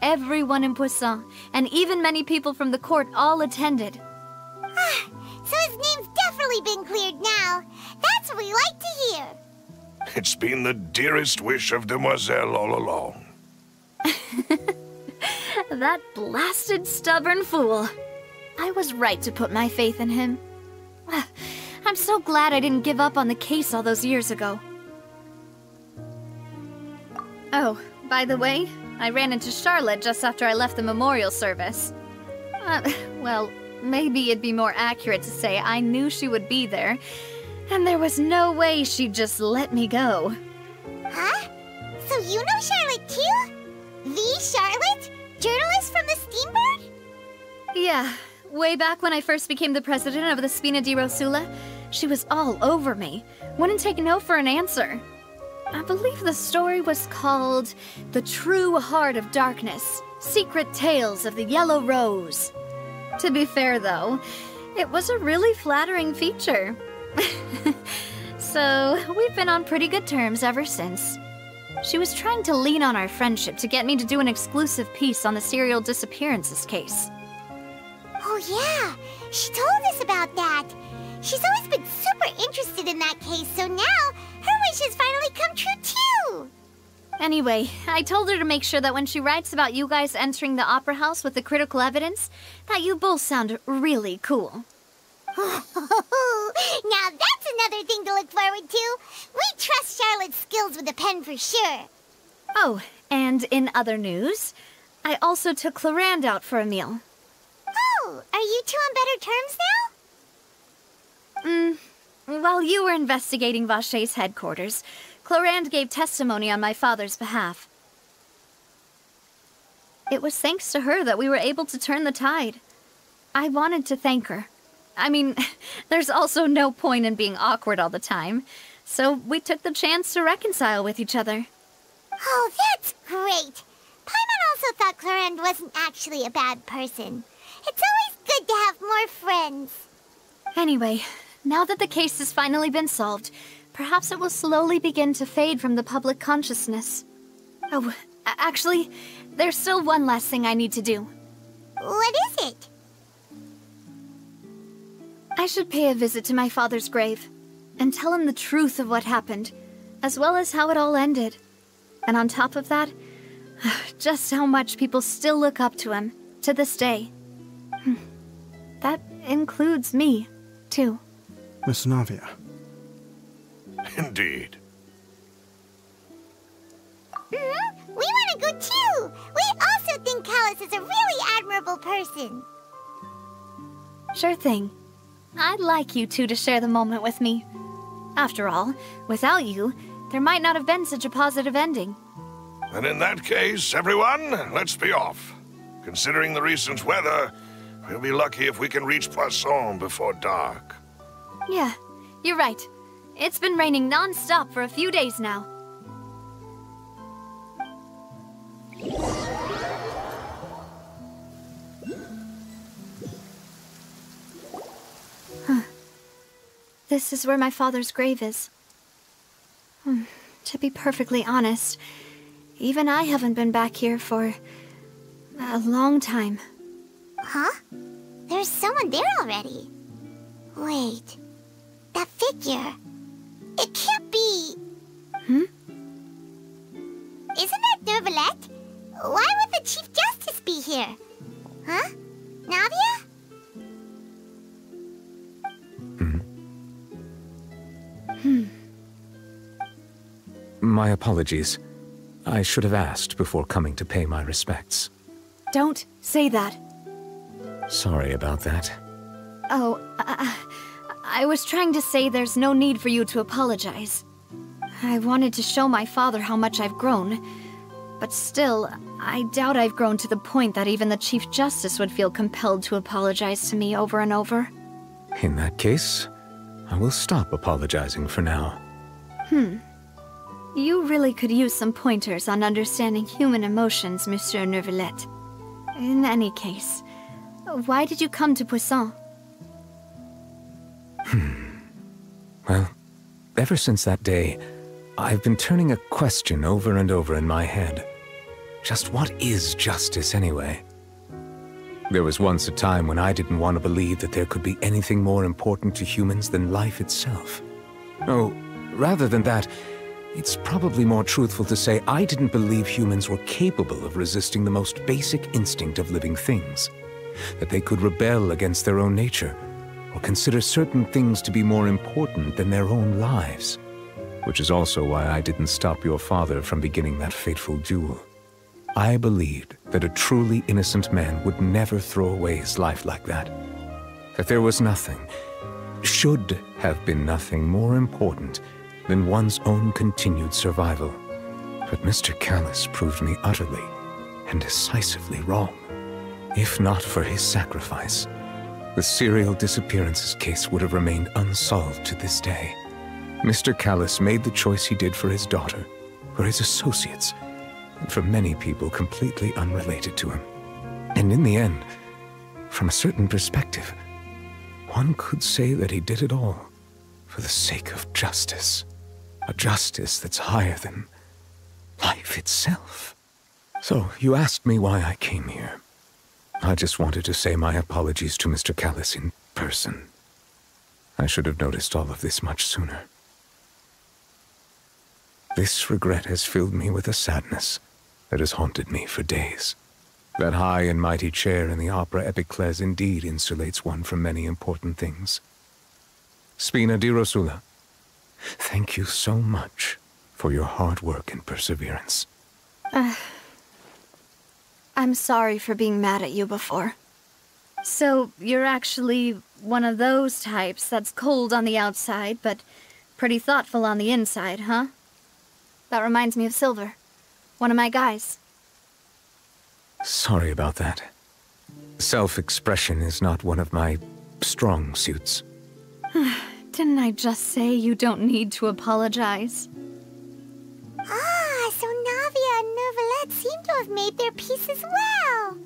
everyone in Poisson, and even many people from the court, all attended. So his name's definitely been cleared now. That's what we like to hear. It's been the dearest wish of Demoiselle all along. That blasted stubborn fool. I was right to put my faith in him. I'm so glad I didn't give up on the case all those years ago. Oh, by the way, I ran into Charlotte just after I left the memorial service. Well, maybe it'd be more accurate to say I knew she would be there, and there was no way she'd just let me go. Huh? So you know Charlotte too? The Charlotte? Journalist from the Steambird? Yeah, way back when I first became the president of the Spina di Rosula, she was all over me. Wouldn't take no for an answer. I believe the story was called The True Heart of Darkness, Secret Tales of the Yellow Rose. To be fair, though, it was a really flattering feature. So, we've been on pretty good terms ever since. She was trying to lean on our friendship to get me to do an exclusive piece on the serial disappearances case. Oh yeah, she told us about that. She's always been super interested in that case, so now her wish has finally come true too. Anyway, I told her to make sure that when she writes about you guys entering the opera house with the critical evidence, that you both sound really cool. Now that's another thing to look forward to. We trust Charlotte's skills with a pen for sure. Oh, and in other news, I also took Clarand out for a meal. Oh, are you two on better terms now? While you were investigating Vashay's headquarters, Clarand gave testimony on my father's behalf. It was thanks to her that we were able to turn the tide. I wanted to thank her. I mean, there's also no point in being awkward all the time, so we took the chance to reconcile with each other. Oh, that's great. Paimon also thought Clarand wasn't actually a bad person. It's always good to have more friends. Anyway, now that the case has finally been solved, perhaps it will slowly begin to fade from the public consciousness. Oh, actually, there's still one last thing I need to do. What is it? I should pay a visit to my father's grave, and tell him the truth of what happened, as well as how it all ended. And on top of that, just how much people still look up to him, to this day. That includes me, too. Miss Navia. Indeed. We want to go too! We also think Callus is a really admirable person. Sure thing. I'd like you two to share the moment with me. After all, without you, there might not have been such a positive ending. And in that case, everyone, let's be off. Considering the recent weather, we'll be lucky if we can reach Poisson before dark. Yeah, you're right. It's been raining non-stop for a few days now. This is where my father's grave is. To be perfectly honest, even I haven't been back here for a long time. Huh? There's someone there already. Wait, that figure. It can't be... Isn't that Neuvillette? Why would the Chief Justice be here? Huh? Navia? My apologies. I should have asked before coming to pay my respects. Don't say that. Sorry about that. Oh, I was trying to say there's no need for you to apologize. I wanted to show my father how much I've grown, but still, I doubt I've grown to the point that even the Chief Justice would feel compelled to apologize to me over and over. In that case, I will stop apologizing for now. You really could use some pointers on understanding human emotions, Monsieur Neuvillette. In any case, why did you come to Poisson? Well, ever since that day, I've been turning a question over and over in my head. Just what is justice anyway? There was once a time when I didn't want to believe that there could be anything more important to humans than life itself. Oh, rather than that, it's probably more truthful to say I didn't believe humans were capable of resisting the most basic instinct of living things. That they could rebel against their own nature, or consider certain things to be more important than their own lives. Which is also why I didn't stop your father from beginning that fateful duel. I believed that a truly innocent man would never throw away his life like that. That there was nothing, should have been nothing more important than one's own continued survival. But Mr. Callus proved me utterly and decisively wrong. If not for his sacrifice, the serial disappearances case would have remained unsolved to this day. Mr. Callus made the choice he did for his daughter, for his associates, and for many people completely unrelated to him. And in the end, from a certain perspective, one could say that he did it all for the sake of justice. A justice that's higher than life itself. So, you asked me why I came here. I just wanted to say my apologies to Mr. Callus in person. I should have noticed all of this much sooner. This regret has filled me with a sadness that has haunted me for days. That high and mighty chair in the opera Epiclese indeed insulates one from many important things. Spina di Rosula, thank you so much for your hard work and perseverance. I'm sorry for being mad at you before. So, you're actually one of those types that's cold on the outside, but pretty thoughtful on the inside, huh? That reminds me of Silver, one of my guys. Sorry about that. Self-expression is not one of my strong suits. Didn't I just say you don't need to apologize? Ah, so Navia and Neuvillette seem to have made their peace as well.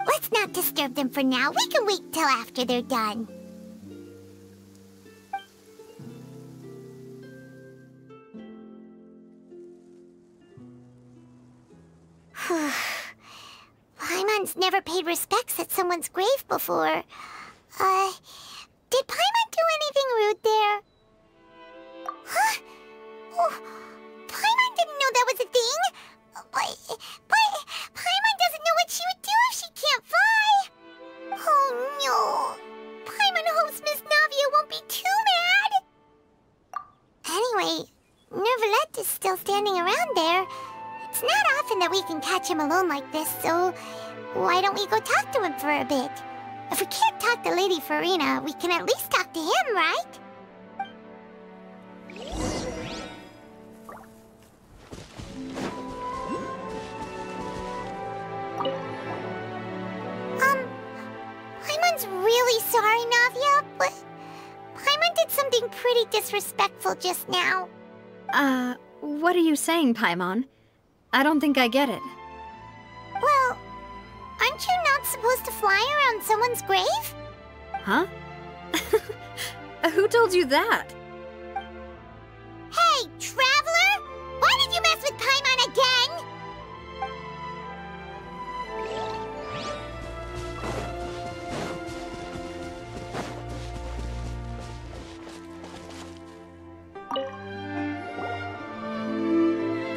Let's not disturb them for now. We can wait till after they're done. Paimon's never paid respects at someone's grave before. Did Paimon do anything rude there? Huh? Oh, Paimon didn't know that was a thing. But Paimon doesn't know what she would do if she can't fly. Oh no. Paimon hopes Miss Navia won't be too mad. Anyway, Neuvillette is still standing around there. It's not often that we can catch him alone like this, so why don't we go talk to him for a bit? If we can't talk to Lady Farina, we can at least talk to him, right? Paimon's really sorry, Navia, but Paimon did something pretty disrespectful just now. What are you saying, Paimon? I don't think I get it. Well, aren't you not supposed to fly around someone's grave? Huh? Who told you that? Hey, Traveler! Why did you mess with Paimon again?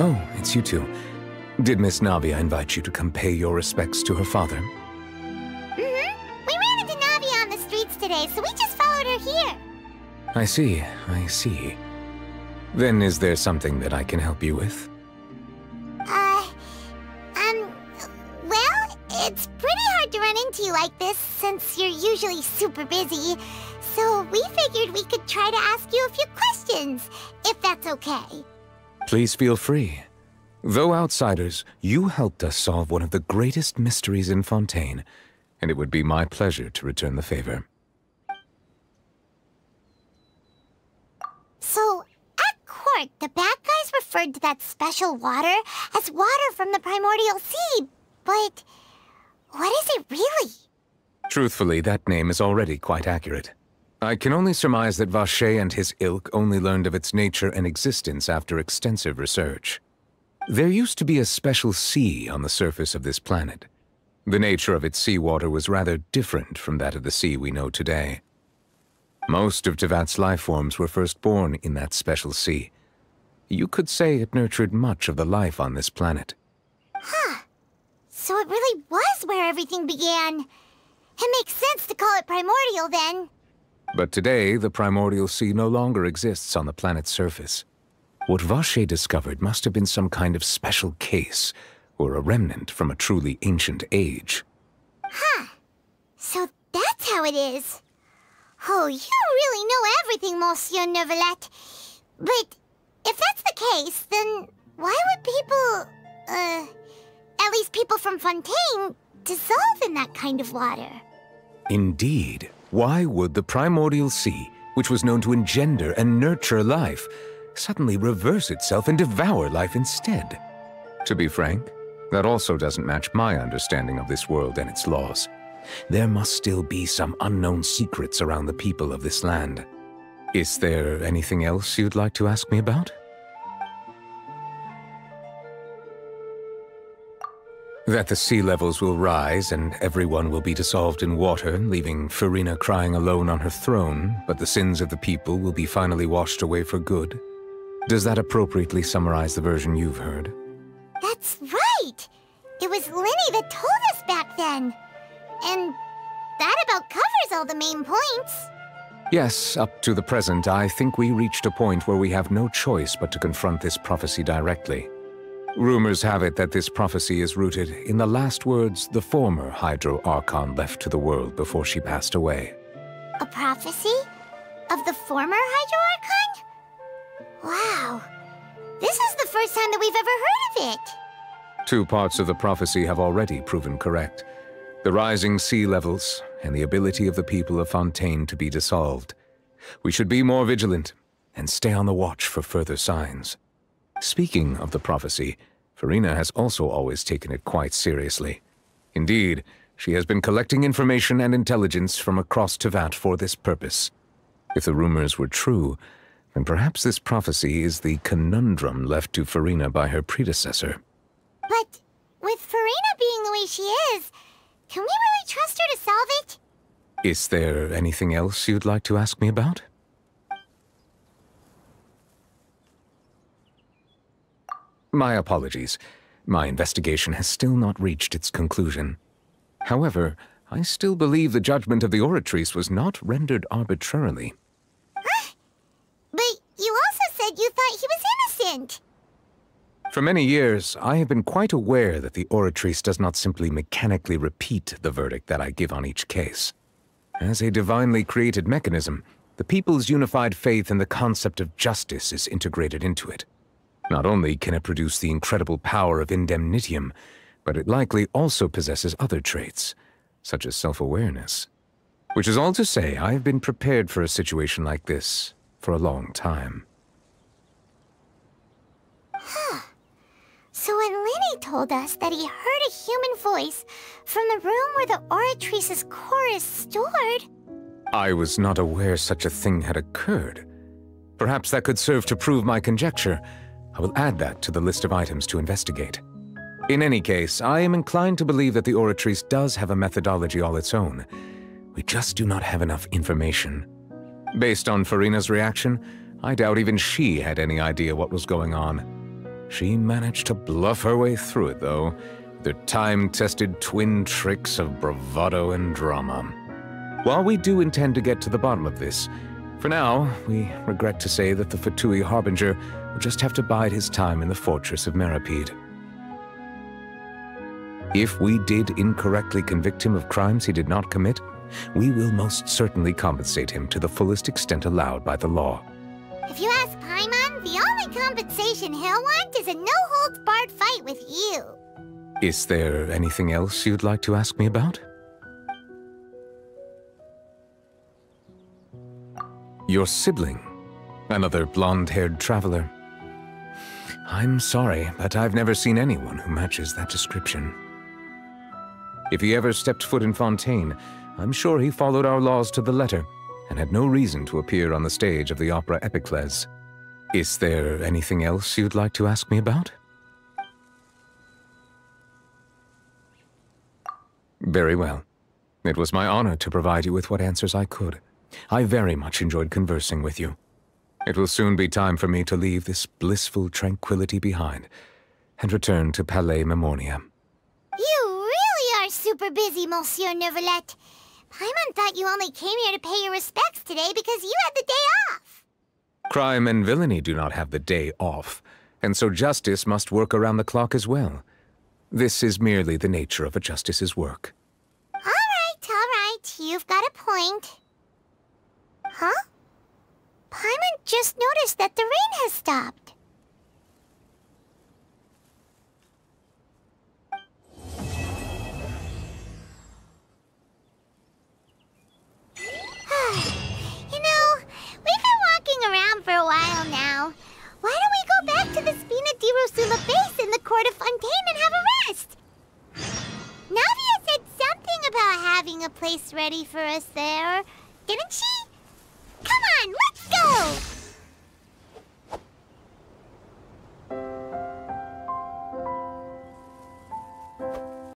Oh, it's you two. Did Miss Navia invite you to come pay your respects to her father? Mm-hmm. We ran into Navia on the streets today, so we just followed her here. I see, I see. Then is there something that I can help you with? Well, it's pretty hard to run into you like this, since you're usually super busy. So we figured we could try to ask you a few questions, if that's okay. Please feel free. Though outsiders, you helped us solve one of the greatest mysteries in Fontaine, and it would be my pleasure to return the favor. So, at court, the bad guys referred to that special water as water from the primordial sea, but what is it really? Truthfully, that name is already quite accurate. I can only surmise that Vacher and his ilk only learned of its nature and existence after extensive research. There used to be a special sea on the surface of this planet. The nature of its seawater was rather different from that of the sea we know today. Most of Tevat's life forms were first born in that special sea. You could say it nurtured much of the life on this planet. Huh. So it really was where everything began. It makes sense to call it primordial then. But today, the primordial sea no longer exists on the planet's surface. What Vacher discovered must have been some kind of special case, or a remnant from a truly ancient age. Huh. So that's how it is. Oh, you really know everything, Monsieur Neuvillette. But if that's the case, then why would people, at least people from Fontaine, dissolve in that kind of water? Indeed. Why would the primordial sea, which was known to engender and nurture life, suddenly reverse itself and devour life instead? To be frank, that also doesn't match my understanding of this world and its laws. There must still be some unknown secrets around the people of this land. Is there anything else you'd like to ask me about? That the sea levels will rise and everyone will be dissolved in water, leaving Farina crying alone on her throne, but the sins of the people will be finally washed away for good. Does that appropriately summarize the version you've heard? That's right! It was Linny that told us back then. And that about covers all the main points. Yes, up to the present, I think we reached a point where we have no choice but to confront this prophecy directly. Rumors have it that this prophecy is rooted in the last words the former Hydro Archon left to the world before she passed away. A prophecy? Of the former Hydro Archon? Wow. This is the first time that we've ever heard of it. 2 parts of the prophecy have already proven correct. The rising sea levels and the ability of the people of Fontaine to be dissolved. We should be more vigilant and stay on the watch for further signs. Speaking of the prophecy, Furina has also always taken it quite seriously. Indeed, she has been collecting information and intelligence from across Tevat for this purpose. If the rumors were true, then perhaps this prophecy is the conundrum left to Furina by her predecessor. But with Furina being the way she is, can we really trust her to solve it? Is there anything else you'd like to ask me about? My apologies. My investigation has still not reached its conclusion. However, I still believe the judgment of the Oratrice was not rendered arbitrarily. Huh? But you also said you thought he was innocent. For many years, I have been quite aware that the Oratrice does not simply mechanically repeat the verdict that I give on each case. As a divinely created mechanism, the people's unified faith in the concept of justice is integrated into it. Not only can it produce the incredible power of indemnitium, but it likely also possesses other traits, such as self-awareness. Which is all to say, I have been prepared for a situation like this for a long time. Huh. So when Linny told us that he heard a human voice from the room where the Oratrice's core is stored... I was not aware such a thing had occurred. Perhaps that could serve to prove my conjecture. I will add that to the list of items to investigate. In any case, I am inclined to believe that the Oratrice does have a methodology all its own. We just do not have enough information. Based on Furina's reaction, I doubt even she had any idea what was going on. She managed to bluff her way through it, though, with her time-tested twin tricks of bravado and drama. While we do intend to get to the bottom of this, for now, we regret to say that the Fatui Harbinger will just have to bide his time in the fortress of Meripede. If we did incorrectly convict him of crimes he did not commit, we will most certainly compensate him to the fullest extent allowed by the law. If you ask Paimon, the only compensation he'll want is a no-holds-barred fight with you. Is there anything else you'd like to ask me about? Your sibling, another blonde-haired traveler. I'm sorry, but I've never seen anyone who matches that description. If he ever stepped foot in Fontaine, I'm sure he followed our laws to the letter, and had no reason to appear on the stage of the opera Epicles. Is there anything else you'd like to ask me about? Very well. It was my honor to provide you with what answers I could. I very much enjoyed conversing with you. It will soon be time for me to leave this blissful tranquility behind and return to Palais Memornia. You really are super busy, Monsieur Neuvillette. Paimon thought you only came here to pay your respects today because you had the day off. Crime and villainy do not have the day off, and so justice must work around the clock as well. This is merely the nature of a justice's work. All right. You've got a point. Huh? Paimon just noticed that the rain has stopped. You know, we've been walking around for a while now. Why don't we go back to the Spina di Rosula base in the court of Fontaine and have a rest? Navia said something about having a place ready for us there, didn't she? Come on, let's go!